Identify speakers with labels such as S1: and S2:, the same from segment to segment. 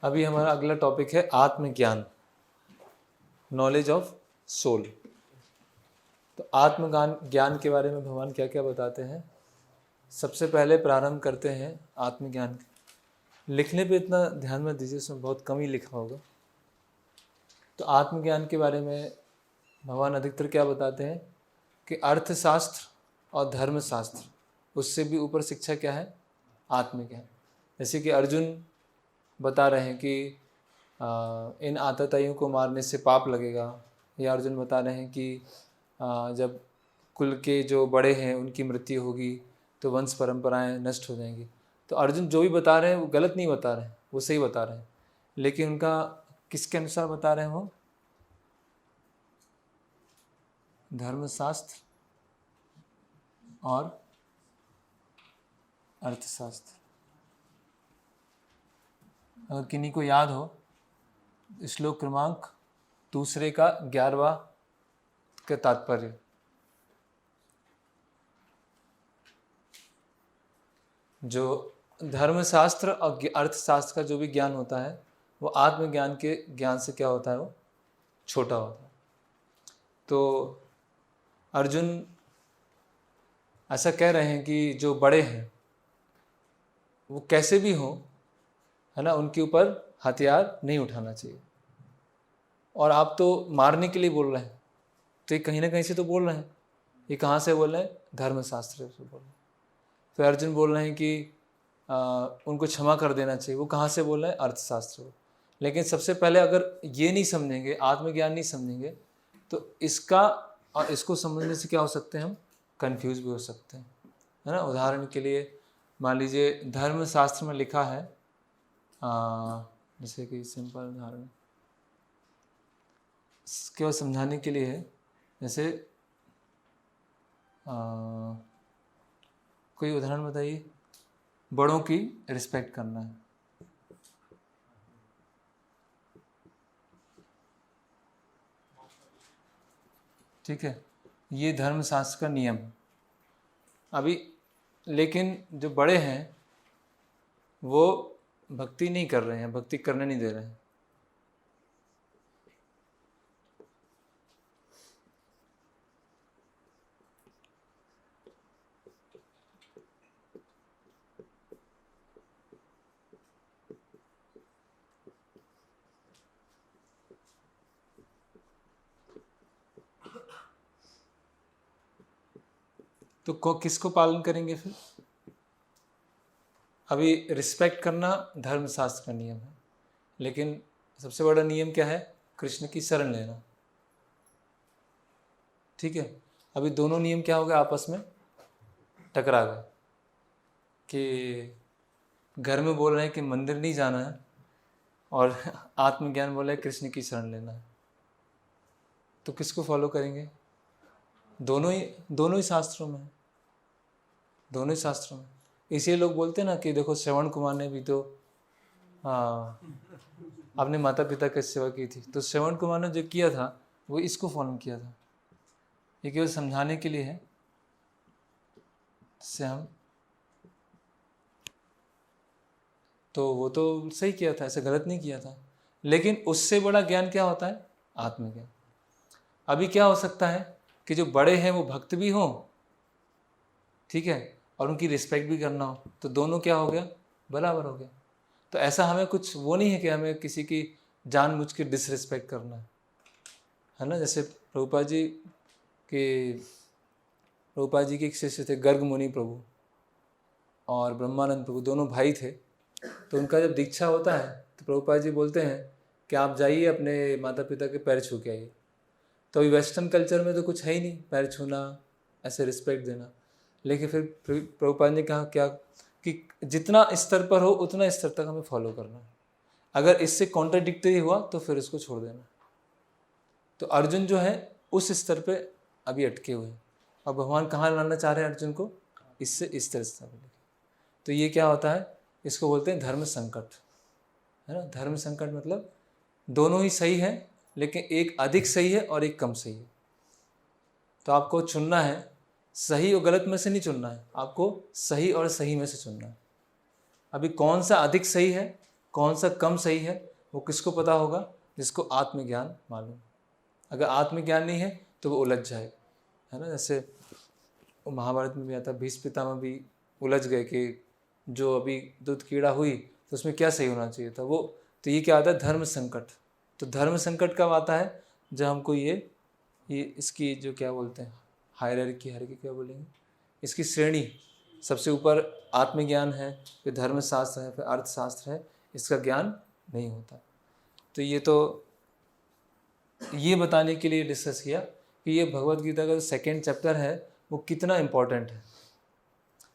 S1: अभी हमारा अगला टॉपिक है आत्मज्ञान, नॉलेज ऑफ सोल। तो आत्मज्ञान ज्ञान के बारे में भगवान क्या क्या बताते हैं। सबसे पहले प्रारंभ करते हैं आत्मज्ञान। लिखने पे इतना ध्यान मत दीजिए, उसमें बहुत कम ही लिखा होगा। तो आत्मज्ञान के बारे में भगवान अधिकतर क्या बताते हैं कि अर्थशास्त्र और धर्मशास्त्र, उससे भी ऊपर शिक्षा क्या है, आत्मज्ञान। जैसे कि अर्जुन बता रहे हैं कि इन आतताइयों को मारने से पाप लगेगा, या अर्जुन बता रहे हैं कि जब कुल के जो बड़े हैं उनकी मृत्यु होगी तो वंश परंपराएं नष्ट हो जाएंगी। तो अर्जुन जो भी बता रहे हैं वो गलत नहीं बता रहे हैं, वो सही बता रहे हैं, लेकिन उनका किसके अनुसार बता रहे हैं, वो धर्मशास्त्र और अर्थशास्त्र। अगर किन्हीं को याद हो, श्लोक क्रमांक दूसरे का 11वां का तात्पर्य। जो धर्मशास्त्र और अर्थशास्त्र का जो भी ज्ञान होता है वो आत्मज्ञान के ज्ञान से क्या होता है, वो छोटा होता है। तो अर्जुन ऐसा कह रहे हैं कि जो बड़े हैं वो कैसे भी हों, है ना, उनके ऊपर हथियार नहीं उठाना चाहिए। और आप तो मारने के लिए बोल रहे हैं, तो ये कहीं ना कहीं से तो बोल रहे हैं। ये कहाँ से बोल रहे हैं, धर्मशास्त्र से बोल रहे हैं। फिर अर्जुन बोल रहे हैं कि उनको क्षमा कर देना चाहिए, वो कहाँ से बोल रहे हैं, अर्थशास्त्र को। लेकिन सबसे पहले अगर ये नहीं समझेंगे, आत्मज्ञान नहीं समझेंगे, तो इसका और इसको समझने से क्या हो सकते हैं, हम कंफ्यूज भी हो सकते हैं, है ना। उदाहरण के लिए मान लीजिए धर्मशास्त्र में लिखा है, जैसे कि सिंपल उदाहरण केवल समझाने के लिए है, जैसे कोई उदाहरण बताइए। बड़ों की रिस्पेक्ट करना है, ठीक है, ये धर्मशास्त्र का नियम है। अभी लेकिन जो बड़े हैं वो भक्ति नहीं कर रहे हैं, भक्ति करने नहीं दे रहे हैं। तो किसको पालन करेंगे फिर। अभी रिस्पेक्ट करना धर्मशास्त्र का नियम है, लेकिन सबसे बड़ा नियम क्या है, कृष्ण की शरण लेना, ठीक है। अभी दोनों नियम क्या हो गए, आपस में टकरा गए। कि घर में बोल रहे हैं कि मंदिर नहीं जाना है, और आत्मज्ञान बोल रहे हैं कृष्ण की शरण लेना है। तो किसको फॉलो करेंगे, दोनों ही शास्त्रों में, दोनों ही शास्त्रों में। इसलिए लोग बोलते हैं ना कि देखो श्रवण कुमार ने भी तो अपने माता पिता की सेवा की थी। तो श्रवण कुमार ने जो किया था वो इसको फॉलो किया था। ये केवल समझाने के लिए है, से हम तो वो तो सही किया था, ऐसे गलत नहीं किया था। लेकिन उससे बड़ा ज्ञान क्या होता है, आत्मज्ञान। अभी क्या हो सकता है कि जो बड़े हैं वो भक्त भी हों, ठीक है, और उनकी रिस्पेक्ट भी करना हो, तो दोनों क्या हो गया, बराबर हो गया। तो ऐसा हमें कुछ वो नहीं है कि हमें किसी की जानबूझ के डिसरिस्पेक्ट करना है ना। जैसे प्रभुपाद जी के एक शिष्य थे, गर्ग मुनि प्रभु और ब्रह्मानंद प्रभु, दोनों भाई थे। तो उनका जब दीक्षा होता है तो प्रभुपाद जी बोलते हैं कि आप जाइए अपने माता पिता के पैर छू के आइए। तो अभी वेस्टर्न कल्चर में तो कुछ है ही नहीं पैर छूना, ऐसे रिस्पेक्ट देना। लेकिन फिर प्रभुपाद ने कहा क्या कि जितना स्तर पर हो उतना स्तर तक हमें फॉलो करना है, अगर इससे कॉन्ट्राडिक्टरी हुआ तो फिर इसको छोड़ देना। तो अर्जुन जो है उस स्तर पे अभी अटके हुए हैं, और भगवान कहाँ लाना चाह रहे हैं अर्जुन को, इससे इस तरह से। तो ये क्या होता है, इसको बोलते हैं धर्म संकट, है ना। धर्म संकट मतलब दोनों ही सही है, लेकिन एक अधिक सही है और एक कम सही है। तो आपको चुनना है, सही और गलत में से नहीं चुनना है, आपको सही और सही में से चुनना है। अभी कौन सा अधिक सही है, कौन सा कम सही है वो किसको पता होगा? जिसको आत्मज्ञान मालूम। अगर आत्मज्ञान नहीं है तो वो उलझ जाएगा, है ना। जैसे महाभारत में भी आता, भीष्म पितामह भी उलझ गए कि जो अभी दूध कीड़ा हुई तो उसमें क्या सही होना चाहिए था वो। तो ये क्या आता है? धर्म संकट। तो धर्म संकट कब आता है? जब हमको ये इसकी जो क्या बोलते हैं, हायरार्की क्या बोलेंगे, इसकी श्रेणी, सबसे ऊपर आत्मज्ञान है, फिर धर्मशास्त्र है, फिर अर्थशास्त्र है, इसका ज्ञान नहीं होता। तो ये बताने के लिए डिस्कस किया कि ये भगवत गीता का जो सेकेंड चैप्टर है वो कितना इम्पोर्टेंट है।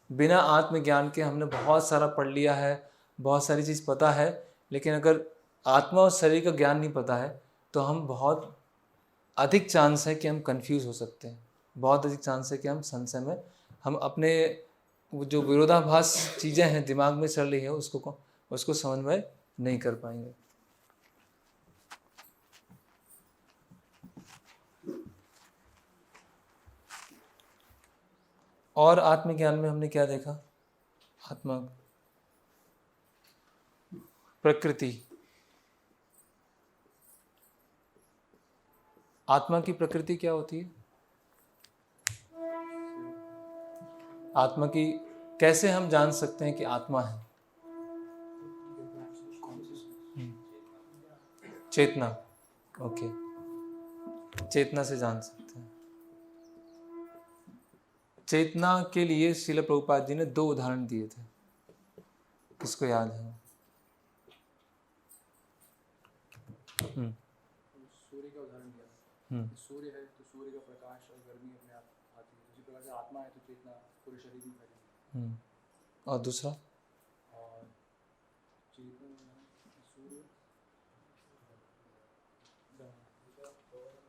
S1: बिना आत्मज्ञान के हमने बहुत सारा पढ़ लिया है, बहुत सारी चीज़ पता है, लेकिन अगर आत्मा और शरीर का ज्ञान नहीं पता है तो हम बहुत अधिक चांस है कि हम कंफ्यूज हो सकते हैं, बहुत अधिक चांस है कि हम संशय में, हम अपने जो विरोधाभास चीज़ें हैं दिमाग में चल रही है उसको समन्वय नहीं कर पाएंगे। और आत्मज्ञान में हमने क्या देखा? आत्मा, प्रकृति, आत्मा की प्रकृति क्या होती है? आत्मा की कैसे हम जान सकते हैं कि आत्मा है? चेतना, ओके, चेतना से जान सकते हैं। चेतना के लिए श्रील प्रभुपाद जी ने 2 उदाहरण दिए थे, किसको याद है?
S2: सूर्य का उदाहरण दिया। सूर्य है तो सूर्य का प्रकाश और गर्मी अपने आप आती है, उसी प्रकार से आत्मा है तो चेतना पूरे शरीर में फैलेगी।
S1: और दूसरा?
S2: और चेतना सूर्य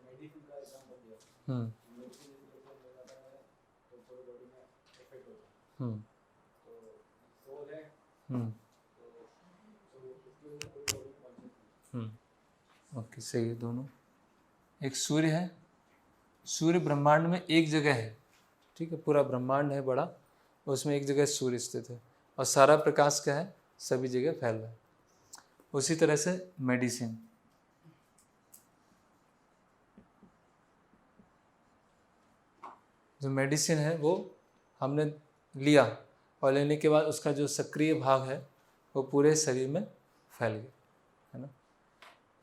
S2: मेडिसिन का एग्जांपल दिया। मेडिसिन जब लगाता है तो पूरे बॉडी में इफेक्ट होता है। तो सोल है तो उसके ऊपर पूरी बॉडी कॉन्शियस है।
S1: ओके, सही है दोनों। एक सूर्य है, सूर्य ब्रह्मांड में एक जगह है, ठीक है, पूरा ब्रह्मांड है बड़ा, उसमें एक जगह सूर्य स्थित है और सारा प्रकाश क्या है? सभी जगह फैल रहा है। उसी तरह से मेडिसिन, जो मेडिसिन है वो हमने लिया और लेने के बाद उसका जो सक्रिय भाग है वो पूरे शरीर में फैल गया, है ना।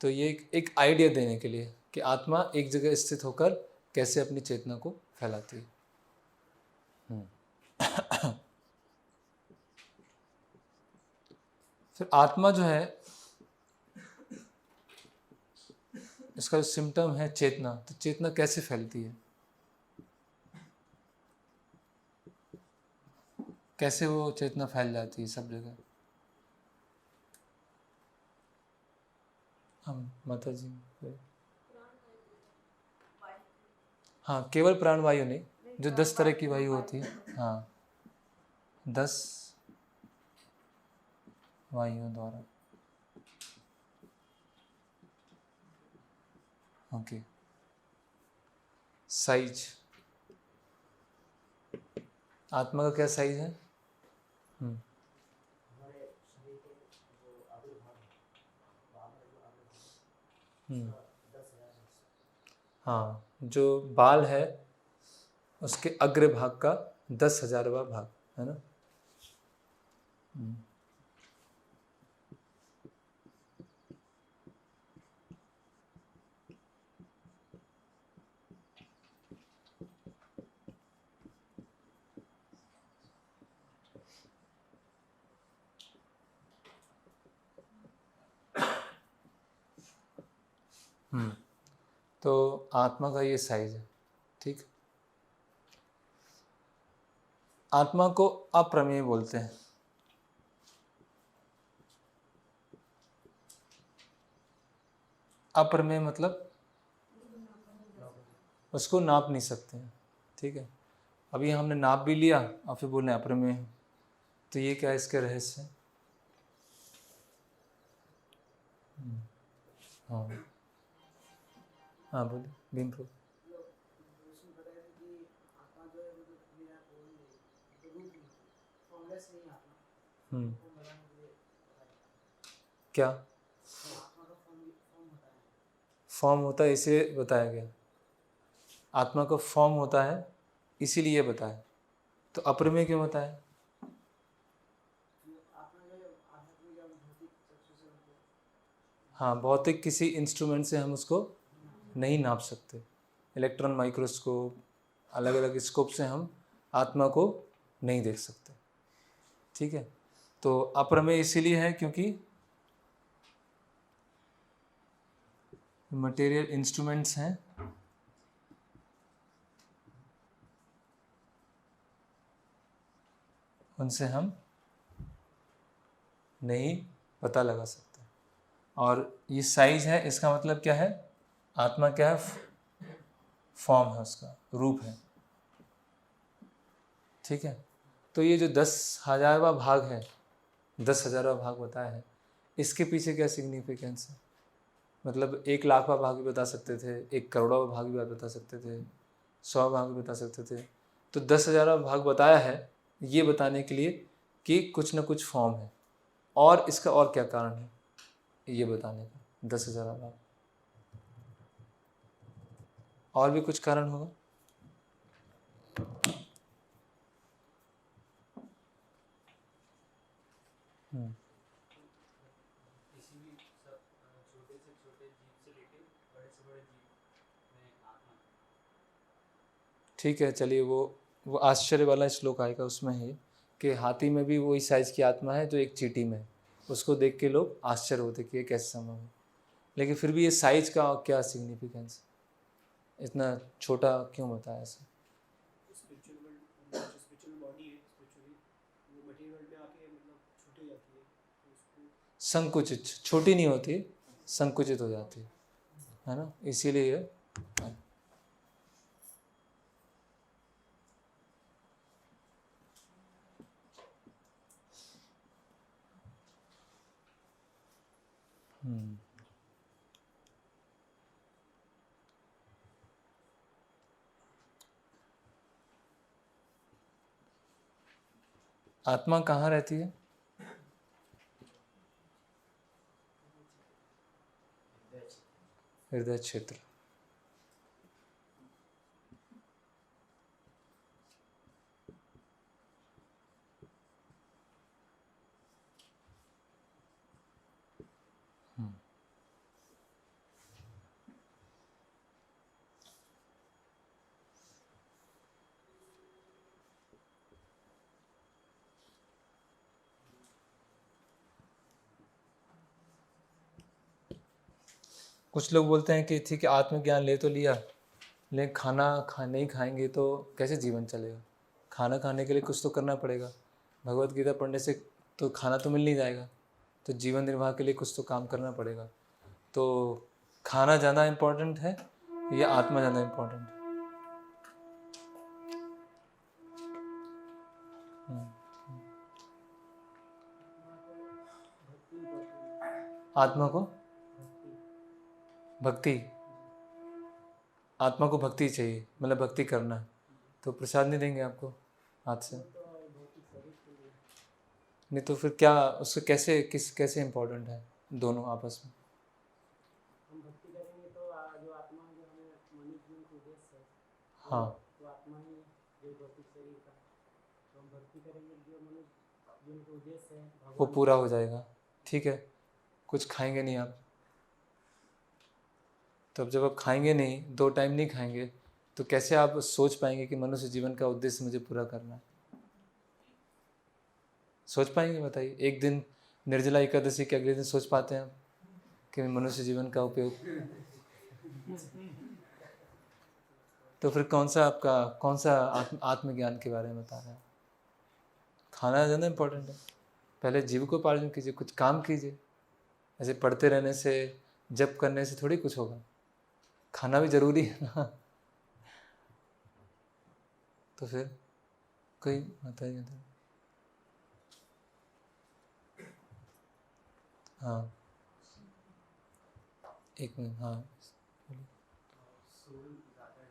S1: तो ये एक आइडिया देने के लिए कि आत्मा एक जगह स्थित होकर कैसे अपनी चेतना को फैलाती है। फिर आत्मा जो है, इसका जो सिम्टम है चेतना, तो चेतना कैसे फैलती है, कैसे वो चेतना फैल जाती है सब जगह? हम माता जी, हाँ, केवल प्राणवायु नहीं, जो 10 तरह की वायु होती है, हाँ, 10 वायुओं द्वारा। ओके, साइज, आत्मा का क्या साइज है? हाँ, जो बाल है उसके अग्र भाग का 10,000वां भाग, है ना। तो आत्मा का ये साइज है, ठीक। आत्मा को अप्रमेय बोलते हैं। अप्रमेय मतलब उसको नाप नहीं सकते हैं, ठीक है। अभी हमने नाप भी लिया और फिर बोलने अप्रमेय है, तो ये क्या इसके रहस्य है? हाँ हाँ, बोलिए भीम प्रभु। क्या फॉर्म होता है इसे बताया गया, आत्मा का फॉर्म होता है इसीलिए बताया। तो अप्रमेय क्यों बताया? हाँ, भौतिक किसी इंस्ट्रूमेंट से हम उसको नहीं नाप सकते। इलेक्ट्रॉन माइक्रोस्कोप, अलग अलग स्कोप से हम आत्मा को नहीं देख सकते। ठीक है, तो अप्रमेय इसीलिए है क्योंकि मटेरियल इंस्ट्रूमेंट्स हैं, उनसे हम नहीं पता लगा सकते। और ये साइज है, इसका मतलब क्या है? आत्मा क्या है? फॉर्म है, उसका रूप है। ठीक है, तो ये जो 10,000वां भाग है, 10,000वां भाग बताया है, इसके पीछे क्या सिग्निफिकेंस है? मतलब 1,00,000वां भाग भी बता सकते थे, 1,00,00,000वां भाग भी बता सकते थे, 100 भाग भी बता सकते थे। तो 10,000वां भाग बताया है ये बताने के लिए कि कुछ ना कुछ फॉर्म है। और इसका और क्या कारण है ये बताने का? 10,000वां भाग और भी कुछ कारण होगा?
S2: किसी भी छोटे से छोटे जीव से लेके बड़े से बड़े जीव में आत्मा।
S1: ठीक है, चलिए वो आश्चर्य वाला श्लोक आएगा, उसमें है कि हाथी में भी वही साइज की आत्मा है जो एक चींटी में है। उसको देख के लोग आश्चर्य होते कि ये कैसे संभव है। लेकिन फिर भी ये साइज का क्या सिग्निफिकेंस, इतना छोटा क्यों बताया ऐसे?
S2: स्पिरिचुअल वर्ल्ड, जो स्पिरिचुअल बॉडी है स्पिरिचुअली, वो मटेरियल वर्ल्ड में आके मतलब छूट जाती है, तो उसको
S1: संकुचित, छोटी नहीं होती, संकुचित हो जाती है ना, इसीलिए ये आत्मा कहाँ रहती है? हृदय क्षेत्र। कुछ लोग बोलते हैं कि ठीक है आत्मज्ञान ले तो लिया, लेकिन खाना नहीं खाएंगे तो कैसे जीवन चलेगा? खाना खाने के लिए कुछ तो करना पड़ेगा। भगवत गीता पढ़ने से तो खाना तो मिल नहीं जाएगा, तो जीवन निर्वाह के लिए कुछ तो काम करना पड़ेगा। तो खाना ज़्यादा इम्पोर्टेंट है या आत्मा ज़्यादा इम्पोर्टेंट है? आत्मा को भक्ति, आत्मा को भक्ति चाहिए, मतलब भक्ति करना है। तो प्रसाद नहीं देंगे आपको हाथ से? नहीं तो फिर क्या उससे कैसे इम्पोर्टेंट है दोनों आपस में?
S2: हम भक्ति करेंगे तो जो आत्मा जो हमें मनुष्य जीवन का उद्देश्य है,
S1: हाँ,
S2: तो आत्मा ही है, जो भौतिक शरीर का। तो हम भक्ति करेंगे जो मनुष्य जीवन का उद्देश्य है
S1: वो
S2: भगवान
S1: पूरा हो जाएगा। ठीक है, कुछ खाएंगे नहीं आप, तो अब जब आप खाएंगे नहीं, 2 टाइम नहीं खाएंगे, तो कैसे आप सोच पाएंगे कि मनुष्य जीवन का उद्देश्य मुझे पूरा करना है? सोच पाएंगे बताइए? एक दिन निर्जला एकादशी के अगले दिन सोच पाते हैं आप कि मनुष्य जीवन का उपयोग? तो फिर कौन सा आत्मज्ञान के बारे में बता रहे हैं? खाना ज़्यादा इम्पोर्टेंट है। पहले जीव को पालन कीजिए, कुछ काम कीजिए। ऐसे पढ़ते रहने से, जप करने से थोड़ी कुछ होगा। खाना भी जरूरी है ना। तो फिर कोई बताइए तो। हाँ, एक मिनट। हाँ,
S2: सोल ज़्यादा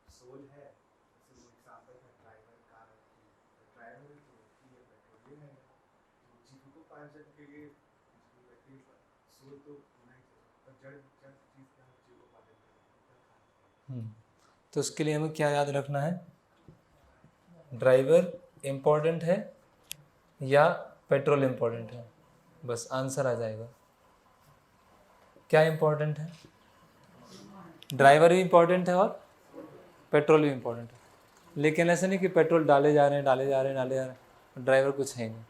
S2: सोल है, जैसे वो एग्जाम्पल है ड्राइवर कार की, ड्राइवर तो होती है पेट्रोलियम है, तो जीव को
S1: तो उसके लिए हमें क्या याद रखना है? ड्राइवर इम्पोर्टेंट है या पेट्रोल इम्पोर्टेंट है? बस आंसर आ जाएगा। क्या इम्पोर्टेंट है? ड्राइवर भी इम्पोर्टेंट है और पेट्रोल भी इम्पोर्टेंट है, लेकिन ऐसा नहीं कि पेट्रोल डाले जा रहे हैं, ड्राइवर कुछ है नहीं।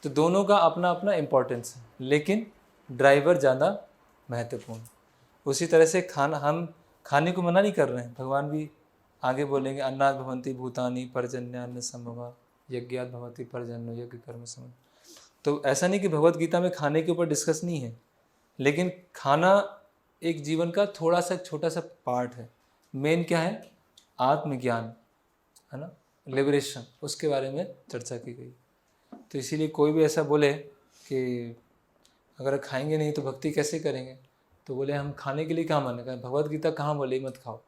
S1: तो दोनों का अपना अपना इम्पोर्टेंस है, लेकिन ड्राइवर ज़्यादा महत्वपूर्ण। उसी तरह से हम खाने को मना नहीं कर रहे हैं, भगवान भी आगे बोलेंगे अन्नाद भवन्ति भूतानि पर्जन्यान्न संभवा यज्ञात भवति पर्जन्यो यज्ञ कर्म सम। तो ऐसा नहीं कि भगवत गीता में खाने के ऊपर डिस्कस नहीं है, लेकिन खाना एक जीवन का थोड़ा सा छोटा सा पार्ट है। मेन क्या है? आत्मज्ञान, है ना, लिबरेशन, उसके बारे में चर्चा की गई। तो इसीलिए कोई भी ऐसा बोले कि अगर खाएंगे नहीं तो भक्ति कैसे करेंगे, तो बोले हम खाने के लिए कहाँ माने कहें, भगवत गीता कहाँ बोले मत खाओ।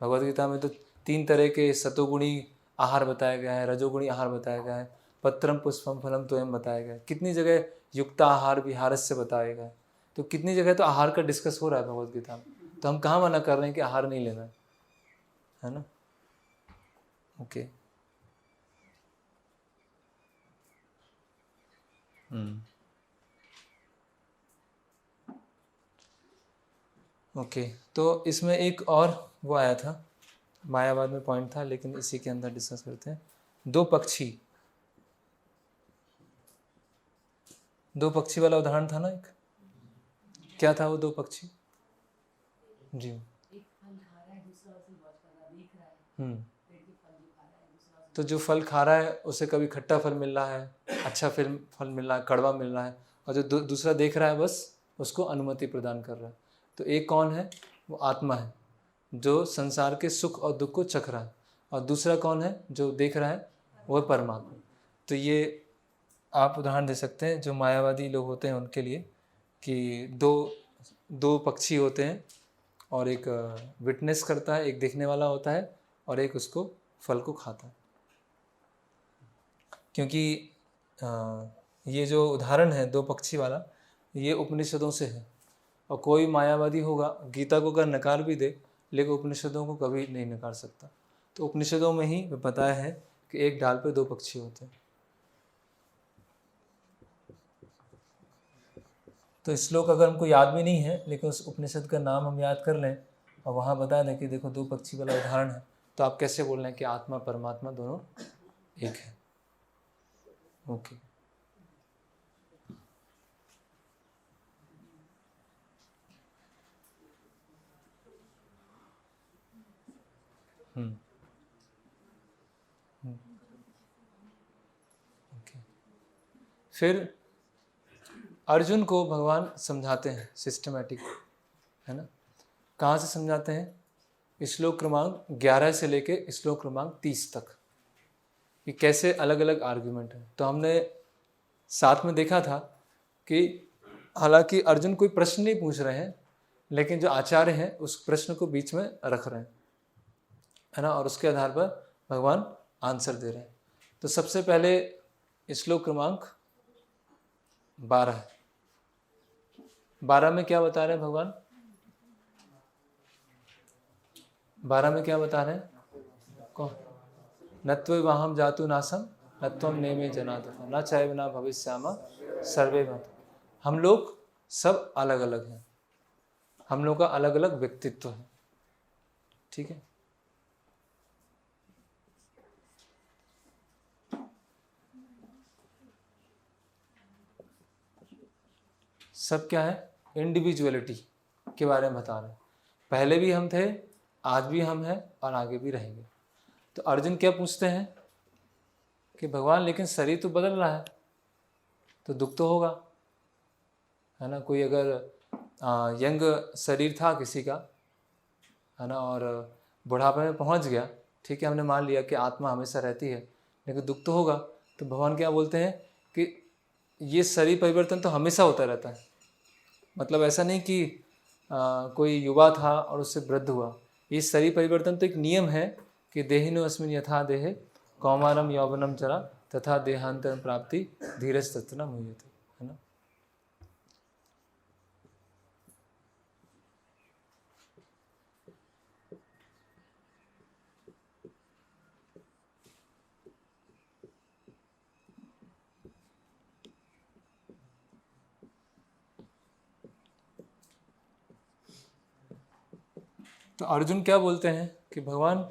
S1: भगवत गीता में तो 3 तरह के सतोगुणी आहार बताया गया है, रजोगुणी आहार बताया गया है, पत्रम पुष्पम फलम तोयम बताया गया है, कितनी जगह युक्त आहार विहारस्य बताया गया है। तो कितनी जगह तो आहार का डिस्कस हो रहा है भगवत गीता में, तो हम कहाँ मना कर रहे हैं कि आहार नहीं लेना है ना। ओके। ओके, तो इसमें एक और वो आया था, मायावाद में पॉइंट था, लेकिन इसी के अंदर डिस्कस करते हैं। दो पक्षी वाला उदाहरण था ना एक, क्या था वो 2 पक्षी? जी। तो जो फल खा रहा है उसे कभी खट्टा फल मिल रहा है, अच्छा फल मिल रहा है, कड़वा मिल रहा है, और जो दूसरा देख रहा है बस उसको अनुमति प्रदान कर रहा है। तो एक कौन है? वो आत्मा है जो संसार के सुख और दुख को चख रहा है, और दूसरा कौन है? जो देख रहा है, वह परमात्मा। तो ये आप उदाहरण दे सकते हैं जो मायावादी लोग होते हैं उनके लिए, कि दो पक्षी होते हैं, और एक विटनेस करता है, एक देखने वाला होता है, और एक उसको फल को खाता है। क्योंकि ये जो उदाहरण है 2 पक्षी वाला, ये उपनिषदों से है, और कोई मायावादी होगा गीता को अगर नकार भी दे, लेकिन उपनिषदों को कभी नहीं नकार सकता। तो उपनिषदों में ही बताया है कि एक डाल पे 2 पक्षी होते हैं। तो श्लोक अगर हमको याद भी नहीं है, लेकिन उस उपनिषद का नाम हम याद कर लें और वहाँ बता दें कि देखो 2 पक्षी वाला उदाहरण है, तो आप कैसे बोल रहे हैं कि आत्मा परमात्मा दोनों एक है। ओके। ओके। फिर अर्जुन को भगवान समझाते हैं सिस्टमेटिक, है ना। कहाँ से समझाते हैं? श्लोक क्रमांक 11 से लेके श्लोक क्रमांक 30 तक, कि कैसे अलग अलग आर्ग्यूमेंट हैं। तो हमने साथ में देखा था कि हालांकि अर्जुन कोई प्रश्न नहीं पूछ रहे हैं, लेकिन जो आचार्य हैं उस प्रश्न को बीच में रख रहे हैं, है ना, और उसके आधार पर भगवान आंसर दे रहे हैं। तो सबसे पहले श्लोक क्रमांक 12 है। 12 में क्या बता रहे हैं भगवान? 12 में क्या बता रहे हैं? कौन? नत्वैवाहं जातु नासम नत्वं नेमे जनार्दन न चैव न भविष्यामः सर्वे भवन्तु। हम लोग सब अलग अलग हैं, हम लोग का अलग अलग व्यक्तित्व है, ठीक है। सब क्या है? इंडिविजुअलिटी के बारे में बता रहे हैं। पहले भी हम थे, आज भी हम हैं, और आगे भी रहेंगे। तो अर्जुन क्या पूछते हैं कि भगवान लेकिन शरीर तो बदल रहा है, तो दुख तो होगा, है ना। कोई अगर यंग शरीर था किसी का, है ना, और बुढ़ापे में पहुंच गया, ठीक है, हमने मान लिया कि आत्मा हमेशा रहती है, लेकिन दुख तो होगा। तो भगवान क्या बोलते हैं कि ये शरीर परिवर्तन तो हमेशा होता रहता है। मतलब ऐसा नहीं कि कोई युवा था और उससे वृद्ध हुआ। ये शरीर परिवर्तन तो एक नियम है कि देहिनो अस्मिन् यथा देहे कौमारम यौवनम चरा तथा देहांतरम प्राप्ति धीरज तत्र न मुह्यते। तो अर्जुन क्या बोलते हैं कि भगवान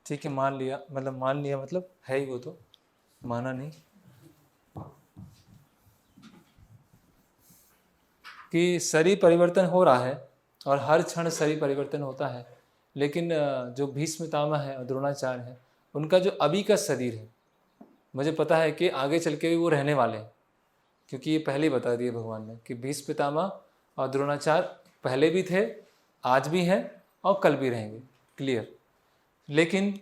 S1: ठीक है मान लिया, मतलब है ही, वो तो माना नहीं, कि शरीर परिवर्तन हो रहा है और हर क्षण शरीर परिवर्तन होता है, लेकिन जो भीष्म पितामह है और द्रोणाचार्य है, उनका जो अभी का शरीर है, मुझे पता है कि आगे चल के भी वो रहने वाले हैं, क्योंकि ये पहले ही बता दिए भगवान ने कि भीष्म पितामह और द्रोणाचार्य पहले भी थे, आज भी हैं और कल भी रहेंगे, क्लियर। लेकिन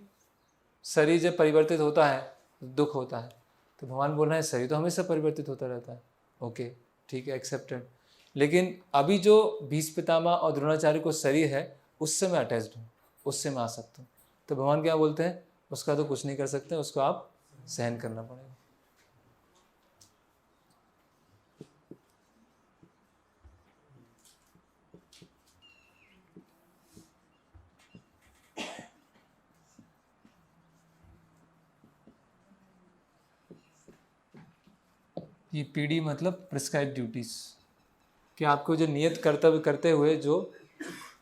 S1: शरीर जब परिवर्तित होता है दुख होता है, तो भगवान बोल रहे हैं शरीर तो हमेशा परिवर्तित होता रहता है, ओके ठीक है, एक्सेप्टेड। लेकिन अभी जो भीष्म पितामह और द्रोणाचार्य को शरीर है, उससे मैं अटैच्ड हूँ, उससे मैं आसक्त हूँ। तो भगवान क्या बोलते हैं, उसका तो कुछ नहीं कर सकते, उसको आप सहन करना पड़ेगा। ये पीडी मतलब प्रिस्क्राइब ड्यूटीज, कि आपको जो नियत कर्तव्य करते हुए जो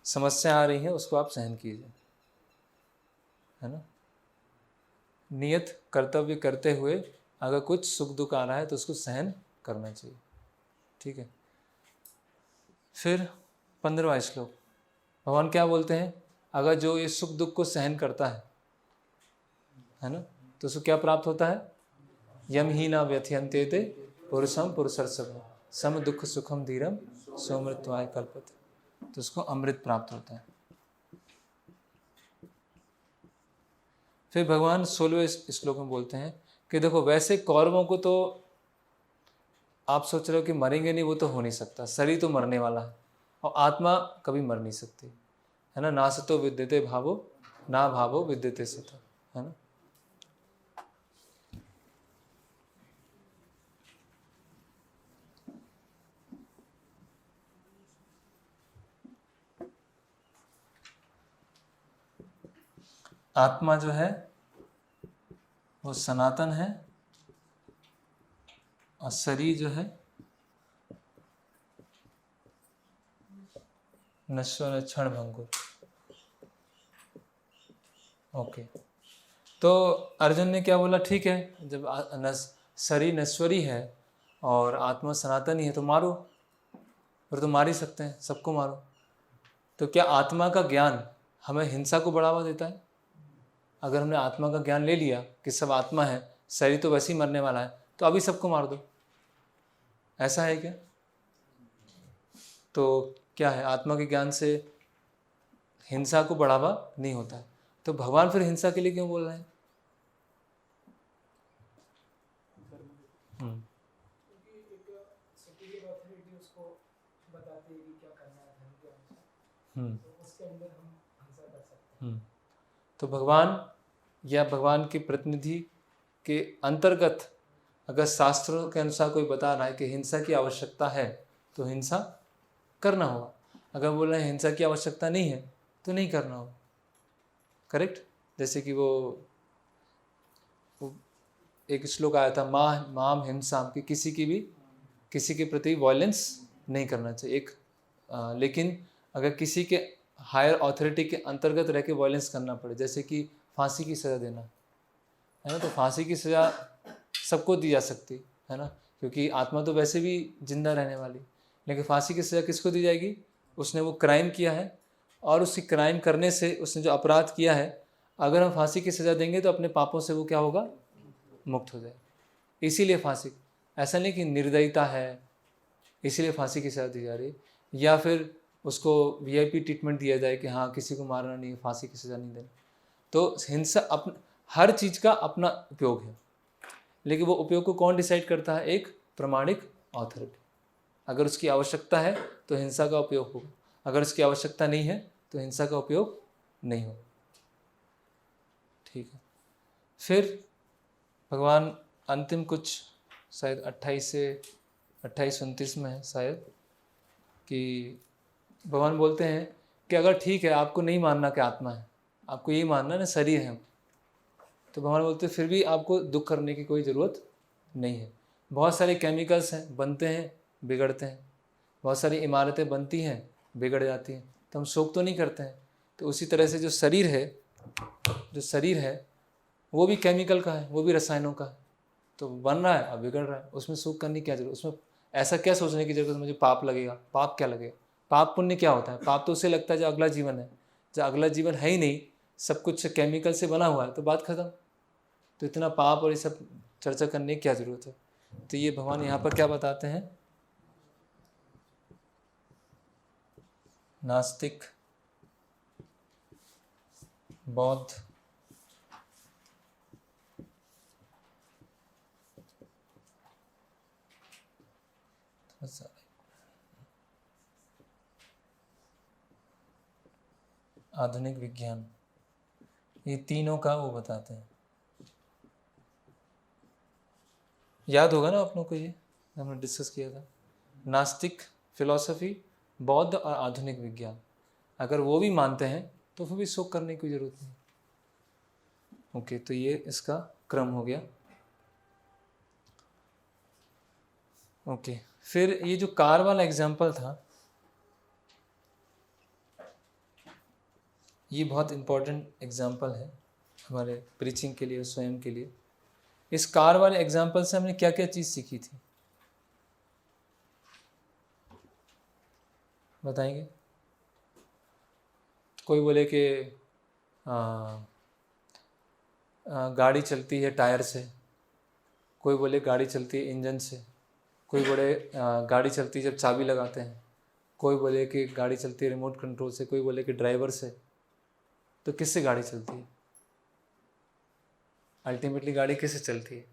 S1: समस्या आ रही है उसको आप सहन कीजिए, है ना। नियत कर्तव्य करते हुए अगर कुछ सुख दुख आ रहा है तो उसको सहन करना चाहिए, ठीक है। फिर 15वां श्लोक, भगवान क्या बोलते हैं, अगर जो ये सुख दुख को सहन करता है ना, तो उसको क्या प्राप्त होता है, यम ही न व्यथयन्ते ते पुरुषम पुरुषर्षभ सम दुख सुखम धीरम सोमृत्वाय कल्पते, तो उसको अमृत प्राप्त होता है। फिर भगवान 16वें श्लोक में बोलते हैं कि देखो वैसे कौरवों को तो आप सोच रहे हो कि मरेंगे नहीं, वो तो हो नहीं सकता, शरीर तो मरने वाला है और आत्मा कभी मर नहीं सकती, है ना। ना सतो विद्यते भावो ना भावो विद्यते सतो, है ना। आत्मा जो है वो सनातन है और शरीर जो है नश्वर क्षण भंगुर। ओके, तो अर्जुन ने क्या बोला, ठीक है जब शरीर नश्वरी है और आत्मा सनातनी है तो मारो, फिर तो मार ही सकते हैं, सबको मारो। तो क्या आत्मा का ज्ञान हमें हिंसा को बढ़ावा देता है? अगर हमने आत्मा का ज्ञान ले लिया कि सब आत्मा है, शरीर तो वैसे ही मरने वाला है, तो अभी सबको मार दो, ऐसा है क्या? तो क्या है, आत्मा के ज्ञान से हिंसा को बढ़ावा नहीं होता है, तो भगवान फिर हिंसा के लिए क्यों बोल रहे हैं? तो भगवान या भगवान के प्रतिनिधि के अंतर्गत अगर शास्त्रों के अनुसार कोई बता रहा है कि हिंसा की आवश्यकता है तो हिंसा करना होगा, अगर बोल रहे हैं हिंसा की आवश्यकता नहीं है तो नहीं करना होगा, करेक्ट। जैसे कि वो एक श्लोक आया था, माम हिंसा, कि किसी के प्रति वायलेंस नहीं करना चाहिए, लेकिन अगर किसी के हायर अथॉरिटी के अंतर्गत रह के वायलेंस करना पड़े, जैसे कि फांसी की सज़ा देना, है ना, तो फांसी की सज़ा सबको दी जा सकती है ना, क्योंकि आत्मा तो वैसे भी जिंदा रहने वाली, लेकिन फांसी की सज़ा किसको दी जाएगी? उसने वो क्राइम किया है और उसी क्राइम करने से उसने जो अपराध किया है, अगर हम फांसी की सज़ा देंगे तो अपने पापों से वो क्या होगा, मुक्त हो जाए। इसीलिए फांसी, ऐसा नहीं कि निर्दयता है इसीलिए फांसी की सज़ा दी जा रही है, या फिर उसको वीआईपी ट्रीटमेंट दिया जाए कि हाँ किसी को मारना नहीं, फांसी की सज़ा नहीं देना। तो हिंसा हर चीज़ का अपना उपयोग है, लेकिन वो उपयोग को कौन डिसाइड करता है? एक प्रमाणिक अथॉरिटी। अगर उसकी आवश्यकता है तो हिंसा का उपयोग होगा, अगर उसकी आवश्यकता नहीं है तो हिंसा का उपयोग नहीं होगा, ठीक है। फिर भगवान अंतिम कुछ शायद 28-29 में है शायद, कि भगवान बोलते हैं कि अगर ठीक है आपको नहीं मानना कि आत्मा है, आपको यही मानना ना शरीर है, तो भगवान बोलते हैं फिर भी आपको दुख करने की कोई ज़रूरत नहीं है। बहुत सारे केमिकल्स हैं, बनते हैं बिगड़ते हैं, बहुत सारी इमारतें बनती हैं बिगड़ जाती हैं, तो हम शोक तो नहीं करते हैं, तो उसी तरह से जो शरीर है वो भी केमिकल का है, वो भी रसायनों का है। तो बन रहा है और बिगड़ रहा है, उसमें सुख करने की क्या जरूरत, उसमें ऐसा क्या सोचने की जरूरत है मुझे पाप लगेगा। पाप क्या लगेगा, पाप पुण्य क्या होता है। पाप तो उसे लगता है जो अगला जीवन है, जो अगला जीवन है ही नहीं, सब कुछ केमिकल से बना हुआ है, तो बात खत्म। तो इतना पाप और ये सब चर्चा करने की क्या जरूरत है। तो ये भगवान यहाँ पर क्या बताते हैं, नास्तिक, बौद्ध, आधुनिक विज्ञान, ये तीनों का वो बताते हैं। याद होगा ना आप लोगों को, ये हमने डिस्कस किया था, नास्तिक फिलॉसफी, बौद्ध और आधुनिक विज्ञान। अगर वो भी मानते हैं तो फिर भी शोक करने की जरूरत नहीं। ओके, तो ये इसका क्रम हो गया। ओके, फिर ये जो कार वाला एग्जाम्पल था, ये बहुत इम्पोर्टेंट एग्जाम्पल है हमारे प्रीचिंग के लिए, स्वयं के लिए। इस कार वाले एग्जाम्पल से हमने क्या क्या चीज़ सीखी थी, बताएंगे। कोई बोले कि गाड़ी चलती है टायर से, कोई बोले गाड़ी चलती है इंजन से, कोई बोले गाड़ी चलती है जब चाबी लगाते हैं, कोई बोले कि गाड़ी चलती है रिमोट कंट्रोल से, कोई बोले कि ड्राइवर से। तो किससे गाड़ी चलती है, अल्टीमेटली गाड़ी किससे चलती है।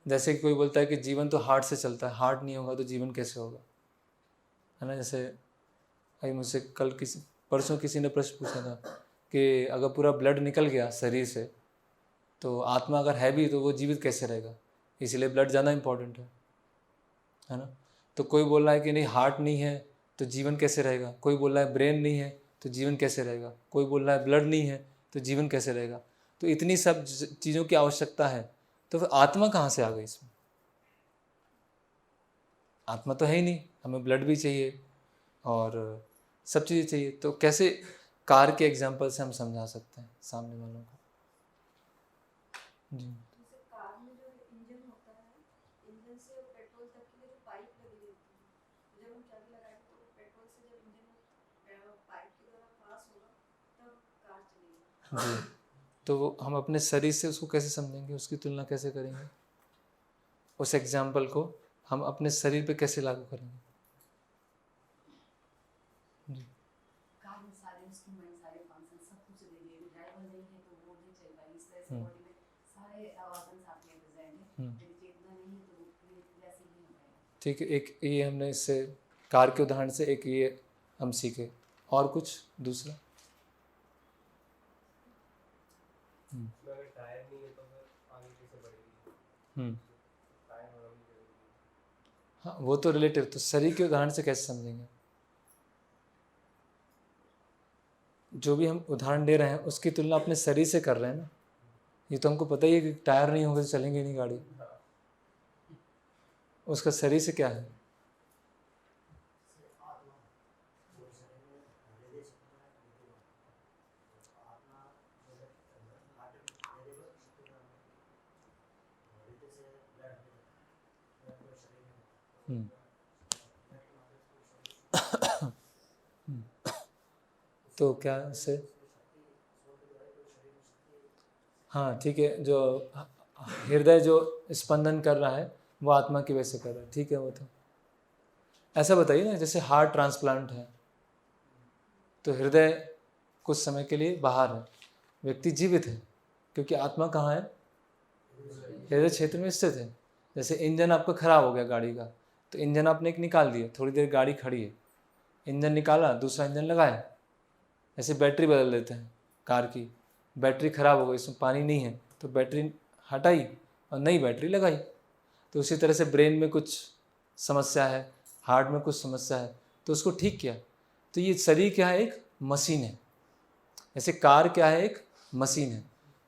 S1: जैसे कि कोई बोलता है कि जीवन तो हार्ट से चलता है, हार्ट नहीं होगा तो जीवन कैसे होगा, है ना। जैसे अभी मुझसे कल परसों किसी ने प्रश्न पूछा था कि अगर पूरा ब्लड निकल गया शरीर से तो आत्मा अगर है भी तो वो जीवित कैसे रहेगा, इसलिए ब्लड ज़्यादा इम्पोर्टेंट है ना। तो कोई बोल रहा है कि नहीं हार्ट नहीं है तो जीवन कैसे रहेगा, कोई बोल रहा है ब्रेन नहीं है तो जीवन कैसे रहेगा, कोई बोल रहा है ब्लड नहीं है तो जीवन कैसे रहेगा। तो इतनी सब चीज़ों की आवश्यकता है, तो फिर आत्मा कहाँ से आ गई इसमें। आत्मा तो है ही नहीं, हमें ब्लड भी चाहिए और सब चीज़ें चाहिए। तो कैसे कार के एग्जाम्पल से हम समझा सकते हैं सामने वालों को। जी,
S3: कार में जो इंजन होता है, इंजन से पेट्रोल तक की जो पाइप लगी रहती है, जब हम चाबी लगाएंगे तो पेट्रोल से जब इंजन पाइप के द्वारा पास होगा तब कार चलेगी।
S1: जी। तो हम अपने शरीर से उसको कैसे समझेंगे, उसकी तुलना कैसे करेंगे, उस एग्जाम्पल को हम अपने शरीर पे कैसे लागू करेंगे। जी,
S3: कार में सारे इंस्ट्रूमेंट, सारे फंक्शन सब कुछ दे दिए, ड्राइवर नहीं है तो वो नहीं चल पाएगी। इस तरह से बॉडी में सारे ऑर्गन्स आपके प्रेजेंट है, यदि चेतना नहीं है तो वैसे ही नहीं होगा।
S1: ठीक है, एक ये हमने इससे कार के उदाहरण से एक ये हम सीखे, और कुछ दूसरा।
S2: अगर टायर नहीं है तो फिर आगे कैसे बढ़ेगी। टायर होना भी जरूरी है।
S1: हाँ, वो तो रिलेटिव, तो शरीर के उदाहरण से कैसे समझेंगे। जो भी हम उदाहरण दे रहे हैं उसकी तुलना अपने शरीर से कर रहे हैं ना। ये तो हमको पता ही है कि टायर नहीं होगा तो चलेंगे नहीं गाड़ी, उसका शरीर से क्या है। तो क्या उससे, हाँ ठीक है, जो हृदय जो स्पंदन कर रहा है वो आत्मा की वजह से कर रहा है, ठीक है। वो तो ऐसा बताइए ना, जैसे हार्ट ट्रांसप्लांट है तो हृदय कुछ समय के लिए बाहर है, व्यक्ति जीवित है क्योंकि आत्मा कहाँ है, हृदय क्षेत्र में स्थित है। जैसे इंजन आपका खराब हो गया गाड़ी का, तो इंजन आपने एक निकाल दिया, थोड़ी देर गाड़ी खड़ी है, इंजन निकाला दूसरा इंजन लगाया। ऐसे बैटरी बदल देते हैं कार की, बैटरी ख़राब हो गई, इसमें पानी नहीं है तो बैटरी हटाई और नई बैटरी लगाई। तो उसी तरह से ब्रेन में कुछ समस्या है, हार्ट में कुछ समस्या है तो उसको ठीक किया। तो ये शरीर क्या है, एक मशीन है। ऐसे कार क्या है, एक मशीन है।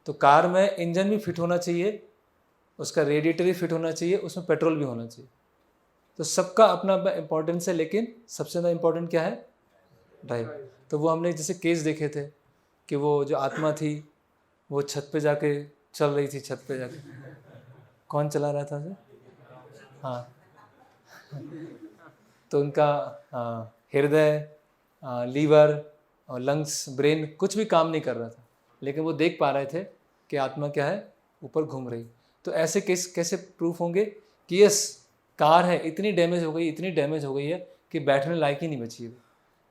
S1: तो कार में इंजन भी फिट होना चाहिए, उसका रेडिएटर भी फिट होना चाहिए, उसमें पेट्रोल भी होना चाहिए। तो सबका अपना अपना इम्पोर्टेंस है, लेकिन सबसे ज़्यादा इम्पोर्टेंट क्या है, ड्राइवर। तो वो हमने जैसे केस देखे थे कि वो जो आत्मा थी वो छत पे जाके चल रही थी, छत पे जाके कौन चला रहा था उसे? हाँ, तो उनका हृदय, लीवर और लंग्स, ब्रेन कुछ भी काम नहीं कर रहा था, लेकिन वो देख पा रहे थे कि आत्मा क्या है, ऊपर घूम रही। तो ऐसे केस कैसे प्रूफ होंगे कि यस कार है, इतनी डैमेज हो गई है कि बैठने लायक ही नहीं बची है।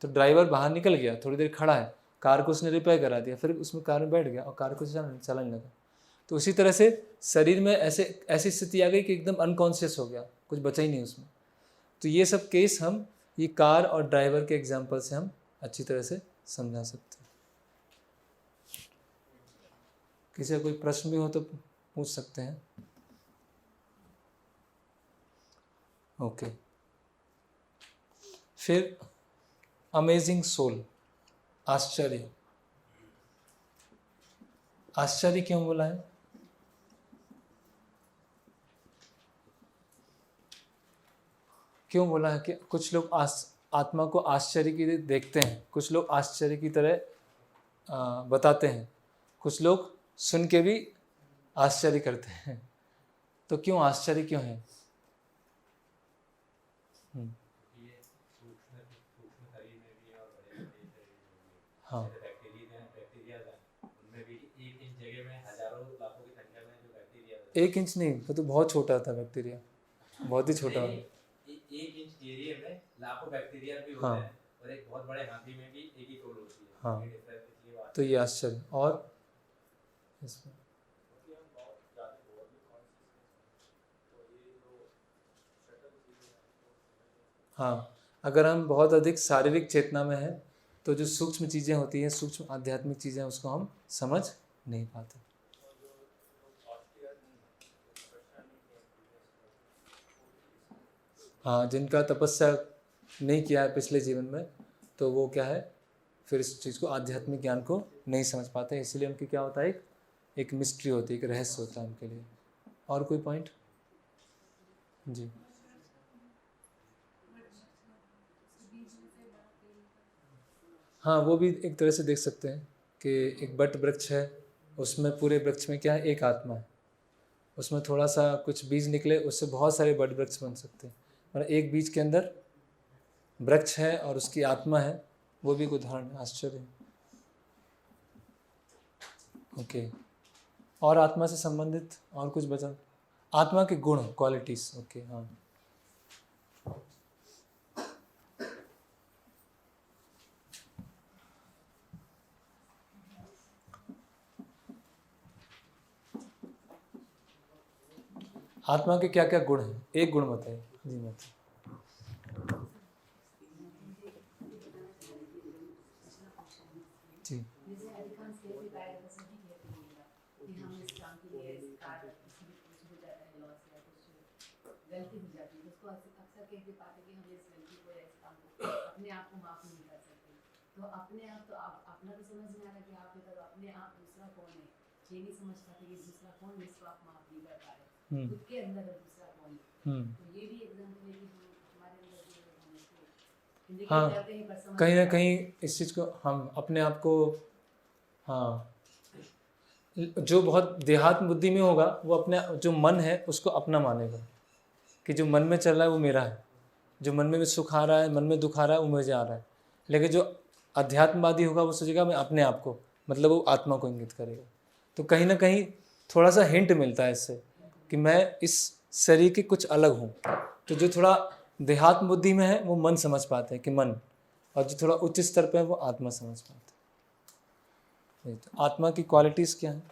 S1: तो ड्राइवर बाहर निकल गया, थोड़ी देर खड़ा है, कार को उसने रिपेयर करा दिया, फिर उसमें कार में बैठ गया और कार को चलाने लगा। तो उसी तरह से शरीर में ऐसी स्थिति आ गई कि एकदम अनकॉन्शियस हो गया, कुछ बचा ही नहीं उसमें। तो ये सब केस हम ये कार और ड्राइवर के एग्जाम्पल से हम अच्छी तरह से समझा सकते हैं। किसी का कोई प्रश्न भी हो तो पूछ सकते हैं। ओके, फिर अमेजिंग सोल, आश्चर्य। आश्चर्य क्यों बोला है? क्यों बोला है कि कुछ लोग आत्मा को आश्चर्य की तरह देखते हैं, कुछ लोग आश्चर्य की तरह बताते हैं, कुछ लोग सुन के भी आश्चर्य करते हैं। तो क्यों आश्चर्य क्यों है? हाँ, एक इंच नहीं, वो तो बहुत छोटा था बैक्टीरिया, बहुत ही छोटा।
S4: एक इंच एरिया में लाखों बैक्टीरिया भी होते हैं और एक बहुत बड़े हाथी में भी एक ही टोल होती है।
S1: हाँ, तो ये आश्चर्य। और इसमें हाँ, अगर हम बहुत अधिक शारीरिक चेतना में हैं तो जो सूक्ष्म चीज़ें होती हैं, सूक्ष्म आध्यात्मिक चीज़ें, उसको हम समझ नहीं पाते। हाँ, जिनका तपस्या नहीं किया है पिछले जीवन में, तो वो क्या है, फिर इस चीज़ को, आध्यात्मिक ज्ञान को नहीं समझ पाते। इसलिए उनकी क्या होता है, एक मिस्ट्री होती है, एक रहस्य होता है उनके लिए। और कोई पॉइंट? जी, हाँ, वो भी एक तरह से देख सकते हैं कि एक बट वृक्ष है, उसमें पूरे वृक्ष में क्या है, एक आत्मा है, उसमें थोड़ा सा कुछ बीज निकले, उससे बहुत सारे बट वृक्ष बन सकते हैं। और एक बीज के अंदर वृक्ष है और उसकी आत्मा है, वो भी एक उदाहरण है, आश्चर्य। ओके, और आत्मा से संबंधित और कुछ बचा? आत्मा के गुण, क्वालिटीज। ओके, हाँ, आत्मा के क्या क्या गुण हैं? एक गुण बताइए। जी, मत। जी,
S5: जैसे अधिकांश केस में पाया जाता है कि हम इस काम के लिए इस कार्य कुछ हो जाता है, लॉस या कुछ गलती हो जाती है, उसको अक्सर कह के पाते कि हम इस गलती को या इस काम को अपने आप को माफ नहीं कर सकते। तो अपने आप तो आप अपना तो समझ में आ रहा कि आप बता दो अपने आप दूसरा कौन है, ये नहीं समझ पाते कि दूसरा कौन है, इसको आप माफ नहीं कर पा रहे, खुद के अंदर दूसरा कौन है। तो ये भी एग्जाम्पल है कि हमारे अंदर
S1: हाँ, कहीं ना कहीं इस चीज़ को हम अपने आप को, हाँ, जो बहुत देहात बुद्धि में होगा वो अपने, जो मन है उसको अपना मानेगा कि जो मन में चल रहा है वो मेरा है, जो मन में भी सुख आ रहा है, मन में दुख आ रहा है, वो मुझे आ रहा है। लेकिन जो अध्यात्मवादी होगा वो सोचेगा मैं अपने आप को, मतलब वो आत्मा को इंगित करेगा। तो कहीं ना कहीं थोड़ा सा हिंट मिलता है इससे कि मैं इस शरीर के कुछ अलग हूँ। तो जो थोड़ा देहात्म बुद्धि में है वो मन समझ पाते हैं कि मन, और जो थोड़ा उच्च स्तर पे है वो आत्मा समझ पाते हैं। तो आत्मा की क्वालिटीज़ क्या हैं?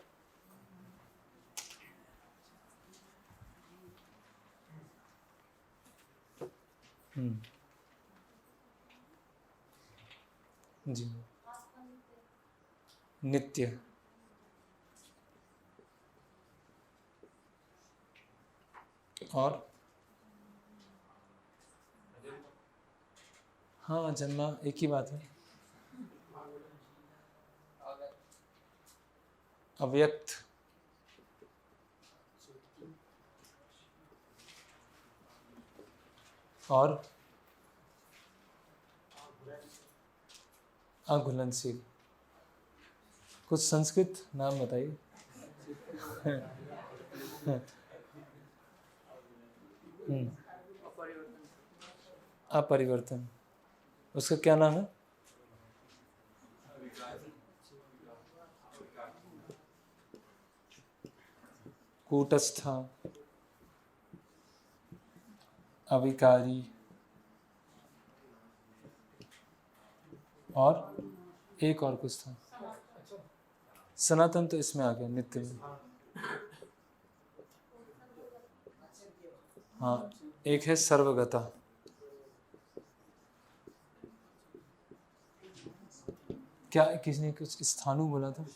S1: जी, नित्य, और हाँ, जन्मा एक ही बात है। अव्यक्त, और अघुलनशील। कुछ संस्कृत नाम बताइए। अपरिवर्तन, उसका क्या नाम है? कूटस्थ, अविकारी, और एक और कुछ था, सनातन तो इसमें आ गया, नित्य में। हाँ, एक है सर्वगता। क्या किसी ने कुछ स्थानु बोला था?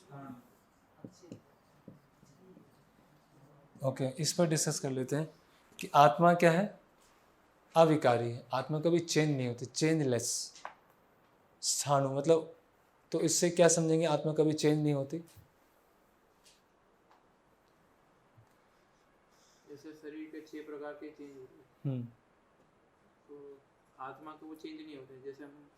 S1: ओके, इस पर डिस्कस कर लेते हैं कि आत्मा क्या है? अविकारी है। आत्मा कभी चेंज नहीं होती, चेंजलेस। स्थानु मतलब, तो इससे क्या समझेंगे? आत्मा कभी चेंज नहीं होती।
S2: जैसे शरीर के 6 प्रकार के चेंज होते हैं,
S1: हम्म,
S2: तो आत्मा के वो चेंज नहीं होते। जैसे हम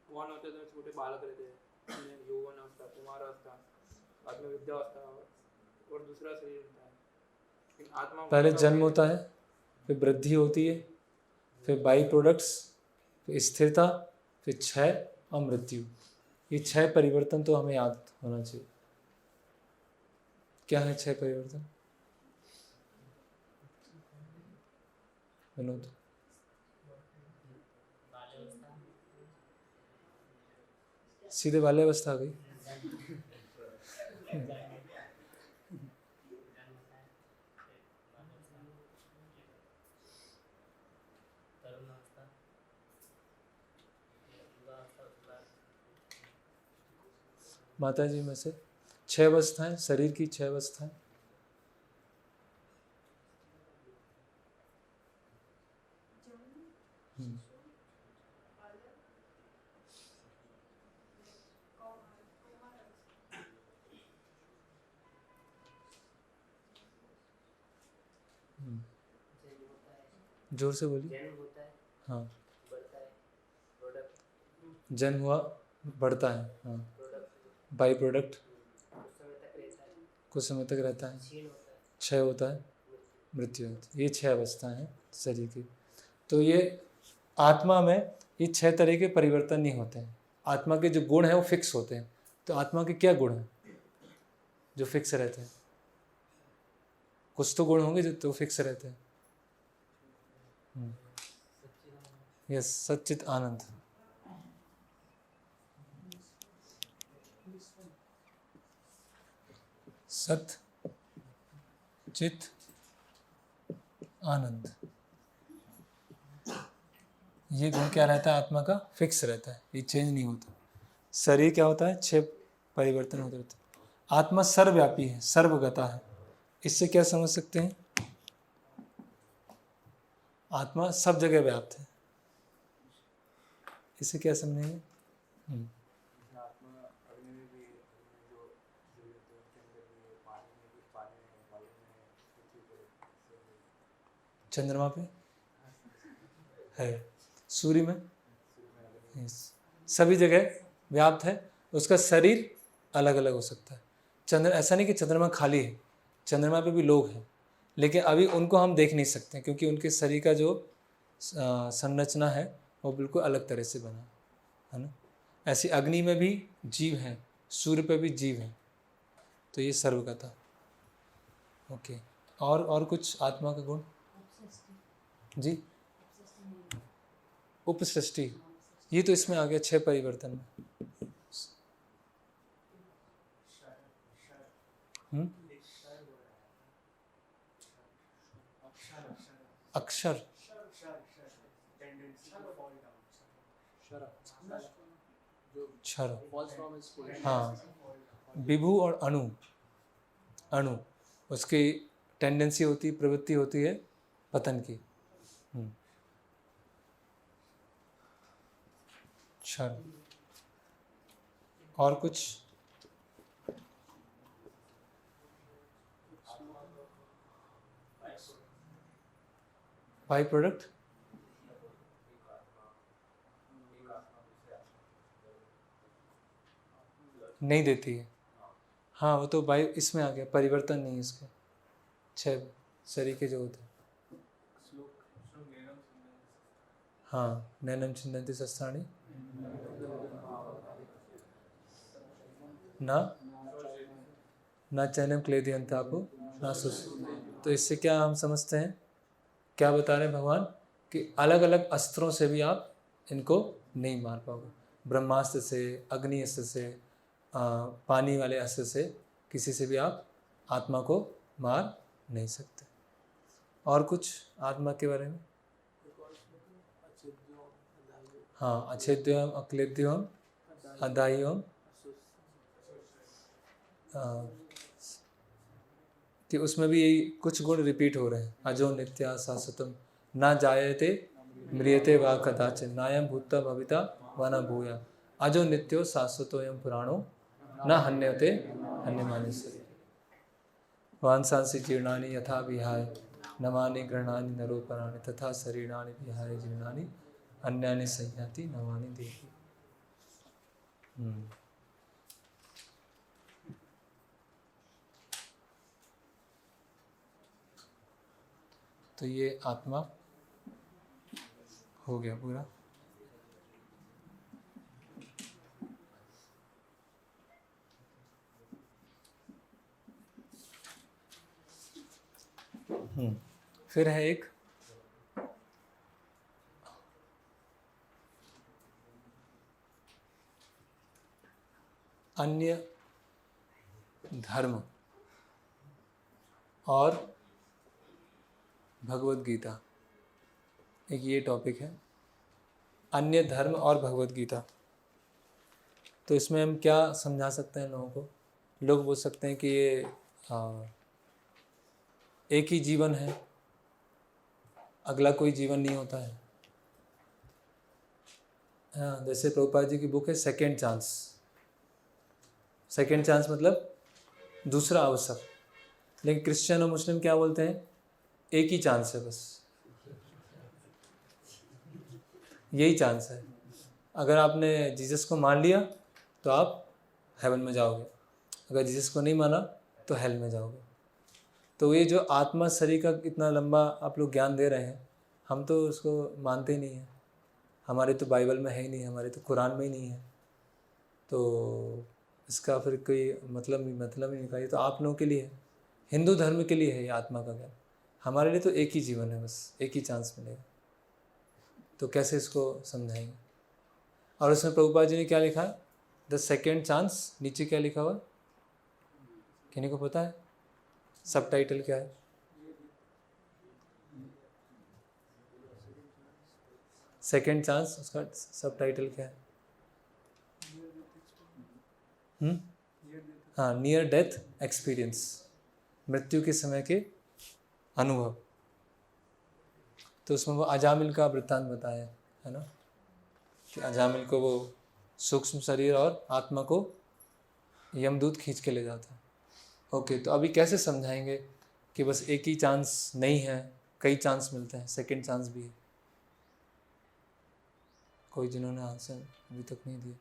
S2: कौन होते तो छोटे बालक रहते हैं, उन्हें यौवन अवस्था, कुमार अवस्था, बाद में विद्या अवस्था और दूसरा शरीर होता है। लेकिन आत्मा
S1: पहले जन्म होता है, फिर वृद्धि होती है, फिर बाई प्रोडक्ट्स, फिर स्थिरता, फिर क्षय और मृत्यु। ये 6 परिवर्तन तो हमें याद होना चाहिए। क्या है 6 परिवर्तन? विनोद। सीधे बाल्यावस्था आ गई। माता जी में से 6 अवस्थाएं, शरीर की 6 अवस्थाएं। जोर से बोलिए।
S6: जन्म होता है,
S1: हाँ,
S6: बढ़ता है, प्रोडक्ट,
S1: जन्म हुआ, बढ़ता है। हाँ,
S6: प्रोडक्ट
S1: बाई प्रोडक्ट
S6: कुछ समय तक रहता है,
S1: कुछ समय तक रहता है,
S6: क्षीण होता है,
S1: क्षय होता है, मृत्यु होती है। ये 6 अवस्थाएं हैं शरीर की। तो ये आत्मा में ये 6 तरह के परिवर्तन नहीं होते हैं। आत्मा के जो गुण हैं वो फिक्स होते हैं। तो आत्मा के क्या गुण हैं जो फिक्स रहते हैं? कुछ तो गुण होंगे जो तो फिक्स रहते हैं। यस, सच्चित आनंद। सत चित आनंद, ये गुण क्या रहता है? आत्मा का फिक्स रहता है, ये चेंज नहीं होता। शरीर क्या होता है? 6 परिवर्तन होते रहते हैं। आत्मा सर्वव्यापी है, सर्वगता है। इससे क्या समझ सकते हैं? आत्मा सब जगह व्याप्त है। इससे क्या समझेंगे?
S2: आत्मा अग्नि में भी, जो जीव होते हैं उनके अंदर भी है, पानी में भी, पानी में, वायु में, पृथ्वी पे,
S1: चंद्रमा पे है, सूर्य में, yes, सभी जगह व्याप्त है। उसका शरीर अलग अलग हो सकता है। ऐसा नहीं कि चंद्रमा खाली है, चंद्रमा पे भी लोग हैं, लेकिन अभी उनको हम देख नहीं सकते क्योंकि उनके शरीर का जो संरचना है वो बिल्कुल अलग तरह से बना है ना। ऐसी अग्नि में भी जीव हैं, सूर्य पे भी जीव हैं। तो ये सर्वगता। ओके, और कुछ आत्मा का गुण जी? उपसृष्टि, ये तो इसमें आ गया 6 परिवर्तन में। अक्षर, क्षर, हाँ, विभु और अणु उसकी टेंडेंसी होती, प्रवृत्ति होती है पतन की। क्षर, और कुछ? बाई प्रोडक्ट, नहीं देती है। हाँ वो तो बाई इसमें आ गया, परिवर्तन नहीं है इसके। 6 सरीके जो होते हैं। हाँ नैनम छिन्दन्ति शस्त्राणि ना चैनम क्लेदयन्तापो ना सुस। तो इससे क्या हम समझते हैं, क्या बता रहे हैं भगवान कि अलग अलग अस्त्रों से भी आप इनको नहीं मार पाओगे। ब्रह्मास्त्र से, अग्नि अस्त्र से, पानी वाले अस्त्र से, किसी से भी आप आत्मा को मार नहीं सकते। और कुछ आत्मा के बारे में? हाँ अच्छेद्योम अक्लेद्योम अदाह्योम, कि उसमें भी यही कुछ गुण रिपीट हो रहे हैं। अजो नित्या शाश्वतम ना जायते म्रियते वा कदाचिन नायम भूता भविता व न भूया अजो नित्यो शाश्वतोयम पुराणो न हन्यते हन्यमाने से वांसांसि जीर्णानि यथा विहाय नवानि गृह्णानि नरोपराणि तथा शरीराणि विहाय जीर्णानि अन्यानि संयाति नवानि देहि। तो ये आत्मा हो गया पूरा। फिर है एक अन्य धर्म और भगवद गीता। एक ये टॉपिक है, अन्य धर्म और भगवद गीता। तो इसमें हम क्या समझा सकते हैं लोगों को? लोग बोल सकते हैं कि ये एक ही जीवन है, अगला कोई जीवन नहीं होता है। हाँ, जैसे प्रभुपाद जी की बुक है सेकेंड चांस। सेकेंड चांस मतलब दूसरा अवसर। लेकिन क्रिश्चियन और मुस्लिम क्या बोलते हैं? एक ही चांस है, बस यही चांस है। अगर आपने जीसस को मान लिया तो आप हेवन में जाओगे, अगर जीसस को नहीं माना तो हेल में जाओगे। तो ये जो आत्मा शरीर का इतना लंबा आप लोग ज्ञान दे रहे हैं, हम तो उसको मानते ही नहीं हैं। हमारे तो बाइबल में है ही नहीं, हमारे तो कुरान में ही नहीं है। तो इसका फिर कोई मतलब ही नहीं का। ये तो आप लोगों के लिए है, हिंदू धर्म के लिए है ये आत्मा का ज्ञान। हमारे लिए तो एक ही जीवन है, बस एक ही चांस मिलेगा। तो कैसे इसको समझाएंगे? और उसमें प्रभुपाद जी ने क्या लिखा है? The second chance. नीचे क्या लिखा हुआ? किन्हीं को पता है सब टाइटल क्या है? सेकेंड चांस, उसका सब टाइटल क्या है? हाँ, नियर डेथ एक्सपीरियंस, मृत्यु के समय के अनुभव। तो उसमें वो अजामिल का वृत्तांत बताया है ना, कि अजामिल को वो सूक्ष्म शरीर और आत्मा को यमदूत खींच के ले जाता है। ओके, तो अभी कैसे समझाएंगे कि बस एक ही चांस नहीं है, कई चांस मिलते हैं, सेकंड चांस भी है? कोई जिन्होंने आंसर अभी तक नहीं दिया।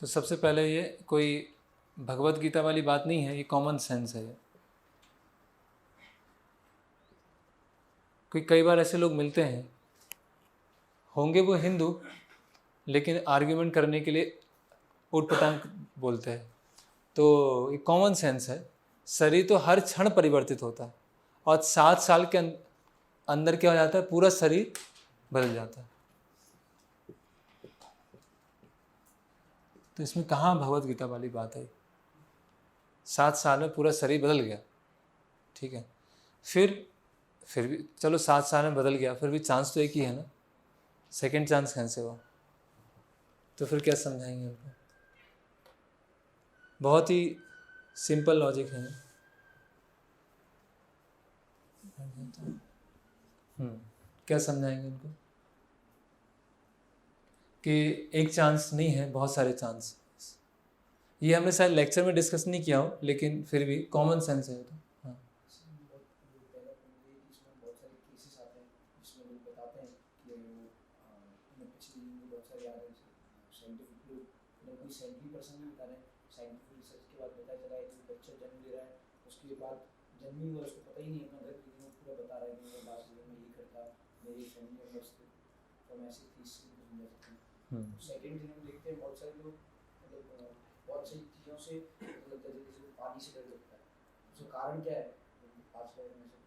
S1: तो सबसे पहले ये कोई भगवत गीता वाली बात नहीं है, ये कॉमन सेंस है। कई बार ऐसे लोग मिलते हैं, होंगे वो हिंदू, लेकिन आर्ग्यूमेंट करने के लिए उटपटांग बोलते हैं। तो ये कॉमन सेंस है। शरीर तो हर क्षण परिवर्तित होता है, और 7 साल के अंदर क्या हो जाता है? पूरा शरीर बदल जाता है। तो इसमें कहाँ भगवत गीता वाली बात है? 7 साल में पूरा शरीर बदल गया, ठीक है। फिर भी चलो 7 साल में बदल गया, फिर भी चांस तो एक ही है ना, सेकंड चांस कैसे हुआ? तो फिर क्या समझाएंगे उनको? बहुत ही सिंपल लॉजिक है। क्या समझाएंगे उनको कि एक चांस नहीं है, बहुत सारे चांस। ये हमने शायद लेक्चर में डिस्कस नहीं किया हो, लेकिन फिर भी कॉमन सेंस है तो। हाँ,
S7: उसमें लोग बताते हैं कि वो उन्हें पिछले दिन में बहुत सारी याद है, साइंटिफिक लोग मतलब कोई साइंटिफिक पर्सन नहीं बता रहे, साइंटिफिक रिसर्च के बाद पता चला है कि बच्चा जन्म ले रहा है, उसके बाद जन्म ही हुआ, उसको पता ही नहीं अपना घर, लेकिन वो पूरा बता रहा है कि मेरे पास में ये करता, मेरी फैमिली मेम्बर्स थे, तो हम ऐसी थी इससे भी समझा सकते हैं। सेकेंड दिन हम देखते हैं बहुत सारे लोग मतलब बहुत सी चीज़ों से मतलब जैसे पानी से डर लगता है, उसका कारण क्या है? पास्ट लाइफ में से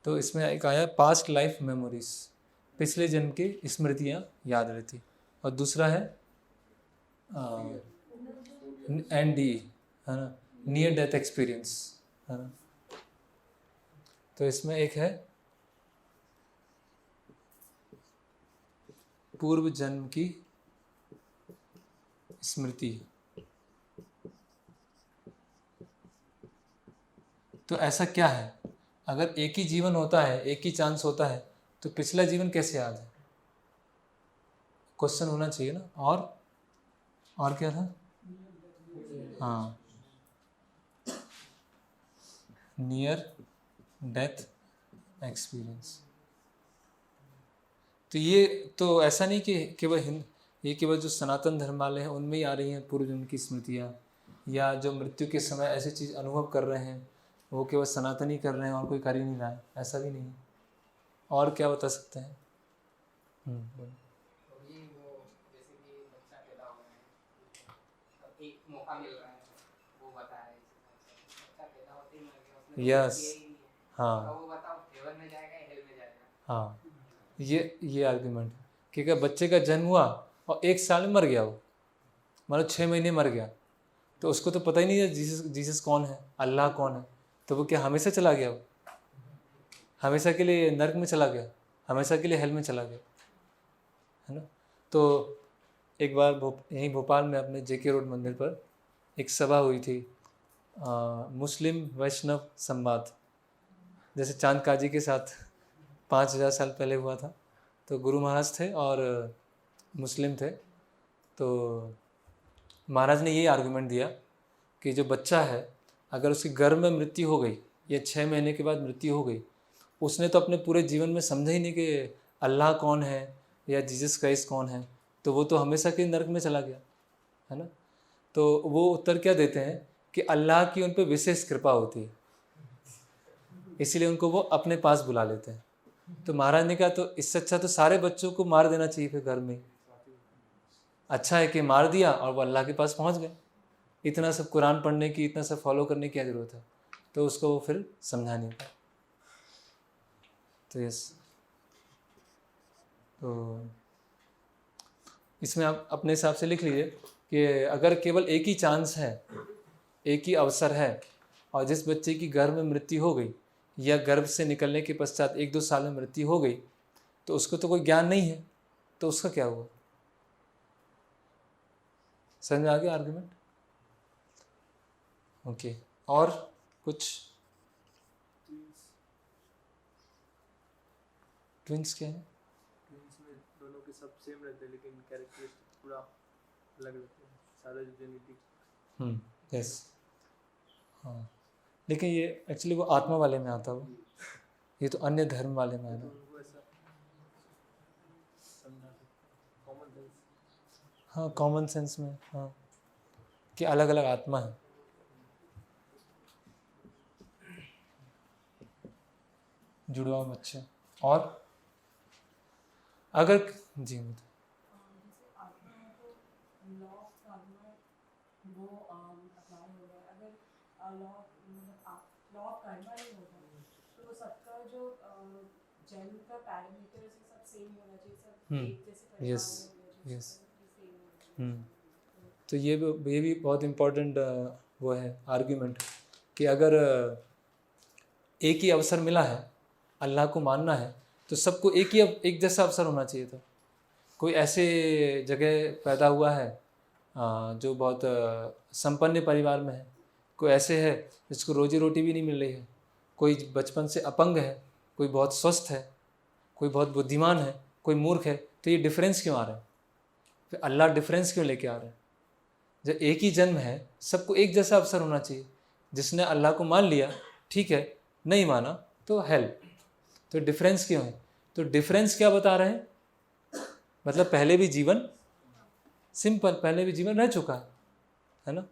S1: तो इसमें एक आया पास्ट लाइफ मेमोरीज, पिछले जन्म की स्मृतियाँ याद रहती, और दूसरा है NDE, है ना, नियर डेथ एक्सपीरियंस, है ना। तो इसमें एक है पूर्व जन्म की स्मृति। तो ऐसा क्या है, अगर एक ही जीवन होता है, एक ही चांस होता है, तो पिछला जीवन कैसे याद है? क्वेश्चन होना चाहिए ना। और क्या था? हाँ, नियर डेथ एक्सपीरियंस। तो ये तो ऐसा नहीं कि केवल ये केवल जो सनातन धर्म वाले हैं उनमें ही आ रही हैं पूर्व जन्म की स्मृतियाँ, या जो मृत्यु के समय ऐसी चीज़ अनुभव कर रहे हैं वो केवल सनातन ही कर रहे हैं और कोई कर ही नहीं रहा है, ऐसा भी नहीं है। और क्या बता सकते हैं? बोलो।
S6: तो ये वो जैसे कि बच्चा पैदा हो रहा है, तो एक मौका मिल रहा है, वो बता रहे हैं बच्चा पैदा होते ही मर गया, उसने कुछ
S1: यस,
S6: किया ही नहीं है,
S1: हाँ
S6: तो वो बताओ हेवन में जाएगा या हेल में जाएगा?
S1: हाँ, ये आर्ग्यूमेंट है कि अगर बच्चे का जन्म हुआ और 1 साल में मर गया, वो मतलब 6 महीने मर गया, तो उसको तो पता ही नहीं है जीसस कौन है, अल्लाह कौन है, तो वो क्या हमेशा चला गया? वो हमेशा के लिए नर्क में चला गया, हमेशा के लिए हेल में चला गया, है ना। तो एक बार यहीं भोपाल में अपने JK रोड मंदिर पर एक सभा हुई थी, मुस्लिम वैष्णव संवाद, जैसे चांद काजी के साथ 5000 साल पहले हुआ था। तो गुरु महाराज थे और मुस्लिम थे, तो महाराज ने ये आर्गुमेंट दिया कि जो बच्चा है अगर उसके गर्भ में मृत्यु हो गई या 6 महीने के बाद मृत्यु हो गई, उसने तो अपने पूरे जीवन में समझा ही नहीं कि अल्लाह कौन है या जीसस क्राइस्ट कौन है, तो वो तो हमेशा के नर्क में चला गया, है ना। तो वो उत्तर क्या देते हैं कि अल्लाह की उन पर विशेष कृपा होती है, इसीलिए उनको वो अपने पास बुला लेते हैं। तो महाराज ने कहा तो इससे अच्छा तो सारे बच्चों को मार देना चाहिए फिर घर में, अच्छा है कि मार दिया और वो अल्लाह के पास पहुंच गए। इतना सब कुरान पढ़ने की, इतना सब फॉलो करने की क्या ज़रूरत है? तो उसको वो फिर समझा नहीं पाया। तो यस, तो इसमें आप अपने हिसाब से लिख लीजिए कि अगर केवल एक ही चांस है, एक ही अवसर है, और जिस बच्चे की गर्भ में मृत्यु हो गई या गर्भ से निकलने के पश्चात 1-2 साल में मृत्यु हो गई, तो उसको तो कोई ज्ञान नहीं है, तो उसका क्या हुआ? समझ में आ गया आर्गुमेंट? ओके, और कुछ? ट्विंस क्या है?
S2: ट्विंस में दोनों के सब सेम रहते हैं लेकिन कैरेक्टरिस्टिक पूरा अलग रहते हैं, सारा जो जेनेटिक।
S1: यस, हाँ, लेकिन ये एक्चुअली वो आत्मा वाले में आता हो, ये तो अन्य धर्म वाले में आता।
S2: उनको ऐसा समझा सकते कॉमन सेंस।
S1: हाँ, कॉमन सेंस में, हाँ, कि अलग अलग आत्मा है। जुड़वा बच्चे। और अगर जी
S3: जैसे आत्मा है तो लॉ ऑफ कर्मा वो अप्लाई हो गया। अगर लॉ ऑफ कर्मा नहीं होता तो सबका जो जन्म का पैरामीटर सब सेम होना चाहिए, सब एक जैसे परिवार
S1: yes,
S3: हो गया, जो
S1: yes.
S3: सबका सेम होना चाहिए।
S1: तो ये भी बहुत इम्पोर्टेंट वो है आर्ग्यूमेंट कि अगर एक ही अवसर मिला है, अल्लाह को मानना है, तो सबको एक जैसा अवसर होना चाहिए था। कोई ऐसे जगह पैदा हुआ है जो बहुत संपन्न परिवार में है, कोई ऐसे है जिसको रोजी रोटी भी नहीं मिल रही है, कोई बचपन से अपंग है, कोई बहुत स्वस्थ है, कोई बहुत बुद्धिमान है, कोई मूर्ख है। तो ये डिफरेंस क्यों आ रहा है? फिर अल्लाह डिफरेंस क्यों लेके आ रहा है? जब एक ही जन्म है, सबको एक जैसा अवसर होना चाहिए। जिसने अल्लाह को मान लिया ठीक है, नहीं माना तो हेल। तो डिफरेंस क्यों है? तो डिफरेंस क्या बता रहे हैं? मतलब पहले भी जीवन सिंपल, पहले भी जीवन रह चुका है ना?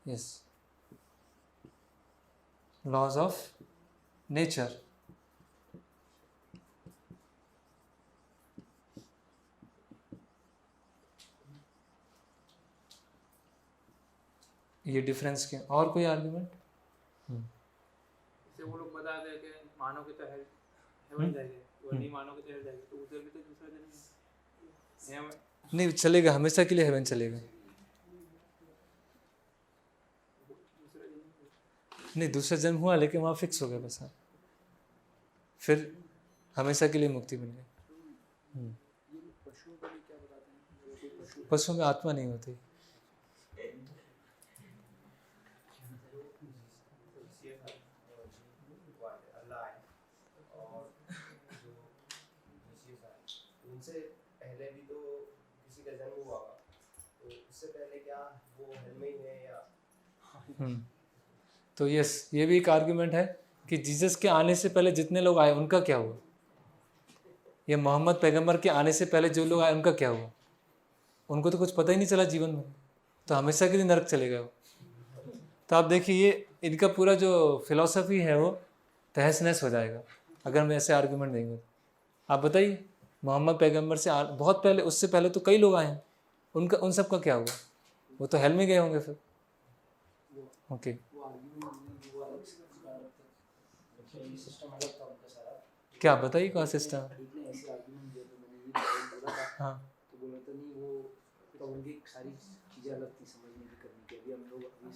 S1: Yes, laws of nature. ये डिफरेंस के और कोई आर्गुमेंट?
S2: जैसे वो लोग बताते हैं कि मानोगे तो हेवन जाएंगे, और नहीं मानोगे तो हेल जाएंगे, तो उधर भी तो दूसरा जन्म है।
S1: नहीं चलेगा, हमेशा के लिए हेवन चलेगा। नहीं, दूसरा जन्म हुआ लेकिन वहाँ फिक्स हो गया बस, हाँ, फिर हमेशा के लिए मुक्ति मिल गई। पशुओं में आत्मा नहीं होती।
S8: उनसे पहले भी तो किसी का जन्म हुआ होगा, तो उससे पहले क्या वो हेल में ही है या?
S1: तो यस, ये भी एक आर्गुमेंट है कि जीसस के आने से पहले जितने लोग आए उनका क्या हुआ, ये मोहम्मद पैगंबर के आने से पहले जो लोग आए उनका क्या हुआ? उनको तो कुछ पता ही नहीं चला जीवन में, तो हमेशा के लिए नरक चले गए वो। तो आप देखिए, ये इनका पूरा जो फिलॉसफी है वो तहस नहस हो जाएगा अगर हम ऐसे आर्गुमेंट देंगे। आप बताइए, मोहम्मद पैगंबर से बहुत पहले, उससे पहले तो कई लोग आए हैं, उनका उन सब का क्या हुआ? वो तो हेल में गए होंगे फिर। ओके, क्या बताइए कौन सिस्टम है? हाँ,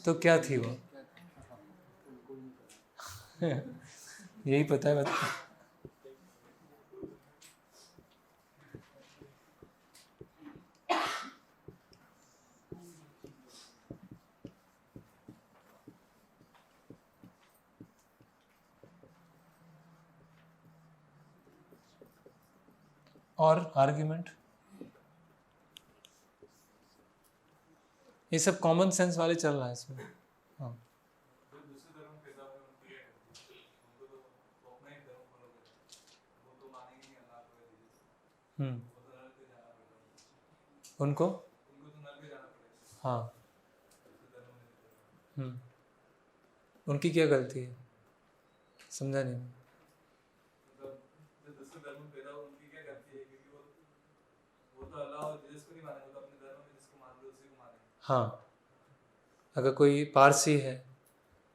S1: तो क्या थी वो? यही पता है बता। और आर्ग्यूमेंट? ये सब कॉमन सेंस वाले चल रहा है इसमें। हाँ, उनको हाँ, उनकी क्या गलती है? समझा नहीं। हाँ, अगर कोई पारसी है,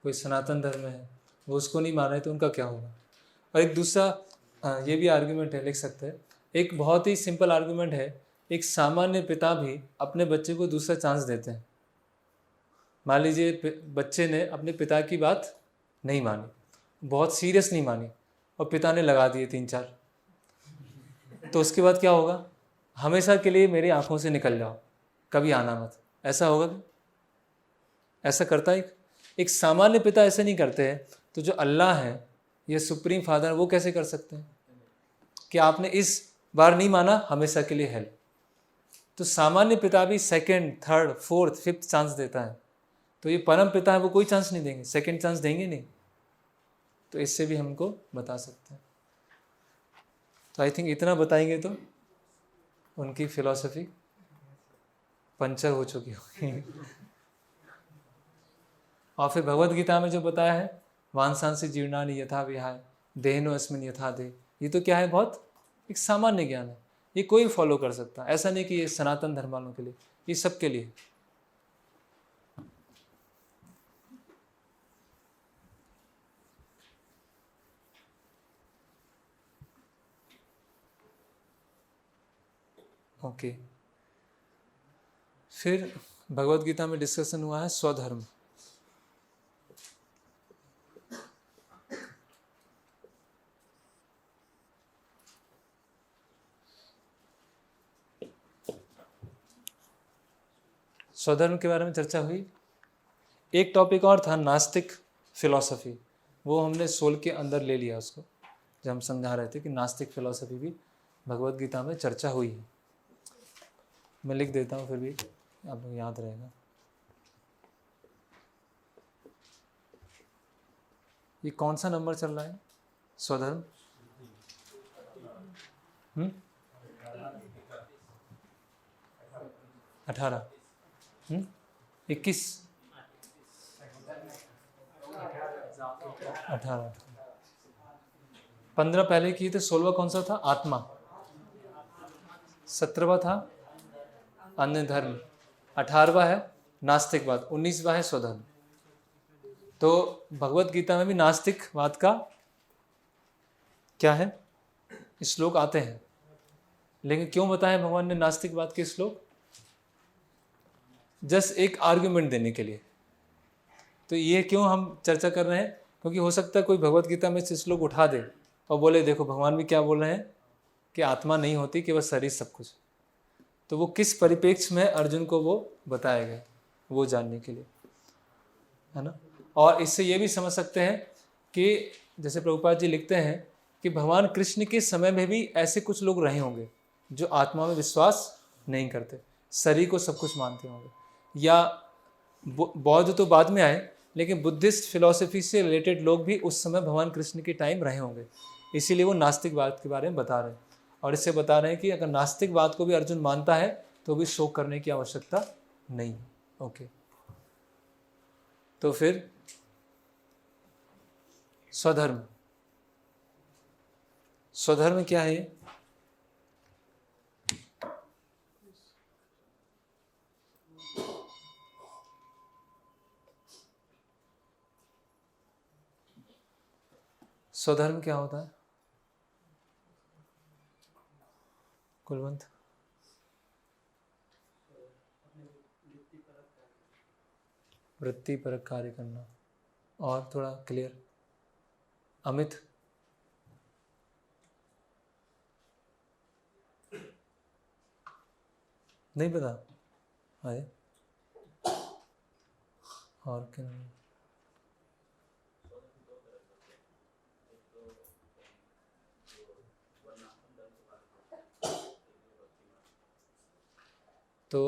S1: कोई सनातन धर्म है, वो उसको नहीं मान रहे तो उनका क्या होगा? और एक दूसरा ये भी आर्गुमेंट है, लिख सकते हैं। एक बहुत ही सिंपल आर्गुमेंट है, एक सामान्य पिता भी अपने बच्चे को दूसरा चांस देते हैं। मान लीजिए बच्चे ने अपने पिता की बात नहीं मानी, बहुत सीरियस नहीं मानी, और पिता ने लगा दिए 3-4, तो उसके बाद क्या होगा? हमेशा के लिए मेरी आंखों से निकल जाओ, कभी आना मत, ऐसा होगा क्या? ऐसा करता है एक सामान्य पिता? ऐसे नहीं करते हैं। तो जो अल्लाह है, ये सुप्रीम फादर, वो कैसे कर सकते हैं कि आपने इस बार नहीं माना, हमेशा के लिए हेल? तो सामान्य पिता भी second, third, fourth, fifth chance देता है। तो ये परम पिता है, वो कोई चांस नहीं देंगे, सेकंड चांस देंगे नहीं। तो इससे भी हमको बता सकते हैं। तो आई थिंक इतना बताएंगे तो उनकी फिलॉसफी पंचर हो चुकी होगी। और फिर भगवद गीता में जो बताया है, वांसांसि जीर्णानि यथा विहाय देहिनो अस्मिन् यथा देह, ये तो क्या है? बहुत एक सामान्य ज्ञान है, ये कोई फॉलो कर सकता है। ऐसा नहीं कि ये सनातन धर्म वालों के लिए, ये सबके लिए। ओके, फिर भगवद गीता में डिस्कशन हुआ है स्वधर्म। स्वधर्म के बारे में चर्चा हुई। एक टॉपिक और था नास्तिक फिलॉसफी, वो हमने 16 के अंदर ले लिया उसको, जब हम समझा रहे थे कि नास्तिक फिलॉसफी भी भगवद गीता में चर्चा हुई है। मैं लिख देता हूँ, फिर भी आपको याद रहेगा। ये कौन सा नंबर चल रहा है? स्वधर्म 18 21 18 15 पहले की तो 16वां कौन सा था? आत्मा। 17वां था अन्य धर्म। 18वां है नास्तिकवाद। 19वां है स्वधर्म। तो भगवत गीता में भी नास्तिकवाद का क्या है? श्लोक आते हैं। लेकिन क्यों बताएं भगवान ने नास्तिकवाद के श्लोक? जस्ट एक आर्ग्यूमेंट देने के लिए। तो ये क्यों हम चर्चा कर रहे हैं? क्योंकि हो सकता है कोई भगवत गीता में से श्लोक उठा दे और बोले देखो भगवान भी क्या बोल रहे हैं कि आत्मा नहीं होती, केवल शरीर सब कुछ। तो वो किस परिप्रेक्ष्य में अर्जुन को वो बताया गया, वो जानने के लिए, है ना। और इससे ये भी समझ सकते हैं कि जैसे प्रभुपाद जी लिखते हैं कि भगवान कृष्ण के समय में भी ऐसे कुछ लोग रहे होंगे जो आत्मा में विश्वास नहीं करते, शरीर को सब कुछ मानते होंगे। या बौद्ध तो बाद में आए, लेकिन बुद्धिस्ट फिलॉसफी से रिलेटेड लोग भी उस समय भगवान कृष्ण के टाइम रहे होंगे। इसीलिए वो नास्तिकवाद के बारे में बता रहे हैं। और इससे बता रहे हैं कि अगर नास्तिकवाद को भी अर्जुन मानता है तो भी शोक करने की आवश्यकता नहीं। ओके, तो फिर स्वधर्म। स्वधर्म क्या है? स्वधर्म क्या होता है कुलवंत? वृत्तिपरक कार्य करना। और थोड़ा क्लियर अमित? नहीं पता? आए और क्या? तो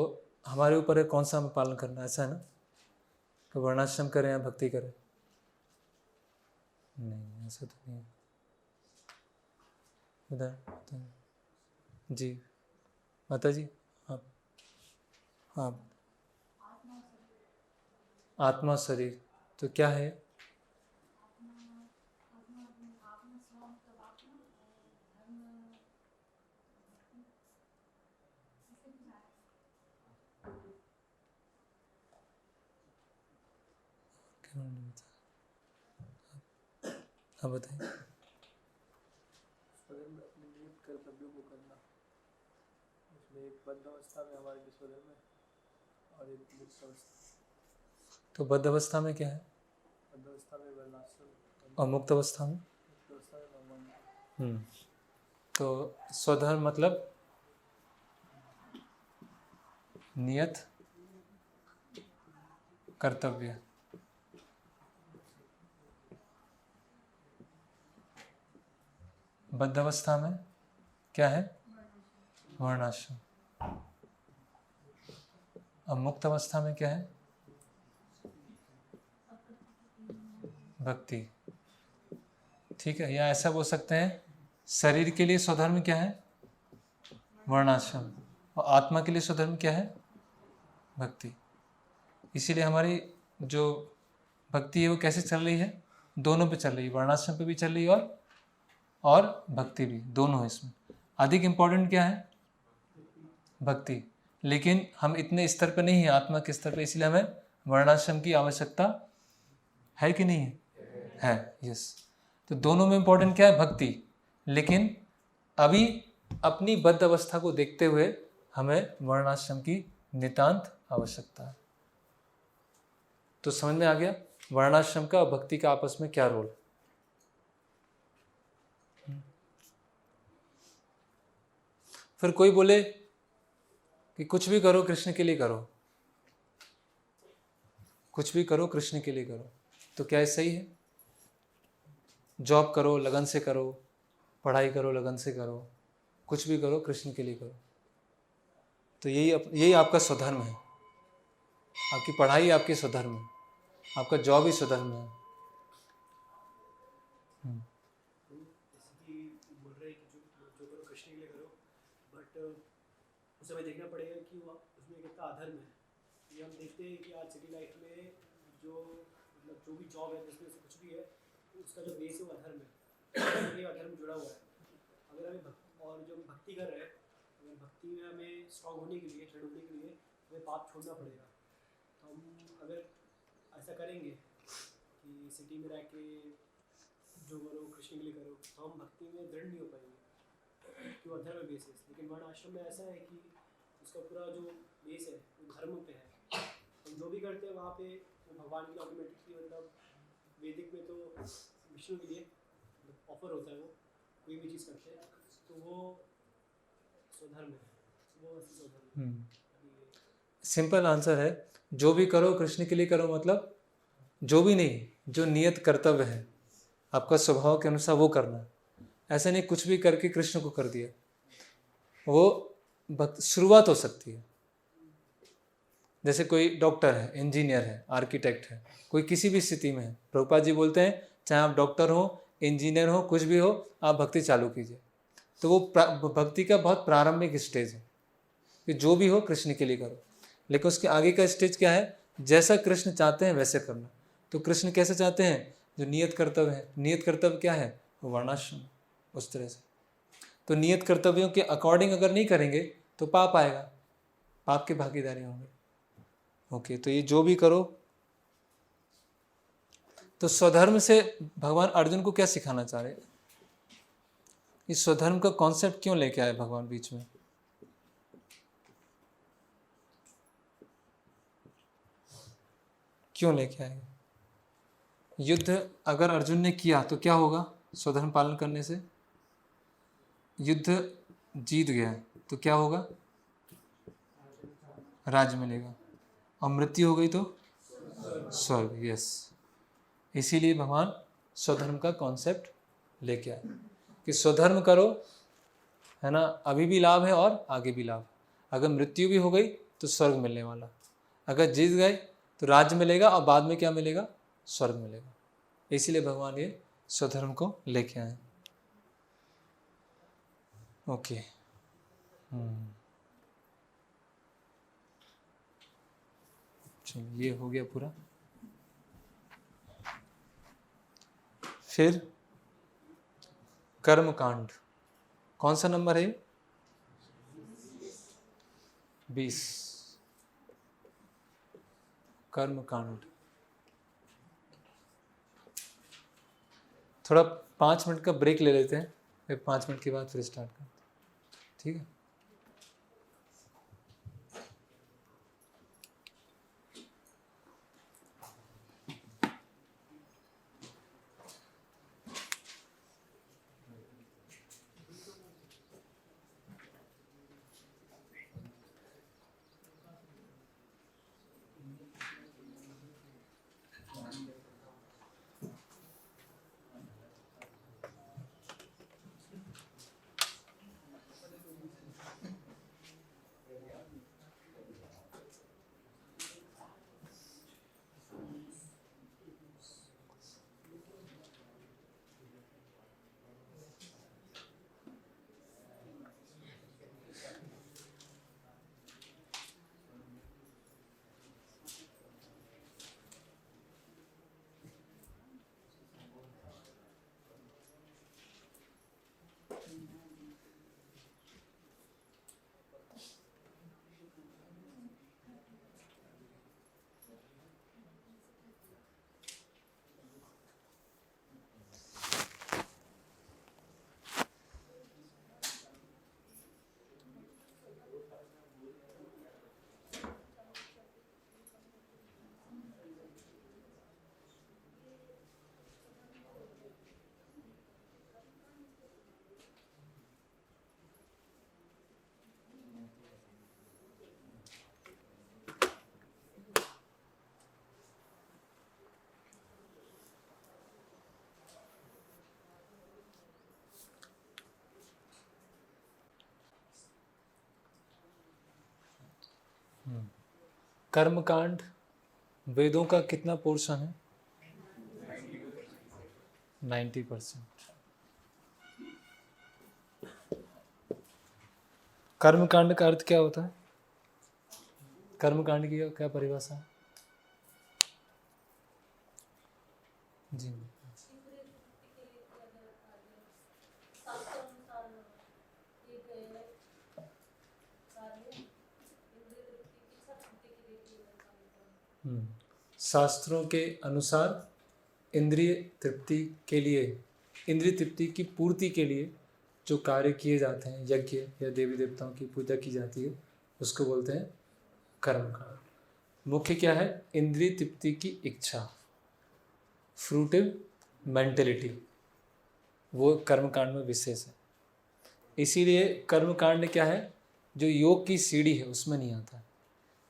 S1: हमारे ऊपर है कौन सा हमें पालन करना, ऐसा है ना? कि वर्णाश्रम करें या भक्ति करें? नहीं, ऐसा तो नहीं है। उधर जी माता जी, आप? हाँ, आत्मा शरीर तो क्या है? हाँ बताइए।
S2: स्वधर्म में अपने नियत कर्तव्यों को करना, उसमें एक बद्ध अवस्था में हमारे लिए स्वधर्म है और एक मुक्त अवस्था।
S1: तो बद्ध अवस्था में क्या है?
S2: बद्ध अवस्था में वर्णाश्रम
S1: और मुक्त अवस्था में?
S2: मुक्त अवस्था में भगवान।
S1: तो स्वधर्म मतलब नियत कर्तव्य। बद्ध अवस्था में क्या है? वर्णाश्रम। अब मुक्त अवस्था में क्या है? भक्ति। ठीक है, या ऐसा बोल सकते हैं शरीर के लिए स्वधर्म क्या है? वर्णाश्रम। और आत्मा के लिए स्वधर्म क्या है? भक्ति। इसीलिए हमारी जो भक्ति है वो कैसे चल रही है? दोनों पे चल रही है, वर्णाश्रम पे भी चल रही है और भक्ति भी, दोनों है इसमें। अधिक इम्पोर्टेंट क्या है? भक्ति। लेकिन हम इतने स्तर पर नहीं है, आत्मा के स्तर पर, इसलिए हमें वर्णाश्रम की आवश्यकता है कि नहीं है? यस। तो दोनों में इम्पोर्टेंट क्या है? भक्ति। लेकिन अभी अपनी बद्ध अवस्था को देखते हुए हमें वर्णाश्रम की नितांत आवश्यकता है। तो समझ में आ गया वर्णाश्रम का और भक्ति का आपस में क्या रोल? फिर कोई बोले कि कुछ भी करो कृष्ण के लिए करो, कुछ भी करो कृष्ण के लिए करो, तो क्या ये सही है? जॉब करो लगन से करो, पढ़ाई करो लगन से करो, कुछ भी करो कृष्ण के लिए करो, तो यही आपका स्वधर्म है। आपकी पढ़ाई आपकी स्वधर्म है, आपका जॉब ही स्वधर्म है।
S8: जैसे कि बोल रहे हैं कि जो करो
S9: कृष्ण के लिए करो, बट उसे हमें देखना पड़ेगा कि वो उसमें कितना अधर्म है। ये हम देखते हैं कि आज सिटी लाइफ में जो मतलब जो भी जॉब है जिसमें से कुछ भी है उसका जो बेस है वो अधर्म है, ये अधर्म जुड़ा हुआ है। अगर हमें और जो हम भक्ति कर रहे हैं, अगर भक्ति में हमें स्ट्रॉन्ग होने के लिए, दृढ़ होने के लिए हमें पाप छोड़ना पड़ेगा। तो हम अगर ऐसा करेंगे कि सिटी में रह के जो करो कृष्ण के लिए करो, तो हम भक्ति में दृढ़ नहीं हो पाएंगे कि वो अधर्म बेसिस। लेकिन वर्ण आश्रम में ऐसा है कि उसका पूरा जो बेस है वो धर्म पे है। हम जो भी करते हैं वहाँ पे वो भगवान के लिए ऑटोमेटिकली, मतलब वैदिक में तो विष्णु के लिए ऑफर होता है। वो कोई भी चीज़ करते हैं तो वो स्वधर्म है, वो ऐसे स्वधर्म है।
S1: सिंपल आंसर है, जो भी करो कृष्ण के लिए करो, मतलब जो भी नहीं, जो नियत कर्तव्य है आपका स्वभाव के अनुसार वो करना है। ऐसा नहीं कुछ भी करके कृष्ण को कर दिया, वो शुरुआत हो सकती है। जैसे कोई डॉक्टर है, इंजीनियर है, आर्किटेक्ट है, कोई किसी भी स्थिति में है, प्रभुपाद जी बोलते हैं चाहे आप डॉक्टर हो, इंजीनियर हो, कुछ भी हो, आप भक्ति चालू कीजिए। तो वो भक्ति का बहुत प्रारंभिक स्टेज है कि जो भी हो कृष्ण के लिए करो। लेकिन उसके आगे का स्टेज क्या है, जैसा कृष्ण चाहते हैं वैसे करना। तो कृष्ण कैसे चाहते हैं, जो नियत कर्तव्य है, नियत कर्तव्य क्या है, वो वर्णाश्रम, उस तरह से। तो नियत कर्तव्यों के अकॉर्डिंग अगर नहीं करेंगे तो पाप आएगा, पाप की भागीदारी होंगे। ओके, तो ये जो भी करो, तो स्वधर्म से भगवान अर्जुन को क्या सिखाना चाह रहे हैं, इस स्वधर्म का कॉन्सेप्ट क्यों लेके आए भगवान बीच में? क्यों लेके आए? युद्ध अगर अर्जुन ने किया तो क्या होगा, स्वधर्म पालन करने से? युद्ध जीत गया तो क्या होगा, राज्य मिलेगा, और मृत्यु हो गई तो स्वर्ग। यस, इसीलिए भगवान स्वधर्म का कॉन्सेप्ट लेके आए कि स्वधर्म करो, है ना, अभी भी लाभ है और आगे भी लाभ। अगर मृत्यु भी हो गई तो स्वर्ग मिलने वाला, अगर जीत गए तो राज्य मिलेगा, और बाद में क्या मिलेगा, स्वर्ग मिलेगा। इसीलिए भगवान ये स्वधर्म को लेके आए। ओके, चलिए ये हो गया पूरा। फिर कर्म कांड, कौन सा नंबर है? 20, कर्म कांड। थोड़ा 5 मिनट का ब्रेक ले लेते हैं, फिर 5 मिनट के बाद फिर स्टार्ट करते हैं, ठीक है? कर्मकांड वेदों का कितना पोर्शन है? 90%। कर्मकांड का अर्थ क्या होता है? कर्मकांड की क्या परिभाषा है? जी
S3: इंद्रिय तृप्ति के लिए किया गया कार्य, शास्त्रानुसार किए गए कार्य, इंद्रिय तृप्ति की इच्छा पूर्ति के लिए किए गए कार्य।
S1: शास्त्रों के अनुसार इंद्रिय तृप्ति के लिए, इंद्रिय तृप्ति की पूर्ति के लिए जो कार्य किए जाते हैं, यज्ञ या देवी देवताओं की पूजा की जाती है, उसको बोलते हैं कर्मकांड। मुख्य क्या है? इंद्रिय तृप्ति की इच्छा, फ्रूटिव मेंटेलिटी, वो कर्मकांड में विशेष है। इसीलिए कर्मकांड क्या है, जो योग की सीढ़ी है उसमें नहीं आता है।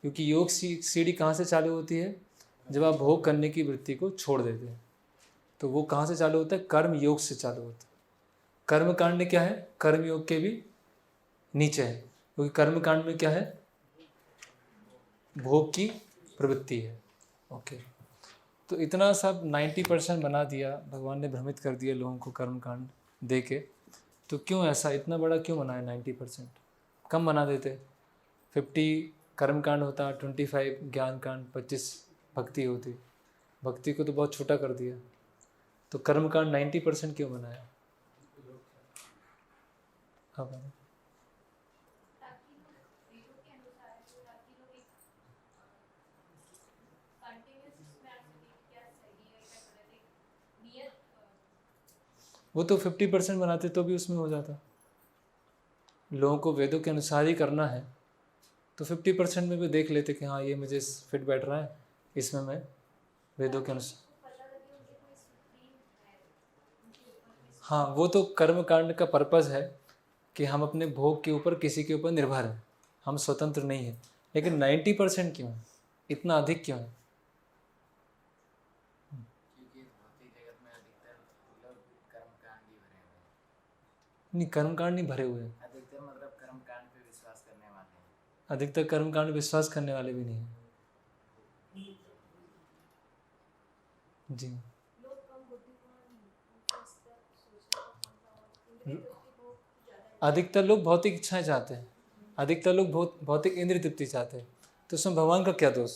S1: क्योंकि योग सीढ़ी कहाँ से चालू होती है? जब आप भोग करने की वृत्ति को छोड़ देते हैं, तो वो कहाँ से चालू होता है? कर्म योग से चालू होता है। कर्मकांड क्या है? कर्म योग के भी नीचे है, क्योंकि कर्मकांड में क्या है? भोग की प्रवृत्ति है। ओके, तो इतना सब 90% बना दिया, भगवान ने भ्रमित कर दिया लोगों को कर्मकांड दे के। तो क्यों ऐसा इतना बड़ा क्यों बनाया? 90% कम बना देते। 50 कर्मकांड होता, 25 ज्ञान कांड, 25 भक्ति होती। भक्ति को तो बहुत छोटा कर दिया। तो कर्मकांड 90% क्यों बनाया? हाँ भाई।
S3: ताकि लोग वेदों के अनुसार, ताकि लोग एक कंटिन्यूअस उसमें एक्टिविटी क्या सही है, क्या गलत है, नियत
S1: वो तो 50% बनाते तो भी उसमें हो जाता। लोगों को वेदों के अनुसार ही करना है, तो 50% में भी देख लेते कि हाँ ये मुझे फिट बैठ रहा है, इसमें मैं वेदों के अनुसार।
S3: पता लगे उनके कोई सुप्रीम है, उनके ऊपर कोई
S1: हाँ, वो तो कर्मकांड का पर्पज़ है कि हम अपने भोग के ऊपर किसी के ऊपर निर्भर हैं, हम स्वतंत्र नहीं हैं। लेकिन 90% क्यों है? इतना अधिक क्यों है?
S6: क्योंकि भौतिक जगत में अधिकतर लोग कर्मकांड ही भरे हुए हैं।
S1: नहीं, कर्मकांड नहीं भरे हुए हैं।
S6: अधिकतर मतलब कर्मकांड पे विश्वास करने वाले हैं।
S1: अधिकतर कर्मकांड विश्वास करने वाले भी नहीं हैं। जी,
S3: लोग कम बुद्धिमान सोचते सोचने का ज़्यादा
S1: अधिकतर लोग भौतिक इच्छाएं चाहते हैं, अधिकतर लोग भौतिक इंद्रिय तृप्ति चाहते हैं। तो उसमें भगवान का क्या दोष?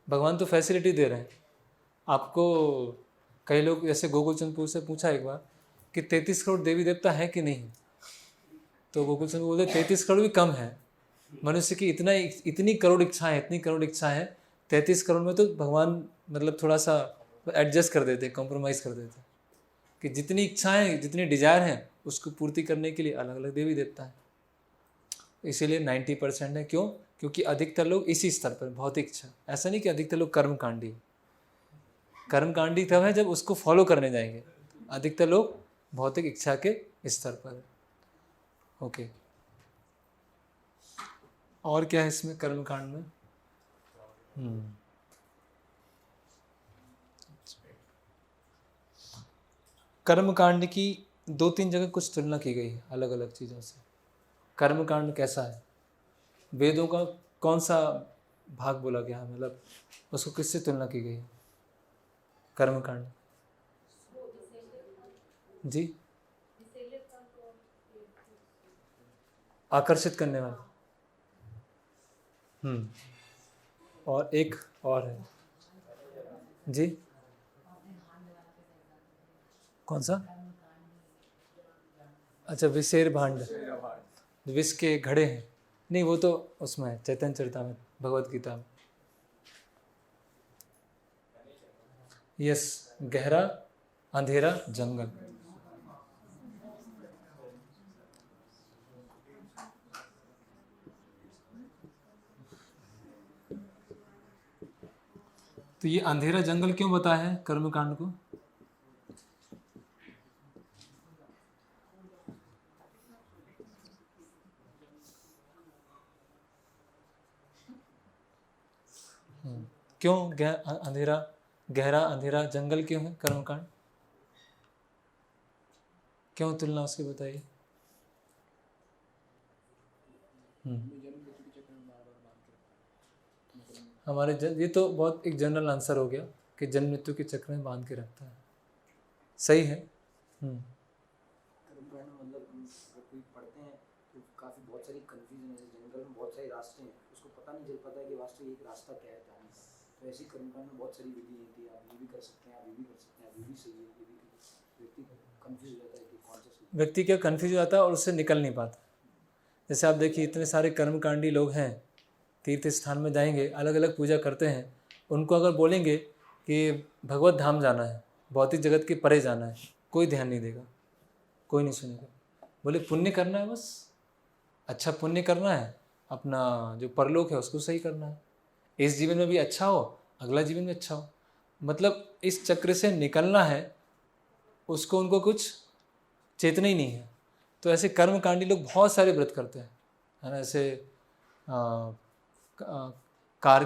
S1: भगवान तो फैसिलिटी दे रहे हैं आपको। कई लोग जैसे गोकुल चंद्रपुर से पूछा एक बार कि 33 करोड़ देवी देवता है कि नहीं, तो गोकुल चंद्र बोलते 33 करोड़ भी कम है। मनुष्य की इतनी करोड़ इच्छाएं, इतनी करोड़ इच्छाएं हैं, 33 करोड़ में तो भगवान मतलब थोड़ा सा एडजस्ट कर देते, कॉम्प्रोमाइज़ कर देते कि जितनी इच्छाएं, जितनी डिजायर हैं, उसको पूर्ति करने के लिए अलग अलग देवी देवता है। इसीलिए 90% है। क्यों? क्योंकि अधिकतर लोग इसी स्तर पर भौतिक इच्छा। ऐसा नहीं कि अधिकतर लोग कर्मकांडी। कर्मकांडी तब है जब उसको फॉलो करने जाएंगे। अधिकतर लोग भौतिक इच्छा के स्तर पर। ओके, और क्या है इसमें कर्मकांड में? कर्मकांड की 2-3 जगह कुछ तुलना की गई है अलग अलग चीज़ों से। कर्मकांड कैसा है? वेदों का कौन सा भाग बोला गया है, मतलब उसको किससे तुलना की गई है? कर्मकांड जी, आकर्षित करने वाला। और एक और है जी, कौन सा? अच्छा, विशेर भांड, विष के घड़े हैं। नहीं, वो तो उसमें है चैतन्य चरितामृत, भगवत गीता में। यस, गहरा अंधेरा जंगल। तो ये अंधेरा जंगल क्यों बताया है कर्मकांड को? क्यों अंधेरा, गहरा अंधेरा जंगल क्यों है कर्मकांड? क्यों तुलना उसकी बताइए? हमारे ये तो बहुत एक जनरल आंसर हो गया कि जन्म मृत्यु के चक्र में बांध के रखता है। सही है।
S7: कर्मकांड मतलब हम कोई पढ़ते हैं तो काफ़ी बहुत सारी कन्फ्यूजन है, जंगल में बहुत सारे रास्ते हैं, उसको पता नहीं चल पाता है कि वास्तव एक रास्ता क्या है जाने का। तो ऐसी कर्मकांड में बहुत सारी विधि होती है, आप ये भी कर सकते हैं, आप ये भी कर सकते हैं, आप ये भी सही है, ये भी व्यक्ति कन्फ्यूज हो जाता है कि कौन सा सही है।
S1: व्यक्ति क्या कन्फ्यूज हो जाता है और उससे निकल नहीं पाता। जैसे आप देखिए इतने सारे कर्मकांडी लोग हैं, तीर्थ स्थान में जाएंगे, अलग अलग पूजा करते हैं, उनको अगर बोलेंगे कि भगवत धाम जाना है, भौतिक जगत के परे जाना है, कोई ध्यान नहीं देगा, कोई नहीं सुनेगा। बोले पुण्य करना है, बस अच्छा पुण्य करना है, अपना जो परलोक है उसको सही करना है, इस जीवन में भी अच्छा हो, अगला जीवन में अच्छा हो, मतलब इस चक्र से निकलना है, उसको उनको कुछ चेतना ही नहीं है। तो ऐसे कर्मकांडी लोग बहुत सारे व्रत करते हैं, है ना। ऐसे कार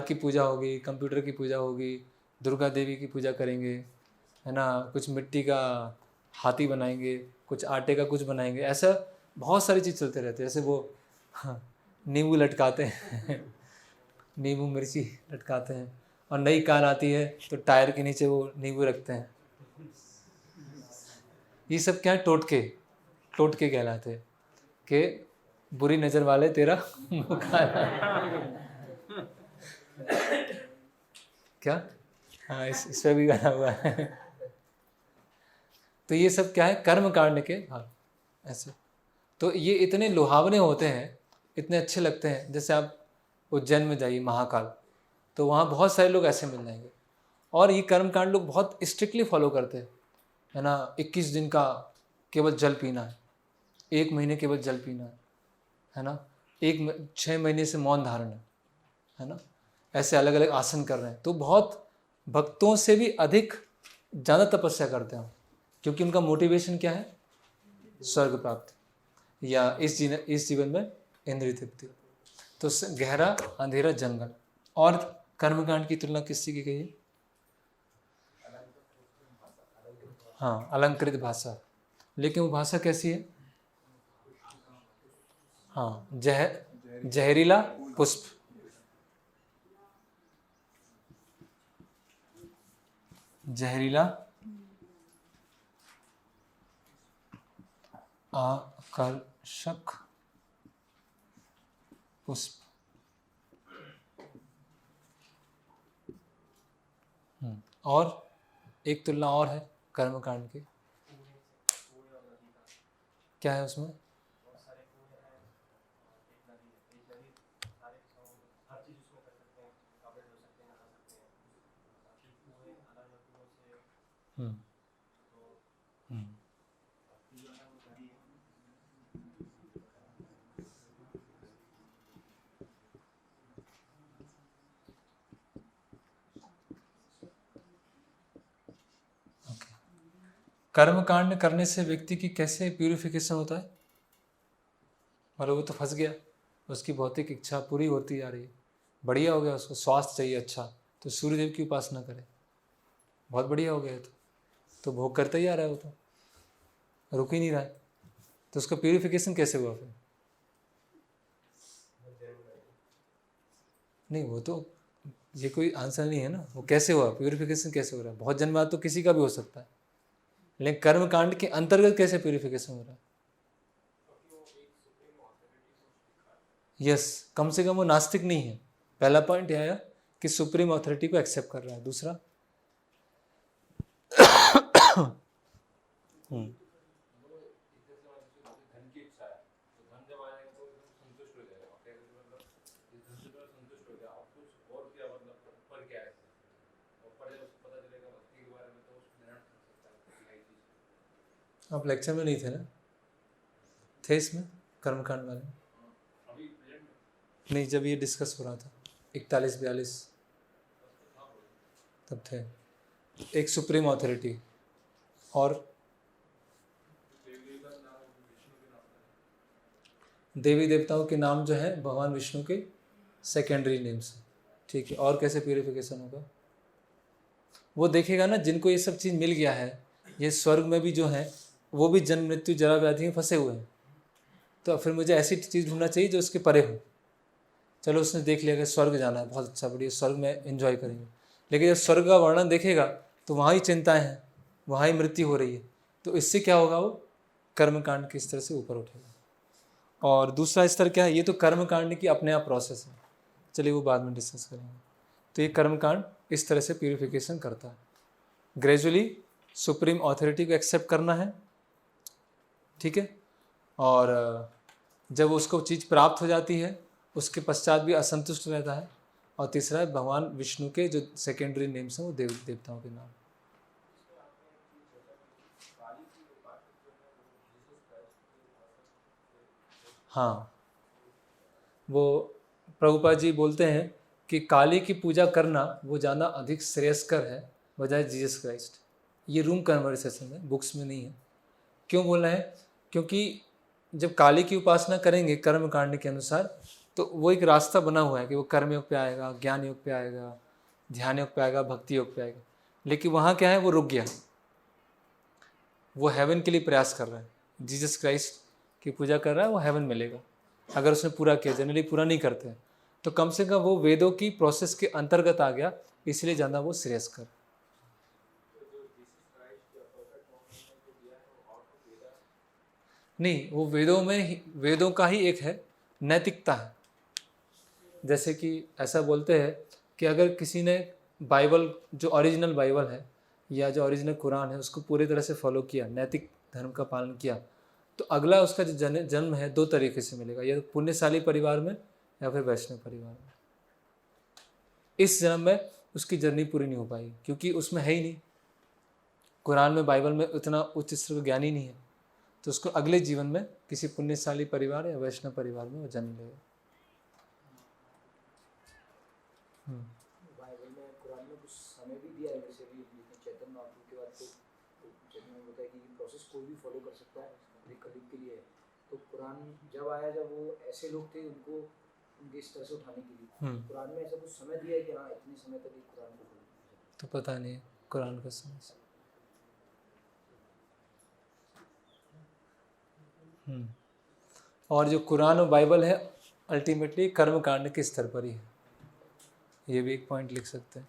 S1: की पूजा होगी, कंप्यूटर की पूजा होगी, दुर्गा देवी की पूजा करेंगे, है ना, कुछ मिट्टी का हाथी बनाएंगे, कुछ आटे का कुछ बनाएंगे, ऐसा बहुत सारी चीज़ चलते रहते हैं। ऐसे वो नींबू लटकाते हैं नींबू मिर्ची लटकाते हैं, और नई कार आती है तो टायर के नीचे वो नींबू रखते हैं। ये सब क्या है, टोटके कहलाते हैं कि बुरी नज़र वाले तेरा मुँह क्या, हाँ इस पर भी गाना हुआ है। तो ये सब क्या है, कर्म कांड के भाग ऐसे। तो ये इतने लुभावने होते हैं, इतने अच्छे लगते हैं। जैसे आप उज्जैन में जाइए महाकाल, तो वहाँ बहुत सारे लोग ऐसे मिल जाएंगे, और ये कर्मकांड लोग बहुत स्ट्रिक्टली फॉलो करते हैं, है ना। 21 दिन का केवल जल पीना है, 1 महीने केवल जल पीना है ना, 6 महीने से मौन धारण है ना। ऐसे अलग अलग आसन कर रहे हैं, तो बहुत भक्तों से भी अधिक ज़्यादा तपस्या करते हैं, क्योंकि उनका मोटिवेशन क्या है, स्वर्ग प्राप्ति या इस जीवन में इंद्रिय तृप्ति। तो गहरा अंधेरा जंगल। और कर्मकांड की तुलना किससे की गई है? हाँ, अलंकृत भाषा। लेकिन वो भाषा कैसी है? हाँ, जहरीला पुष्प, जहरीला आकर्षक पुष्प। और एक तुलना और है कर्मकांड की, क्या है उसमें? कर्मकांड करने से व्यक्ति की कैसे प्यूरिफिकेशन होता है? और वो तो फंस गया, उसकी भौतिक इच्छा पूरी होती जा रही है, बढ़िया हो गया, उसको स्वास्थ्य चाहिए अच्छा, तो सूर्यदेव की उपासना करे, बहुत बढ़िया हो गया। तो भोग करता ही आ रहा है, वो तो रुक ही नहीं रहा है, तो उसका प्यूरिफिकेशन कैसे हुआ फिर? नहीं, वो तो ये कोई आंसर नहीं है ना, वो कैसे हुआ, प्यूरिफिकेशन कैसे हो रहा है? बहुत जन्म बाद तो किसी का भी हो सकता है, लेकिन कर्मकांड के अंतर्गत कैसे प्यूरिफिकेशन हो रहा है? यस, कम से कम वो नास्तिक नहीं है। पहला पॉइंट यह आया कि सुप्रीम अथॉरिटी को एक्सेप्ट कर रहा है। दूसरा आप लेक्चर में नहीं थे ना? थे इसमें कर्मकांड वाले? नहीं, जब ये डिस्कस हो रहा था 41-42 तब थे। एक सुप्रीम अथॉरिटी और देवी देवताओं के नाम जो है भगवान विष्णु के सेकेंडरी नेम्स, ठीक है। और कैसे प्यूरिफिकेशन होगा वो देखेगा ना। जिनको ये सब चीज़ मिल गया है, ये स्वर्ग में भी जो है वो भी जन्म मृत्यु जरा व्याधि में फंसे हुए हैं, तो फिर मुझे ऐसी चीज़ ढूंढना चाहिए जो उसके परे हो। चलो उसने देख लिया कि स्वर्ग जाना है, बहुत अच्छा, बढ़िया, स्वर्ग में एंजॉय करेंगे। लेकिन जब स्वर्ग का वर्णन देखेगा तो वहाँ ही चिंताएं हैं, वहाँ ही मृत्यु हो रही है, तो इससे क्या होगा, वो कर्मकांड के स्तर से ऊपर उठेगा। और दूसरा स्तर क्या है, ये तो कर्मकांड की अपने आप प्रोसेस है, चलिए वो बाद में डिस्कस करेंगे। तो ये कर्मकांड इस तरह से प्यूरिफिकेशन करता है। ग्रेजुअली सुप्रीम अथॉरिटी को एक्सेप्ट करना है, ठीक है। और जब उसको चीज़ प्राप्त हो जाती है उसके पश्चात भी असंतुष्ट रहता है। और तीसरा है भगवान विष्णु के जो सेकेंडरी नेम्स हैं वो देवताओं के नाम। हाँ, वो प्रभुपाद जी बोलते हैं कि काली की पूजा करना वो ज़्यादा अधिक श्रेयस्कर है बजाय जीसस क्राइस्ट। ये रूम कन्वर्सेशन है, बुक्स में नहीं है। क्यों बोल रहे हैं? क्योंकि जब काली की उपासना करेंगे कर्म कांड के अनुसार तो वो एक रास्ता बना हुआ है कि वो कर्म योग पे आएगा, ज्ञान योग पे आएगा, ध्यान योग पे आएगा, भक्ति योग पे आएगा। लेकिन वहाँ क्या है, वो रुक गया, वो हेवन के लिए प्रयास कर रहा है। जीसस क्राइस्ट की पूजा कर रहा है, वो हेवन मिलेगा अगर उसने पूरा किया। जनरली पूरा नहीं करते हैं, तो कम से कम वो वेदों की प्रोसेस के अंतर्गत आ गया, इसलिए ज़्यादा वो श्रेयस्कर। नहीं, वो वेदों का ही एक है, नैतिकता है। जैसे कि ऐसा बोलते हैं कि अगर किसी ने बाइबल, जो ओरिजिनल बाइबल है या जो ओरिजिनल कुरान है, उसको पूरी तरह से फॉलो किया, नैतिक धर्म का पालन किया, तो अगला उसका जो जन्म है 2 तरीके से मिलेगा, या तो पुण्यशाली परिवार में या फिर वैष्णव परिवार में। इस जन्म में उसकी जर्नी पूरी नहीं हो पाएगी क्योंकि उसमें है ही नहीं, कुरान में, बाइबल में उतना उच्च स्तर का ज्ञान ही नहीं है। तो उसको अगले जीवन में किसी पुण्यशाली परिवार या वैष्णव परिवार में वो जन्म लेगा।
S7: बाइबल में, कुरान में कुछ समय भी दिया है, वैसे भी चैतन्य महाप्रभु के बाद तो चैतन्य में होता है कि ये प्रोसेस कोई भी फॉलो कर सकता है, एक कलियुग के लिए है। तो कुरान जब आया, जब वो ऐसे लोग थे उनको उनके स्तर से उठाने के लिए कुरान में ऐसा कुछ समय दिया है कि हाँ इतने समय तक एक कुरान को फॉलो।
S1: तो पता नहीं है कुरान का समय। और जो कुरान और बाइबल है अल्टीमेटली कर्म कांड के स्तर पर ही है, ये भी एक पॉइंट लिख सकते हैं।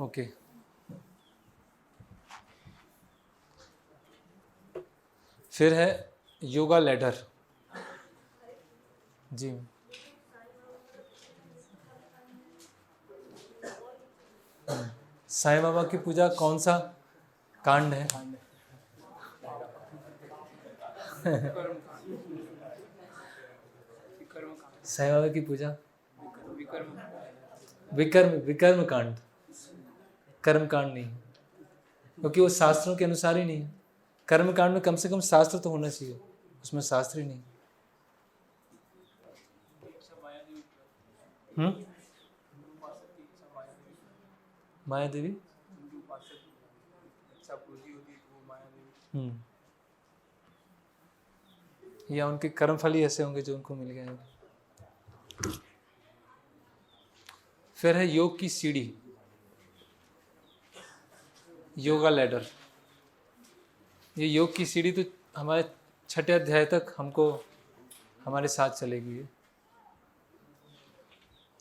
S1: ओके, फिर है योगा लैडर। जी, साईं बाबा की पूजा कौन सा कांड है? साईं बाबा की पूजा विकर्म कांड, कर्म कांड नहीं, क्योंकि वो शास्त्रों के अनुसार ही नहीं है। कर्म कांड में कम से कम शास्त्र तो होना चाहिए, उसमें शास्त्र ही नहीं। माया देवी, या उनके कर्म फल ही ऐसे होंगे जो उनको मिल गए होंगे। फिर है योग की सीढ़ी, योगा लैडर। ये योग की सीढ़ी तो हमारे 6ठे अध्याय तक हमको हमारे साथ चलेगी।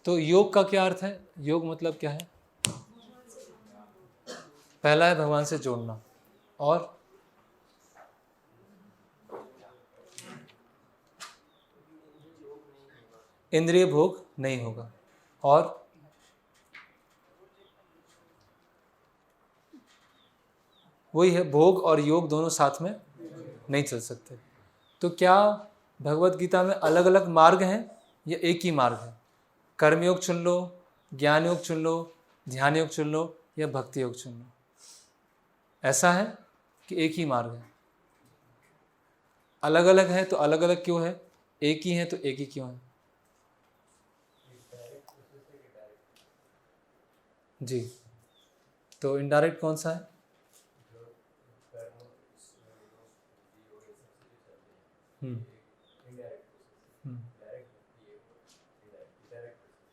S1: तो योग का क्या अर्थ है? योग मतलब क्या है? पहला है भगवान से जोड़ना, और इंद्रिय भोग नहीं होगा, और वही है, भोग और योग दोनों साथ में नहीं चल सकते। तो क्या भगवत गीता में अलग अलग मार्ग हैं या एक ही मार्ग है? कर्मयोग चुन लो, ज्ञान योग चुन लो, ध्यान योग चुन लो, या भक्ति योग चुन लो। ऐसा है कि एक ही मार्ग है? अलग अलग है तो अलग अलग क्यों है? एक ही है तो एक ही क्यों है? जी, तो इनडायरेक्ट कौन सा है?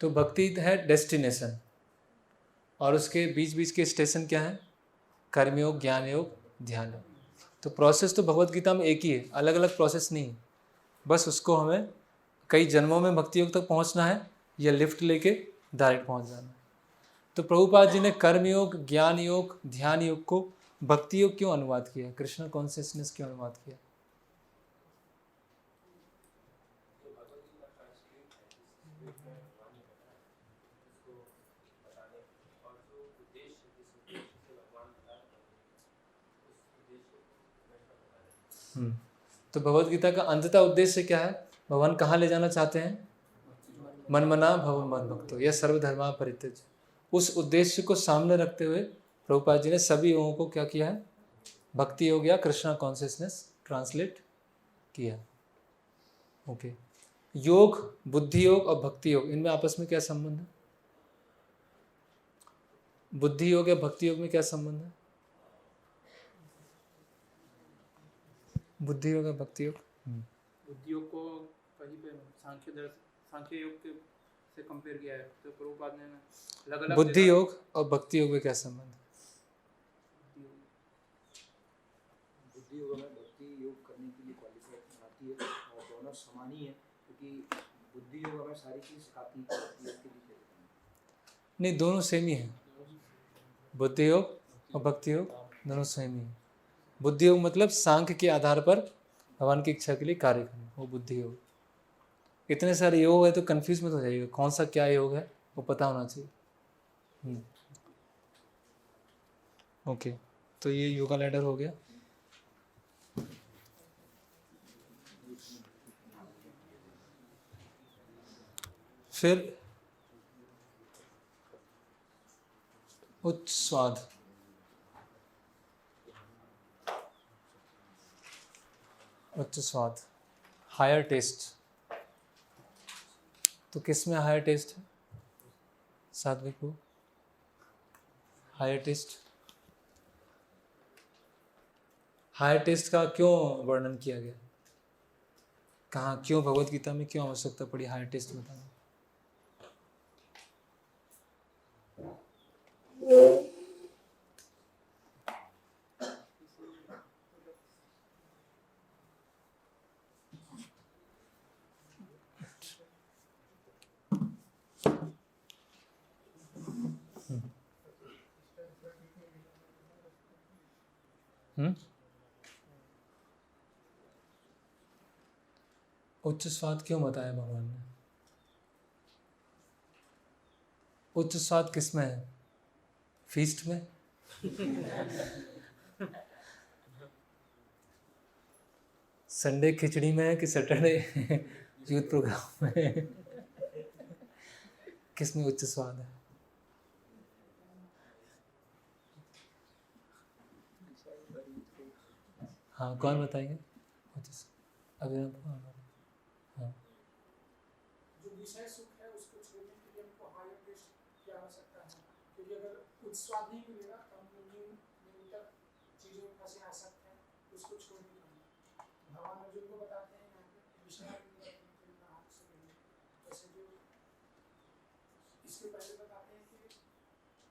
S1: तो भक्ति है डेस्टिनेशन, और उसके बीच बीच के स्टेशन क्या है? कर्मयोग, ज्ञान योग, ध्यान योग। तो प्रोसेस तो भगवत गीता में एक ही है, अलग अलग प्रोसेस नहीं है। बस उसको हमें कई जन्मों में भक्ति योग तक पहुंचना है या लिफ्ट लेके डायरेक्ट पहुंच जाना है। तो प्रभुपाद जी ने कर्म योग, ज्ञान योग, ध्यान योग को भक्ति योग क्यों अनुवाद किया, कृष्ण कॉन्शियसनेस क्यों अनुवाद किया? तो भगवत गीता का अंततः उद्देश्य क्या है? भगवान कहाँ ले जाना चाहते हैं? मन मना भव मद भक्तो यह सर्वधर्मा परित्यज्य। उस उद्देश्य को सामने रखते हुए प्रभुपाद जी ने सभी योगों को क्या किया है? भक्ति योग या कृष्णा कॉन्शियसनेस ट्रांसलेट किया। ओके, योग, बुद्धि योग और भक्ति योग, इनमें आपस में क्या संबंध है? बुद्धि योग या भक्ति योग में क्या संबंध है? बुद्धि योग या भक्ति योग?
S2: बुद्धि योग को कहीं पे सांख्य योग से कंपेयर किया है, तो प्रभुपाद ने अलग-अलग
S1: बुद्धि योग और भक्ति योग में क्या संबंध है?
S7: बुद्धि योग में भक्ति योग करने के लिए क्वालिफाइड बनाती है और दोनों समान ही है, क्योंकि बुद्धि योग हमें सारी चीज़ सिखाती है, भक्ति योग के लिए
S1: नहीं, दोनों सेम ही है। बुद्धि योग और भक्ति योग दोनों सेम ही है। बुद्धि योग मतलब सांख्य के आधार पर भगवान की इच्छा के लिए कार्य करना, वो बुद्धि योग। इतने सारे योग है तो कंफ्यूज मत हो जाइएगा, कौन सा क्या योग है वो पता होना चाहिए। ओके, तो ये योगा लैडर हो गया। फिर उच्च स्वाद, उच्च स्वाद, हायर टेस्ट। तो किस में हायर टेस्ट है सात्विक को? हायर टेस्ट, हायर टेस्ट का क्यों वर्णन किया गया? कहाँ, क्यों भगवत गीता में क्यों आवश्यकता पड़ी हायर टेस्ट बताना? उच्च स्वाद क्यों बताया भगवान ने? उच्च स्वाद किस में है? फीस्ट में? संडे खिचड़ी में है कि सैटरडे यूथ प्रोग्राम में? किस में उच्च स्वाद है? हाँ, कौन बताएंगे? अभी हाँ,
S9: जो विषय सुख है उसको छोड़ने के लिए हमको हायर टेस्ट की आवश्यकता है, क्योंकि अगर कुछ स्वाद नहीं मिलेगा तो हम न्यूनतम चीज़ों में फंसे आ सकते हैं, उसको छोड़ नहीं पाएंगे। भगवान अर्जुन को बताते हैं यहाँ पे विषय जैसे जो इसके पहले बताते हैं कि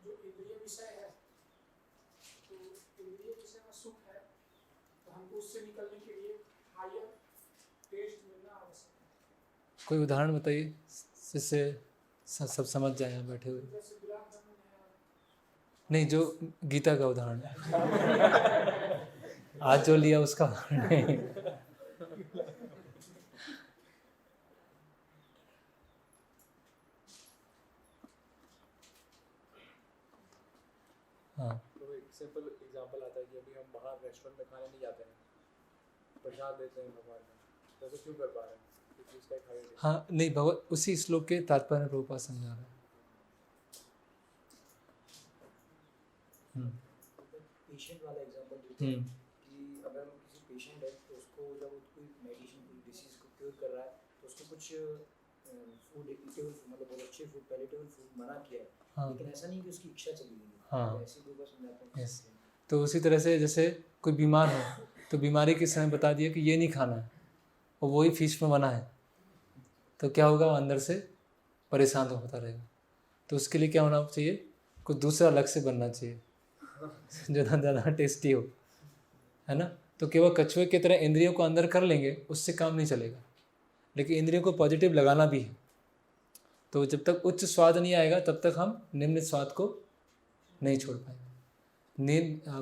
S9: जो इंद्रिय विषय है, तो इंद्रिय विषय में सुख है, तो हमको उससे निकलने के लिए हायर टेस्ट मिलना आवश्यक है।
S1: कोई उदाहरण बताइए जिससे सब समझ जाए यहाँ बैठे हुए। नहीं, जो गीता का उदाहरण है आज जो लिया उसका उदाहरण नहीं। हाँ,
S10: तो एक सिंपल एग्जांपल आता है कि अभी हम बाहर रेस्टोरेंट में खाने नहीं जाते हैं, प्रसाद देते हैं भगवान को, तो ऐसा क्यों कर पा रहे हैं? क्योंकि उसका एक हायर
S1: हाँ, नहीं, भगवत उसी श्लोक के तात्पर्य प्रभुपाद समझा रहे हैं।
S7: पेशेंट वाला एग्जांपल देते हैं कि अगर किसी पेशेंट है तो उसको जब कोई मेडिसिन कोई डिसीज को क्योर कर रहा है तो उसको कुछ फूड इटेबल मतलब बहुत अच्छे फूड पैलेटेबल फूड मना किया है, लेकिन ऐसा नहीं कि उसकी इच्छा चली गई है। ऐसी कोई बात समझाते हैं।
S1: तो उसी तरह से जैसे कोई बीमार हो तो बीमारी के समय बता दिया कि ये नहीं खाना है और वही फीस में मना है, तो क्या होगा? अंदर से परेशान तो होता रहेगा। तो उसके लिए क्या होना चाहिए? कुछ दूसरा अलग से बनना चाहिए जो ज़्यादा टेस्टी हो, है ना? तो केवल कछुए की तरह इंद्रियों को अंदर कर लेंगे, उससे काम नहीं चलेगा। लेकिन इंद्रियों को पॉजिटिव लगाना भी है। तो जब तक उच्च स्वाद नहीं आएगा तब तक हम निम्न स्वाद को नहीं छोड़ पाएंगे।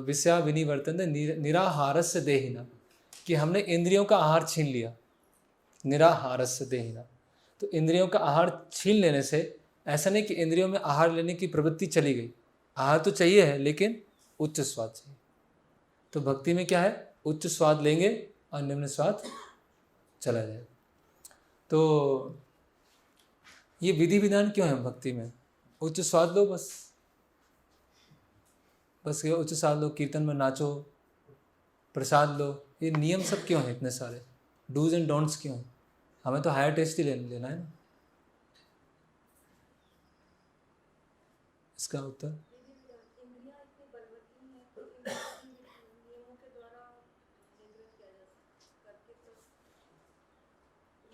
S1: विषया विनिवर्तन निराहारस्य देहिना, कि हमने इंद्रियों का आहार छीन लिया। निराहारस्य देहिना, तो इंद्रियों का आहार छीन लेने से ऐसा नहीं कि इंद्रियों में आहार लेने की प्रवृत्ति चली गई, आहार तो चाहिए है लेकिन उच्च स्वाद चाहिए। तो भक्ति में क्या है, उच्च स्वाद लेंगे और निम्न स्वाद चला जाएगा। तो ये विधि विधान क्यों है भक्ति में? उच्च स्वाद लो, बस ये उच्च स्वाद लो, कीर्तन में नाचो, प्रसाद लो, ये नियम सब क्यों हैं इतने सारे? डूज एंड डोंट्स क्यों हैं? हमें तो हायर टेस्ट ही लेना है ना। इसका उत्तर
S3: इंद्रियां इतनी बलवती हैं तो नियमों के द्वारा नियंत्रित किया जा करके तो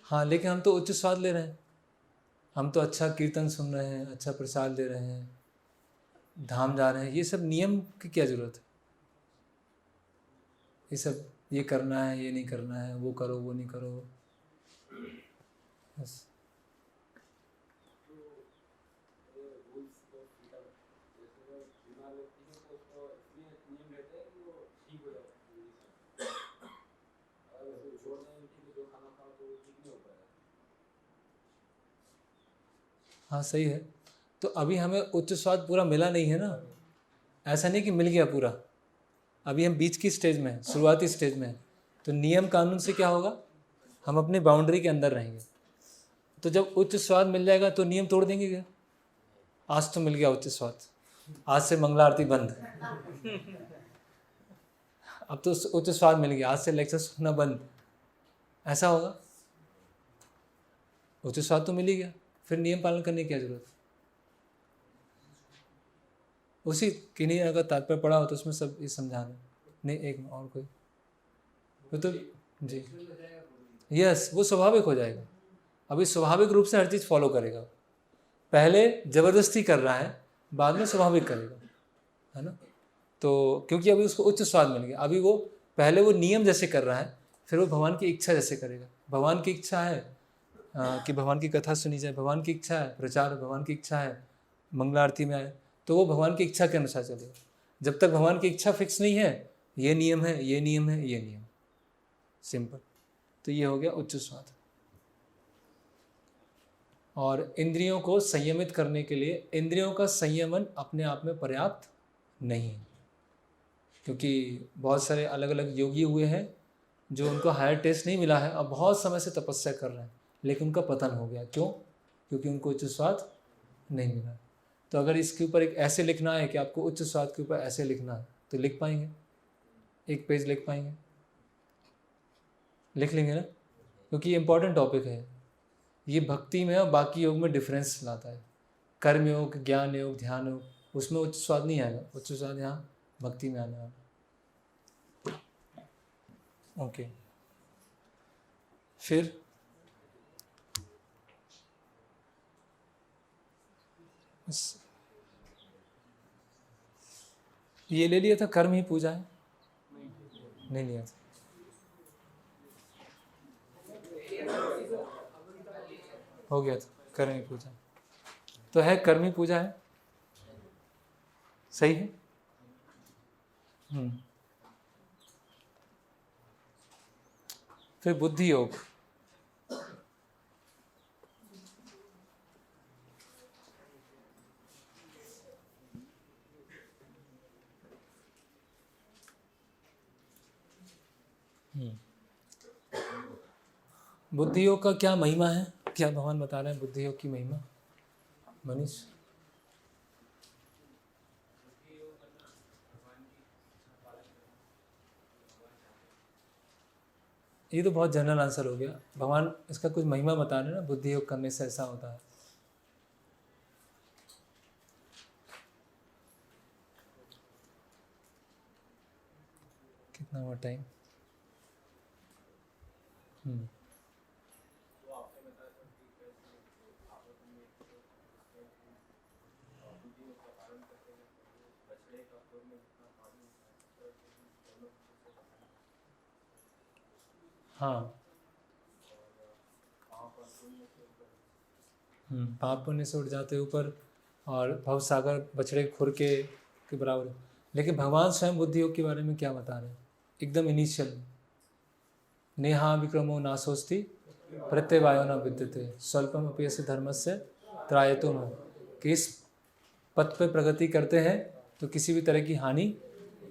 S1: हाँ, लेकिन हम तो उच्च स्वाद ले रहे हैं, हम तो अच्छा कीर्तन सुन रहे हैं, अच्छा प्रसाद ले रहे हैं, धाम जा रहे हैं, ये सब नियम की क्या जरूरत है? ये सब ये करना है, ये नहीं करना है, वो करो, वो नहीं करो, बस। हाँ सही है। तो अभी हमें उच्च स्वाद पूरा मिला नहीं है ना, ऐसा नहीं कि मिल गया पूरा, अभी हम बीच की स्टेज में हैं, शुरुआती स्टेज में हैं। तो नियम कानून से क्या होगा, हम अपनी बाउंड्री के अंदर रहेंगे। तो जब उच्च स्वाद मिल जाएगा तो नियम तोड़ देंगे क्या? आज तो मिल गया उच्च स्वाद, आज से मंगला आरती बंद, अब तो उच्च स्वाद मिल गया, आज से लेक्चर सुनना बंद, ऐसा होगा? उच्च स्वाद तो मिल ही गया, फिर नियम पालन करने की क्या जरूरत है? उसी किन्हीं अगर तात्पर्य पढ़ा हो तो उसमें सब ये समझाना नहीं। एक और कोई वो तो जी, यस, वो स्वाभाविक हो जाएगा। अभी स्वाभाविक रूप से हर चीज़ फॉलो करेगा, पहले जबरदस्ती कर रहा है, बाद में स्वाभाविक करेगा, है ना। तो क्योंकि अभी उसको उच्च स्वाद मिल गया, अभी वो पहले वो नियम जैसे कर रहा है, फिर वो भगवान की इच्छा जैसे करेगा। भगवान की इच्छा है कि भगवान की कथा सुनी जाए, भगवान की इच्छा है प्रचार, भगवान की इच्छा है मंगला आरती में आए, तो वो भगवान की इच्छा के अनुसार चलेगा। जब तक भगवान की इच्छा फिक्स नहीं है, ये नियम है, ये नियम है, ये नियम, सिंपल। तो ये हो गया उच्च स्वाद। और इंद्रियों को संयमित करने के लिए इंद्रियों का संयमन अपने आप में पर्याप्त नहीं है, क्योंकि बहुत सारे अलग अलग योगी हुए हैं जो उनको हायर टेस्ट नहीं मिला है और बहुत समय से तपस्या कर रहे हैं, लेकिन उनका पतन हो गया। क्यों? क्योंकि उनको उच्च स्वाद नहीं मिला। तो अगर इसके ऊपर एक ऐसे लिखना है कि आपको उच्च स्वाद के ऊपर ऐसे लिखना है तो लिख पाएंगे, एक पेज लिख पाएंगे, लिख लेंगे ना, क्योंकि ये इंपॉर्टेंट टॉपिक है। ये भक्ति में और बाकी योग में डिफरेंस लाता है। कर्म योग, ज्ञान योग, ध्यान योग, उसमें उच्च स्वाद नहीं आएगा, उच्च स्वाद यहाँ भक्ति में आने वाला। ओके, फिर ये ले लिया था, कर्म ही पूजा है, नहीं लिया था। हो गया था कर्म ही पूजा, तो है कर्म ही पूजा है, सही है। फिर बुद्धि योग, बुद्धि योग का क्या महिमा है, क्या भगवान बता रहे हैं बुद्धि योग की महिमा? मनीष, ये तो बहुत जनरल आंसर हो गया। भगवान इसका कुछ महिमा बता रहे हैं ना, बुद्धि योग करने से ऐसा होता है। कितना हुआ टाइम? हाँ, पाप पुण्य से उठ जाते ऊपर और भव सागर बछड़े खुर के बराबर है। लेकिन भगवान स्वयं बुद्धि योग के बारे में क्या बता रहे हैं? एकदम इनिशियल, नेहा विक्रमो नासोस्ति प्रत्यवायो न विद्यते स्वल्पम अपयस्य धर्मस्य त्रायतो न, कि इस पथ पे प्रगति करते हैं तो किसी भी तरह की हानि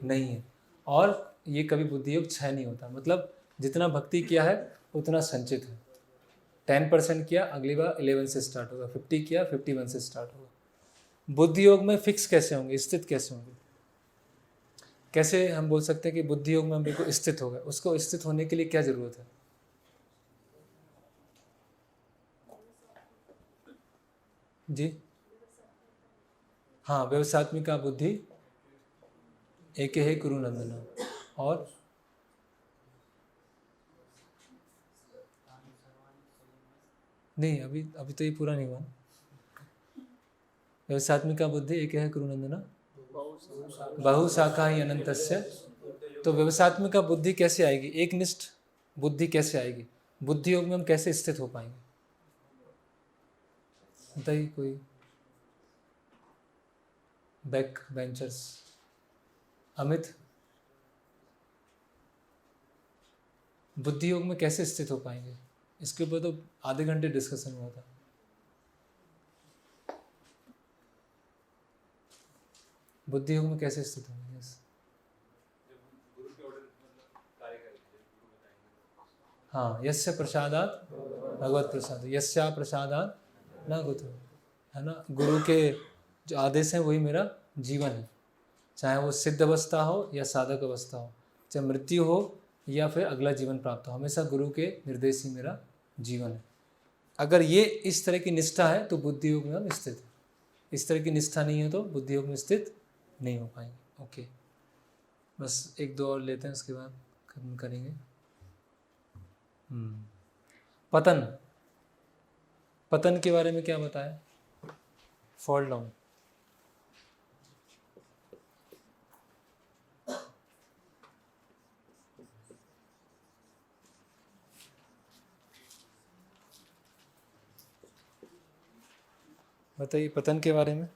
S1: नहीं है, और ये कभी बुद्धि योग क्षय नहीं होता। मतलब जितना भक्ति किया है उतना संचित है। 10% किया, अगली बार 11 से स्टार्ट होगा, 50 किया 51 से स्टार्ट होगा। बुद्धि योग में फिक्स कैसे होंगे, स्थित कैसे होंगे? कैसे हम बोल सकते हैं कि बुद्धि योग में हम बिल्कुल स्थित हो गए? उसको स्थित होने के लिए क्या जरूरत है? जी हाँ, व्यवसात्मिका बुद्धि एक है कुरु नंदना, और नहीं, अभी तो ये पूरा नहीं हुआ। व्यवसात्मिका बुद्धि एक है कुरु नंदना बहुशाखा ही अनंतस्य। तो व्यवसात्मिका बुद्धि कैसे आएगी? एक निष्ठ बुद्धि कैसे आएगी? बुद्धि योग में हम कैसे स्थित हो पाएंगे? बताइए कोई बैक बेंचर्स। अमित, बुद्धि योग में कैसे स्थित हो पाएंगे? इसके ऊपर तो आधे घंटे डिस्कशन हुआ था। बुद्धि योग में कैसे स्थित होंगे? हाँ, यस्य प्रसादात भगवत प्रसाद, यस्या प्रसादात न गुरु, है ना। गुरु के जो आदेश हैं वही मेरा जीवन है, चाहे वो सिद्ध अवस्था हो या साधक अवस्था हो, चाहे मृत्यु हो या फिर अगला जीवन प्राप्त हो, हमेशा गुरु के निर्देश ही मेरा जीवन है। अगर ये इस तरह की निष्ठा है तो बुद्धि योग में हम स्थित हैं। इस तरह की निष्ठा नहीं है तो बुद्धि योग में स्थित नहीं हो पाएंगे। ओके, बस एक दो और लेते हैं, उसके बाद खत्म करेंगे। पतन, पतन के बारे में क्या बताया? Fall down. बताइए पतन के बारे में।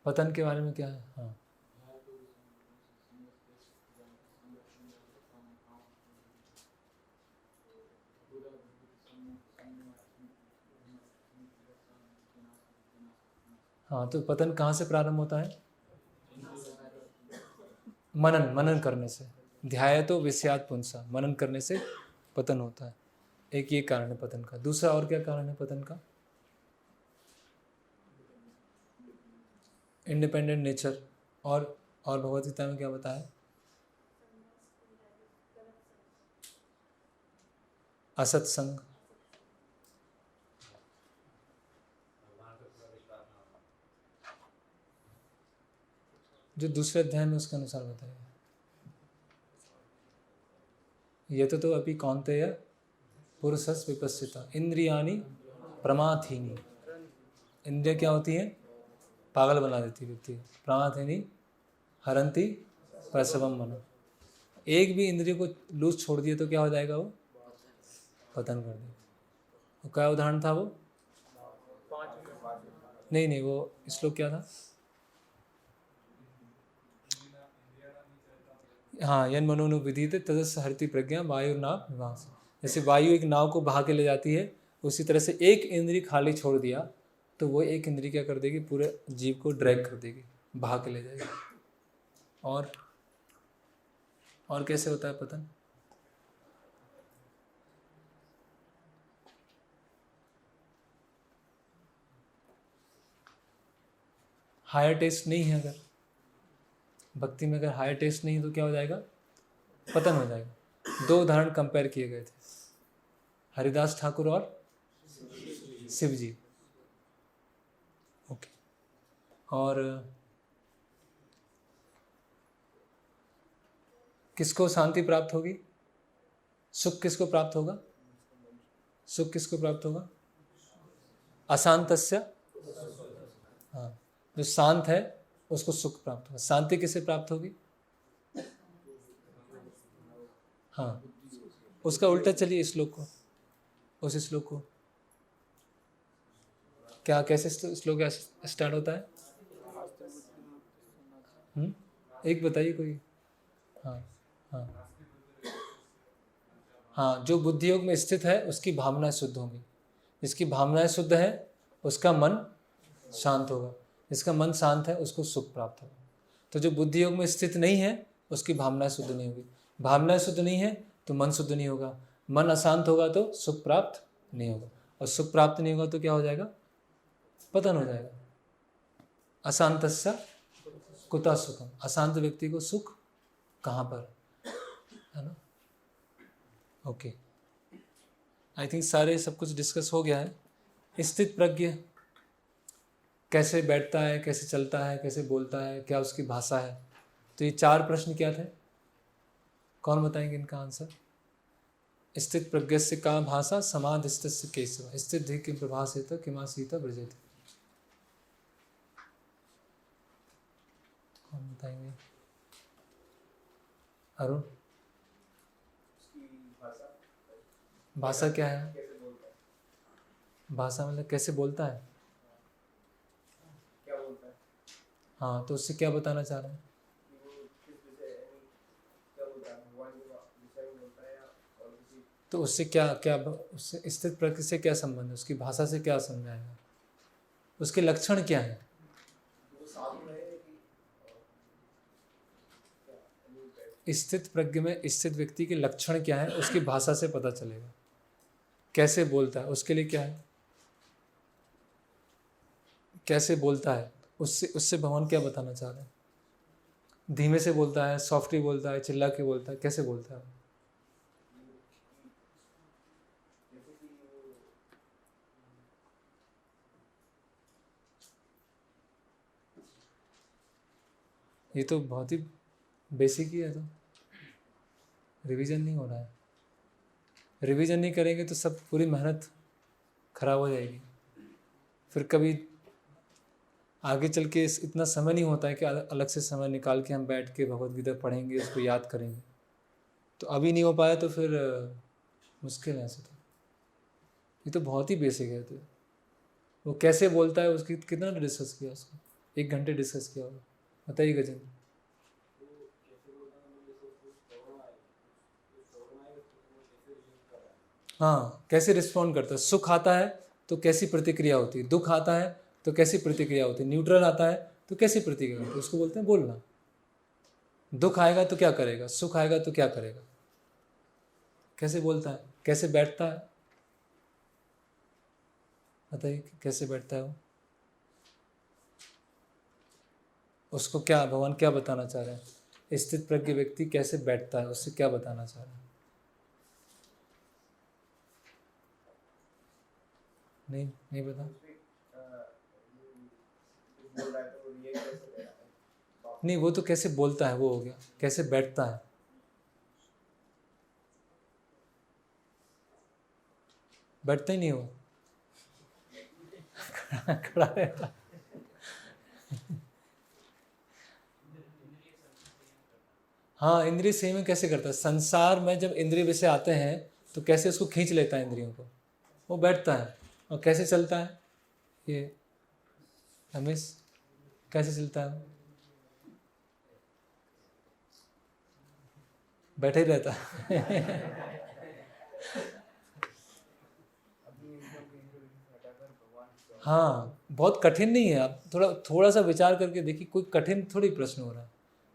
S1: पतन के बारे में क्या है? हाँ, हाँ, तो पतन कहाँ से प्रारंभ होता है? मनन करने से। ध्याय तो विषयात् पुंसा, मनन करने से पतन होता है। एक ये कारण है पतन का। दूसरा और क्या कारण है पतन का? Independent nature. और भगवद गीता में क्या बताया? असत्संग। जो दूसरे अध्याय में उसके अनुसार बताया। ये तो अभी कौन्तेय पुरुषस् विपस्सिता इंद्रियाणि प्रमाथीनि। इंद्रिया क्या होती हैं? पागल बना देती व्यक्ति। प्रमाथीनि हरन्ति प्रसवम मन। एक भी इंद्रिय को लूज छोड़ दिया तो क्या हो जाएगा? वो पतन कर देगा। वो क्या उदाहरण था वो? नहीं, वो श्लोक क्या था? हाँ, यन मनोनु विदिते तदस हरति प्रज्ञा वायुर्नाव विभास। जैसे वायु एक नाव को बहा के ले जाती है, उसी तरह से एक इंद्रिय खाली छोड़ दिया तो वो एक इंद्रिय क्या कर देगी? पूरे जीव को ड्रैग कर देगी, बहा के ले जाएगी। और कैसे होता है पतन? हायर टेस्ट नहीं है, अगर भक्ति में अगर हायर टेस्ट नहीं है तो क्या हो जाएगा? पतन हो जाएगा। दो उदाहरण कंपेयर किए गए थे, हरिदास ठाकुर और शिव जी। ओके, और किसको शांति प्राप्त होगी? सुख किसको प्राप्त होगा? सुख किसको प्राप्त होगा? अशांतस्य। हाँ, जो शांत है उसको सुख प्राप्त होगा। शांति किसे प्राप्त होगी? हाँ, उसका उल्टा चलिए श्लोक को, उस श्लोक को क्या, कैसे श्लोक स्टार्ट होता है? एक बताइए कोई। हाँ हाँ हाँ, जो बुद्धि योग में स्थित है उसकी भावनाएं शुद्ध होंगी। जिसकी भावनाएं शुद्ध है उसका मन शांत होगा। जिसका मन शांत है उसको सुख प्राप्त होगा। तो जो बुद्धि योग में स्थित नहीं है उसकी भावनाएं शुद्ध नहीं होगी। भावनाएं शुद्ध नहीं है तो मन शुद्ध नहीं होगा। मन अशांत होगा तो सुख प्राप्त नहीं होगा, और सुख प्राप्त नहीं होगा तो क्या हो जाएगा? पतन हो जाएगा। अशांतस्य कुतः सुखम, अशांत व्यक्ति को सुख कहाँ पर है ना। ओके, आई थिंक सारे सब कुछ डिस्कस हो गया है। स्थित प्रज्ञ कैसे बैठता है, कैसे चलता है, कैसे बोलता है, क्या उसकी भाषा है। तो ये 4 प्रश्न क्या थे, कौन बताएंगे इनका आंसर? स्थित प्रज्ञस्य का भाषा समाधिस्थस्य केशव, स्थित धी किम प्रभासेत किमासीत ब्रजेत। कौन बताएंगे? अरुण, भाषा क्या है? भाषा मतलब कैसे बोलता है।
S8: क्या बोलता है?
S1: हाँ, तो उससे क्या बताना चाह रहे हैं? तो उससे क्या क्या उससे स्थित प्रकृति से क्या संबंध है? उसकी भाषा से क्या समझाएगा? उसके लक्षण क्या है? स्थित प्रज्ञ में स्थित व्यक्ति के लक्षण क्या है उसकी भाषा से पता चलेगा। कैसे बोलता है उसके लिए क्या है, कैसे बोलता है उससे भगवान क्या बताना चाह रहे हैं। धीमे से बोलता है, सॉफ्टली बोलता है, चिल्ला के बोलता है, कैसे बोलता है? ये तो बहुत ही बेसिक ही है, तो रिवीजन नहीं हो रहा है। रिवीजन नहीं करेंगे तो सब पूरी मेहनत खराब हो जाएगी। फिर कभी आगे चल के इतना समय नहीं होता है कि अलग से समय निकाल के हम बैठ के भगवद गीता पढ़ेंगे, उसको याद करेंगे। तो अभी नहीं हो पाया तो फिर मुश्किल है ऐसे। तो ये तो बहुत ही बेसिक है। तो वो कैसे बोलता है उसकी कितना डिस्कस किया, उसको 1 घंटे डिस्कस किया होगा। बताइए गजेंद्र। हाँ, कैसे रिस्पॉन्ड करता है। सुख आता है तो कैसी प्रतिक्रिया होती है, दुख आता है तो कैसी प्रतिक्रिया होती है, न्यूट्रल आता है तो कैसी प्रतिक्रिया होती है, उसको बोलते हैं बोलना। दुख आएगा तो क्या करेगा, सुख आएगा तो क्या करेगा, कैसे बोलता है, कैसे बैठता है। बताइए कैसे बैठता है वो, उसको क्या भगवान क्या बताना चाह रहे हैं। स्थित प्रज्ञ व्यक्ति कैसे बैठता है उससे क्या बताना चाह रहे हैं। नहीं बता। नहीं, वो तो कैसे बोलता है वो हो गया, कैसे बैठता है। बैठता ही नहीं हो खड़ा रहता। हाँ, इंद्रिय संयम कैसे करता है। संसार में जब इंद्रिय विषय आते हैं तो कैसे उसको खींच लेता है इंद्रियों को, वो बैठता है। और कैसे चलता है ये रमेश, कैसे चलता है? बैठे ही रहता है। हाँ, बहुत कठिन नहीं है। आप थोड़ा सा विचार करके देखिए, कोई कठिन थोड़ी प्रश्न हो रहा है,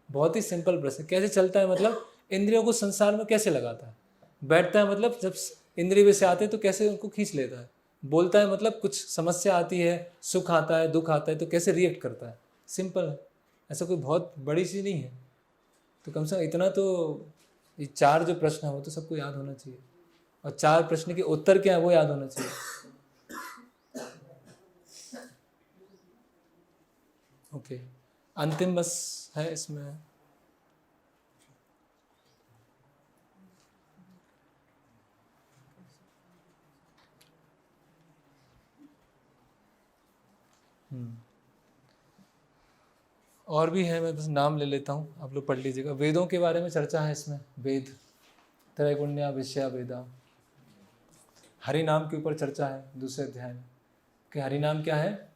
S1: बहुत ही सिंपल प्रश्न। कैसे चलता है मतलब इंद्रियों को संसार में कैसे लगाता है। बैठता है मतलब जब इंद्रिय विषय आते हैं तो कैसे उनको खींच लेता है। बोलता है मतलब कुछ समस्या आती है, सुख आता है, दुख आता है तो कैसे रिएक्ट करता है। सिंपल है, ऐसा कोई बहुत बड़ी चीज़ नहीं है। तो कम से कम इतना तो, ये 4 जो प्रश्न है वो तो सबको याद होना चाहिए, और 4 प्रश्न के उत्तर क्या है वो याद होना चाहिए। ओके, अंतिम बस है इसमें। और भी है, मैं बस नाम ले लेता हूँ, आप लोग पढ़ लीजिएगा। वेदों के बारे में चर्चा है इसमें। वेद त्रैगुण्या विषया वेदा। हरि नाम के ऊपर चर्चा है दूसरे अध्याय में कि हरि नाम क्या है,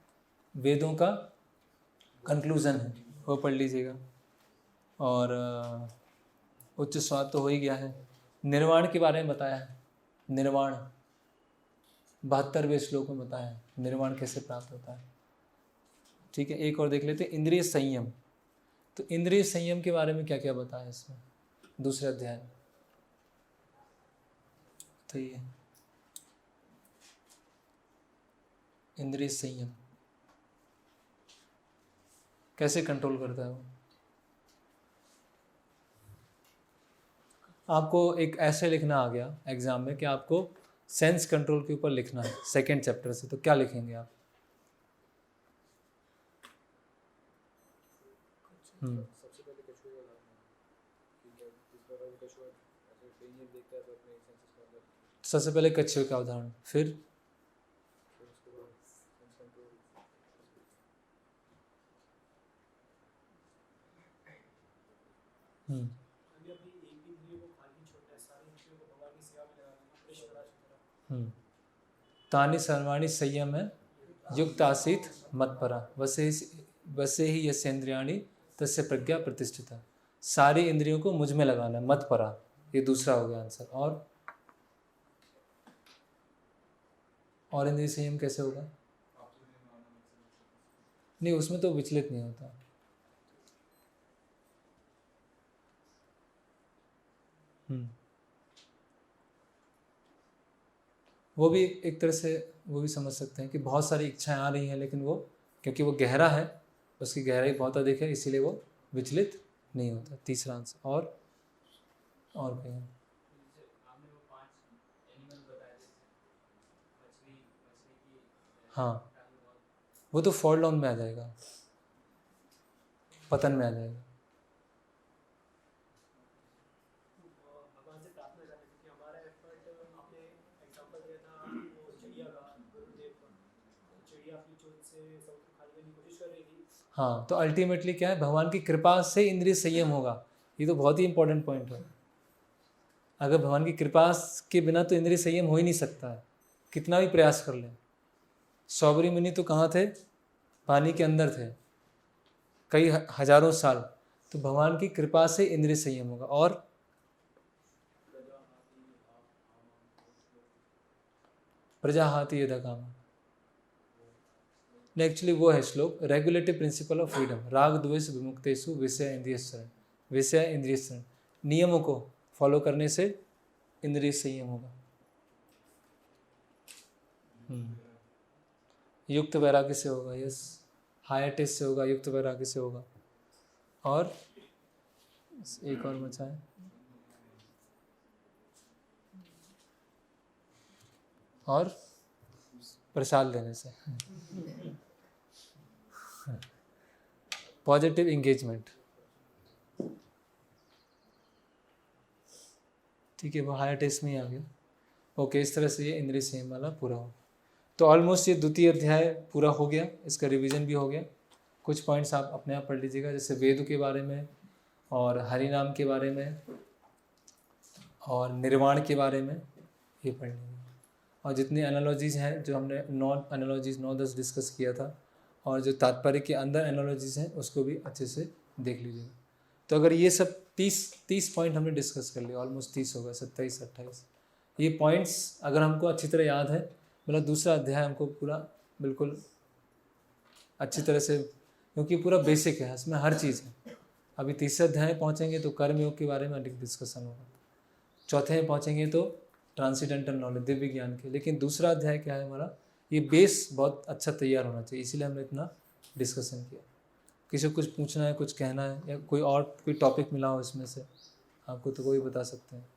S1: वेदों का कंक्लूजन है, वो पढ़ लीजिएगा। और उच्च स्वाद तो हो ही गया है। निर्वाण के बारे में बताया है, निर्वाण 72वें श्लोक में बताया है निर्वाण कैसे प्राप्त होता है। ठीक है, एक और देख लेते हैं, इंद्रिय संयम। तो इंद्रिय संयम के बारे में क्या क्या बताया है इसमें दूसरे अध्याय में। तो ये इंद्रिय संयम कैसे कंट्रोल करता है वो। आपको एक ऐसे लिखना आ गया एग्जाम में कि आपको सेंस कंट्रोल के ऊपर लिखना है सेकंड चैप्टर से, तो क्या लिखेंगे आप?
S10: सबसे पहले कछुए का उदाहरण है, ठीक है, जिस प्रकार वो कछुआ ऐसे पेंजियन देखता है तो अपने सेंसेस का मतलब
S1: सबसे पहले कच्छे का उदाहरण, फिर
S10: उसके बाद सेंस कंट्रोल।
S9: अभी अपनी एक भी इंद्रिय को खाली छोड़ना है, सारी इंद्रियों को भगवान की सेवा में लगाना, अपने शिवराज की तरह।
S1: तानि सर्वाणि संयम है युक्त आसीत मत्परा वसे ही यस्येन्द्रियाणि तस्य प्रज्ञा प्रतिष्ठिता। सारी इंद्रियों को मुझ में लगाना है, मत्परा, ये दूसरा हो गया आंसर। और इंद्रिय संयम कैसे होगा? नहीं, उसमें तो विचलित नहीं होता। वो भी एक तरह से वो भी समझ सकते हैं कि बहुत सारी इच्छाएं आ रही हैं, लेकिन वो क्योंकि वो गहरा है, उसकी गहराई बहुत अधिक है, इसीलिए वो विचलित नहीं होता। तीसरा आंसर। और कहीं
S4: आपने वो 5 एनिमल बताए थे, मछली की,
S1: हाँ, वो तो फॉल डाउन में आ जाएगा, पतन में आ जाएगा।
S9: भगवान से प्रार्थना करनी क्योंकि हमारा एफर्ट, आपने एग्जांपल दिया था वो चिड़िया का, गुरुदेव का, चिड़िया अपनी चोंच से समुद्र खाली करने की कोशिश कर रही थी।
S1: हाँ, तो अल्टीमेटली क्या है, भगवान की कृपा से इंद्रिय संयम होगा। ये तो बहुत ही इंपॉर्टेंट पॉइंट है। अगर भगवान की कृपा के बिना तो इंद्रिय संयम हो ही नहीं सकता है, कितना भी प्रयास कर लें। सौबरी मुनि तो कहाँ थे? पानी के अंदर थे कई हजारों साल। तो भगवान की कृपा से इंद्रिय संयम होगा। और प्रजाहाति यदा काम, एक्चुअली वो है श्लोक, रेगुलेटिव प्रिंसिपल ऑफ फ्रीडम, राग द्वेष विमुक्तेषु विषय इंद्रिय शरण। विषय इंद्रिय शरण, नियमों को फॉलो करने से इंद्रिय संयम होगा। युक्त वैराग्य से होगा, यस, हायर टेस्ट से होगा, युक्त वैराग्य से होगा। और एक और बचा है, और प्रसाद लेने से, पॉजिटिव इंगेजमेंट। ठीक है, वो हायर टेस्ट में ही आ गया। ओके, इस तरह से ये इंद्रिय संयम वाला पूरा हो। तो ऑलमोस्ट ये द्वितीय अध्याय पूरा हो गया, इसका रिवीजन भी हो गया। कुछ पॉइंट्स आप अपने आप पढ़ लीजिएगा, जैसे वेद के बारे में, और हरि नाम के बारे में, और निर्वाण के बारे में, ये पढ़ लीजिए। और जितनी एनालॉजीज़ हैं, जो हमने 9-10 डिस्कस किया था, और जो तात्पर्य के अंदर एनालॉजीज़ हैं, उसको भी अच्छे से देख लीजिएगा। तो अगर ये सब 30 पॉइंट हमने डिस्कस कर लिया, ऑलमोस्ट 30 होगा, 27-28 ये पॉइंट्स अगर हमको अच्छी तरह याद है, मतलब दूसरा अध्याय हमको पूरा बिल्कुल अच्छी तरह से, क्योंकि पूरा बेसिक है, इसमें हर चीज़ है। अभी तीसरे अध्याय पहुँचेंगे तो कर्मयोग के बारे में अधिक डिस्कशन होगा। चौथे में पहुँचेंगे तो ट्रांसीडेंटल नॉलेज, दिव्य ज्ञान के। लेकिन दूसरा अध्याय क्या है हमारा, ये बेस बहुत अच्छा तैयार होना चाहिए, इसीलिए हमने इतना डिस्कशन किया। किसी को कुछ पूछना है, कुछ कहना है, या कोई टॉपिक मिला हो इसमें से आपको, तो कोई बता सकते हैं।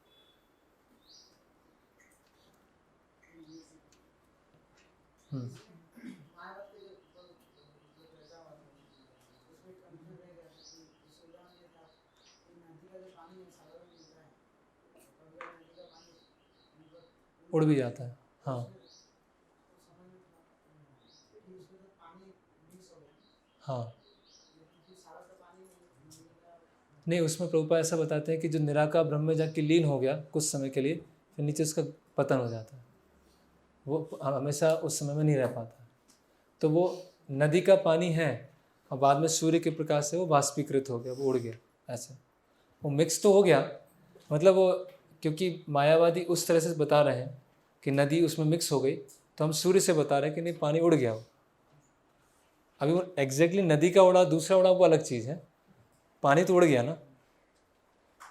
S1: उड़ भी जाता है, हाँ हाँ नहीं, उसमें प्रभुपाद ऐसा बताते हैं कि जो निराकार ब्रह्म में जाके लीन हो गया कुछ समय के लिए, फिर नीचे उसका पतन हो जाता है, वो हमेशा उस समय में नहीं रह पाता। तो वो नदी का पानी है और बाद में सूर्य के प्रकाश से वो वाष्पीकृत हो गया, वो उड़ गया, ऐसे वो मिक्स तो हो गया। मतलब वो, क्योंकि मायावादी उस तरह से बता रहे हैं कि नदी उसमें मिक्स हो गई, तो हम सूर्य से बता रहे हैं कि नहीं, पानी उड़ गया। वो अभी वो एग्जैक्टली नदी का उड़ा दूसरा उड़ा वो अलग चीज़ है, पानी तो उड़ गया ना।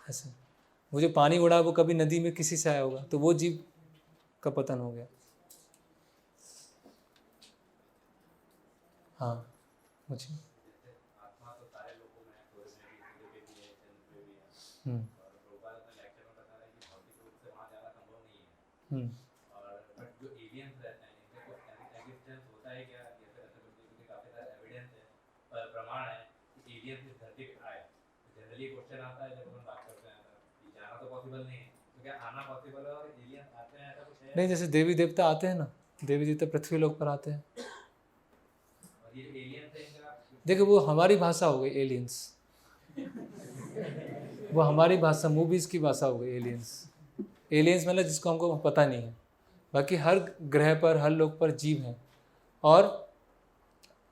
S1: ऐसे वो जो पानी उड़ा वो कभी नदी में किसी से आया होगा, तो वो जीव का पतन हो गया। हाँ मुझे
S4: आत्मा तो सारे लोगों में है, सूर्य में भी, सूर्य पे भी है, चंद्र पे भी है। और प्रभुपाद अपने लेक्चर में बता रहे हैं कि भौतिक रूप से वहाँ जाना संभव नहीं है। और बट जो एलियंस रहते हैं इनका कोई एग्जिस्टेंस होता है क्या, ये फिर ऐसे बोलते हैं, क्योंकि काफ़ी सारे एविडेंस है पर प्रमाण है कि एलियंस इस धरती पे आए। जनरली क्वेश्चन आता है जब हम बात करते हैं कि जाना तो पॉसिबल नहीं है, तो क्या आना पॉसिबल है और एलियंस आते हैं, ऐसा कुछ है?
S1: नहीं, जैसे देवी देवता आते हैं ना, देवी देवता पृथ्वी लोक पर आते हैं।
S4: और ये एलियंस है इनका,
S1: देखो वो हमारी भाषा हो गई एलियंस, वो हमारी भाषा, मूवीज़ की भाषा हो गई एलियंस। एलियंस मतलब जिसको हमको पता नहीं है। बाकी हर ग्रह पर, हर लोक पर जीव हैं और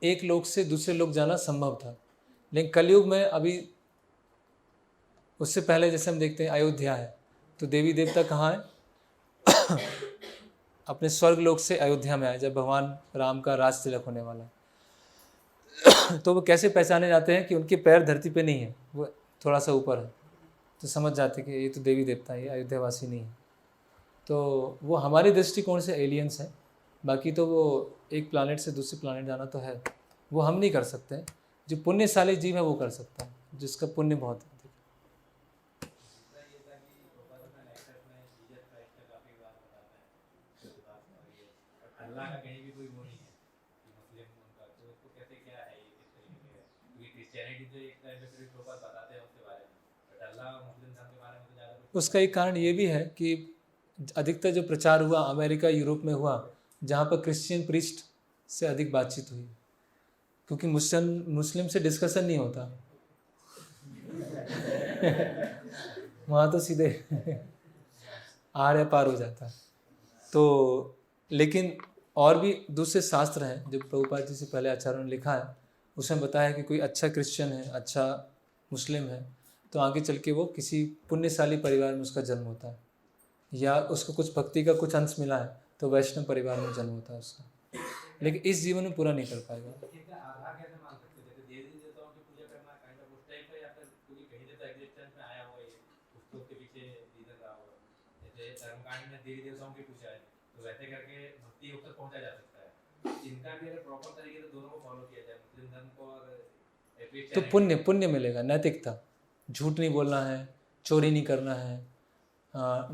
S1: एक लोक से दूसरे लोक जाना संभव था। लेकिन कलयुग में अभी, उससे पहले जैसे हम देखते हैं अयोध्या है, तो देवी देवता कहाँ है? अपने स्वर्ग लोक से अयोध्या में आए जब भगवान राम का राज तिलक होने वाला। तो वो कैसे पहचाने जाते हैं कि उनके पैर धरती पे नहीं है, वो थोड़ा सा ऊपर है, तो समझ जाते कि ये तो देवी देवता है, ये अयोध्यावासी नहीं है। तो वो हमारे दृष्टिकोण से एलियंस है। बाकी तो वो एक प्लानट से दूसरे प्लानट जाना तो है, वो हम नहीं कर सकते। जो पुण्यशाली जीव है वो कर सकता है, जिसका पुण्य बहुत है।
S4: अल्लाह का कहीं भी कोई वो नहीं है कि मुस्लिम उनका, तो इसको कैसे क्या है, ये किस तरीके का है? क्योंकि क्रिश्चियनिटी तो एक टाइम पे फिर लोग बताते हैं उसके बारे में, बट अल्लाह और मुस्लिम धर्म के बारे में तो ज़्यादा कुछ।
S1: उसका एक कारण ये भी है कि अधिकतर जो प्रचार हुआ अमेरिका यूरोप में हुआ, जहाँ पर क्रिश्चियन प्रीस्ट से अधिक बातचीत हुई, क्योंकि मुस्लिम से डिस्कशन नहीं होता। वहाँ तो सीधे आर या पार हो जाता है। तो लेकिन और भी दूसरे शास्त्र हैं जो प्रभुपाद जी से पहले आचार्यों ने लिखा है, उसमें बताया है कि कोई अच्छा क्रिश्चियन है, अच्छा मुस्लिम है, तो आगे चल के वो किसी पुण्यशाली परिवार में उसका जन्म होता है, या उसको कुछ भक्ति का कुछ अंश मिला है तो वैष्णव परिवार में जन्म होता है उसका, लेकिन इस जीवन में पूरा नहीं कर पाएगा।
S4: इसका आधार कैसे मान सकते हैं? जैसे देवी देवताओं की पूजा करना काइंड ऑफ उस टाइप का, या फिर क्योंकि कहीं से तो एग्जिस्टेंस में आया हुआ, ये कुछ तो उसके पीछे रीजन रहा होगा। जैसे कर्मकांड में देवी देवताओं की पूजा है, तो वैसे करके भक्ति योग तक पहुंचा जा सकता है। इनका भी अगर प्रॉपर तरीके से दोनों को फॉलो किया जाए, मुस्लिम धर्म को और
S1: तो पुण्य मिलेगा, नैतिकता, झूठ नहीं बोलना है, चोरी नहीं करना है,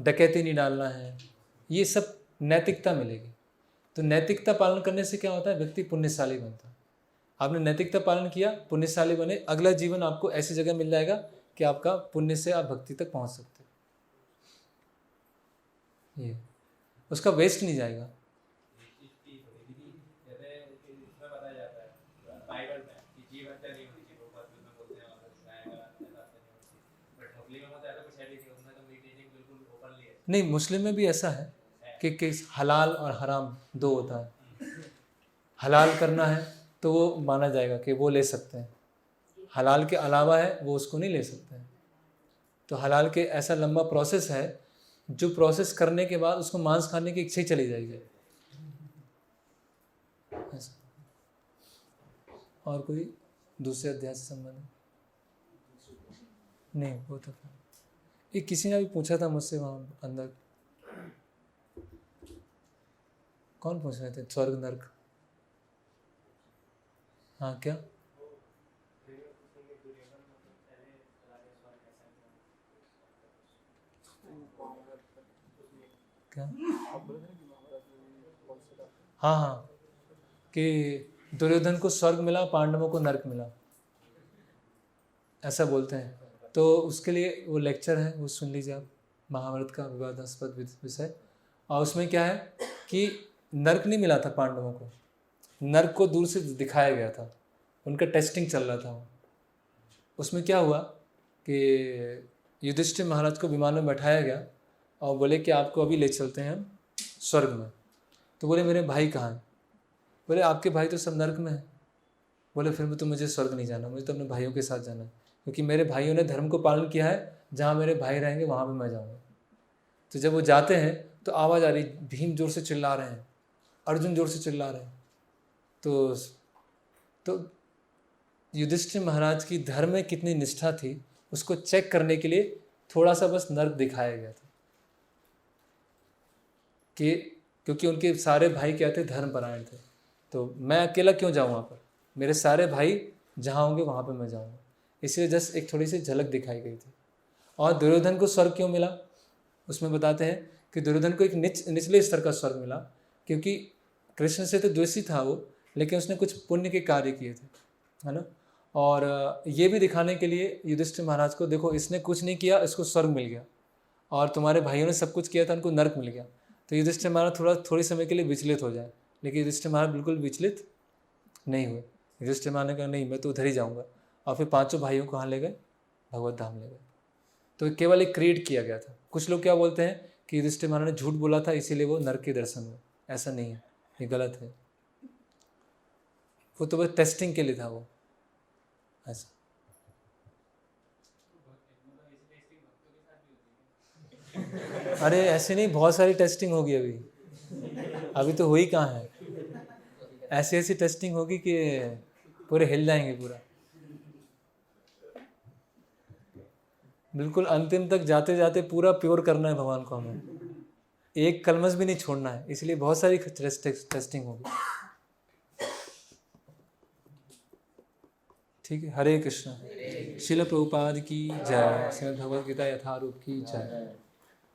S1: डकैती नहीं डालना है, ये सब नैतिकता मिलेगी। तो नैतिकता पालन करने से क्या होता है, व्यक्ति पुण्यशाली बनता है। आपने नैतिकता पालन किया, पुण्यशाली बने, अगला जीवन आपको ऐसी जगह मिल जाएगा कि आपका पुण्य से आप भक्ति तक पहुंच सकते हो। ये उसका वेस्ट नहीं जाएगा। नहीं, मुस्लिम में भी ऐसा है कि हलाल और हराम दो होता है। हलाल करना है तो वो माना जाएगा कि वो ले सकते हैं, हलाल के अलावा है वो उसको नहीं ले सकते हैं। तो हलाल के ऐसा लंबा प्रोसेस है, जो प्रोसेस करने के बाद उसको मांस खाने की इच्छा ही चली जाएगी। ऐसा। और कोई दूसरे अध्याय से संबंधित नहीं? वो तो ये किसी ने भी पूछा था मुझसे वहाँ अंदर, कौन पूछ रहे थे? स्वर्ग नर्क, हाँ क्या? क्या? हाँ, कि दुर्योधन को स्वर्ग मिला, पांडवों को नर्क मिला, ऐसा बोलते हैं। तो उसके लिए वो लेक्चर है, वो सुन लीजिए आप, महाभारत का विवादास्पद विषय। और उसमें क्या है कि नर्क नहीं मिला था पांडवों को, नर्क को दूर से दिखाया गया था, उनका टेस्टिंग चल रहा था। उसमें क्या हुआ कि युधिष्ठिर महाराज को विमान में बैठाया गया और बोले कि आपको अभी ले चलते हैं हम स्वर्ग में। तो बोले मेरे भाई कहाँ हैं? बोले आपके भाई तो सब नरक में है। बोले फिर भी तो मुझे स्वर्ग नहीं जाना, मुझे तो अपने भाइयों के साथ जाना है, क्योंकि मेरे भाइयों ने धर्म को पालन किया है, जहाँ मेरे भाई रहेंगे वहाँ पे मैं जाऊँगा। तो जब वो जाते हैं तो आवाज़ आ रही, भीम जोर से चिल्ला रहे हैं, अर्जुन जोर से चिल्ला रहे हैं। तो युधिष्ठिर महाराज की धर्म में कितनी निष्ठा थी उसको चेक करने के लिए थोड़ा सा बस नर्क दिखाया गया था कि क्योंकि उनके सारे भाई क्या थे, धर्मपरायण थे। तो मैं अकेला क्यों जाऊँ वहाँ पर, मेरे सारे भाई जहाँ होंगे वहाँ पर मैं जाऊँगा। इसलिए जस्ट एक थोड़ी सी झलक दिखाई गई थी। और दुर्योधन को स्वर्ग क्यों मिला, उसमें बताते हैं कि दुर्योधन को एक निचले स्तर का स्वर्ग मिला, क्योंकि कृष्ण से तो द्वेषी था वो, लेकिन उसने कुछ पुण्य के कार्य किए थे, है ना। और ये भी दिखाने के लिए युधिष्ठिर महाराज को, देखो इसने कुछ नहीं किया, इसको स्वर्ग मिल गया, और तुम्हारे भाइयों ने सब कुछ किया था, उनको नर्क मिल गया। तो युधिष्ठिर महाराज थोड़ी समय के लिए विचलित हो जाए, लेकिन युधिष्ठिर महाराज बिल्कुल विचलित नहीं हुए। युधिष्ठिर महाराज ने कहा नहीं, मैं तो उधर ही जाऊँगा। और फिर पांचों भाइयों को कहाँ ले गए, भगवत धाम ले गए। तो केवल एक क्रिएट किया गया था। कुछ लोग क्या बोलते हैं कि युधिष्ठिर महाराज ने झूठ बोला था इसीलिए वो नरक के दर्शन हुए, ऐसा नहीं है, ये गलत है। वो तो बस टेस्टिंग के लिए था वो, ऐसा। अरे ऐसे नहीं, बहुत सारी टेस्टिंग होगी अभी तो हुई कहाँ है। ऐसी ऐसी टेस्टिंग होगी कि पूरे हिल जाएंगे पूरा, बिल्कुल अंतिम तक जाते जाते पूरा प्योर करना है भगवान को हमें, एक कलमस भी नहीं छोड़ना है, इसलिए बहुत सारी टेस्टिंग होगी। ठीक है, हरे कृष्ण। श्रील प्रभुपाद की जय। श्रीमद् भगवद गीता यथारूप की जय।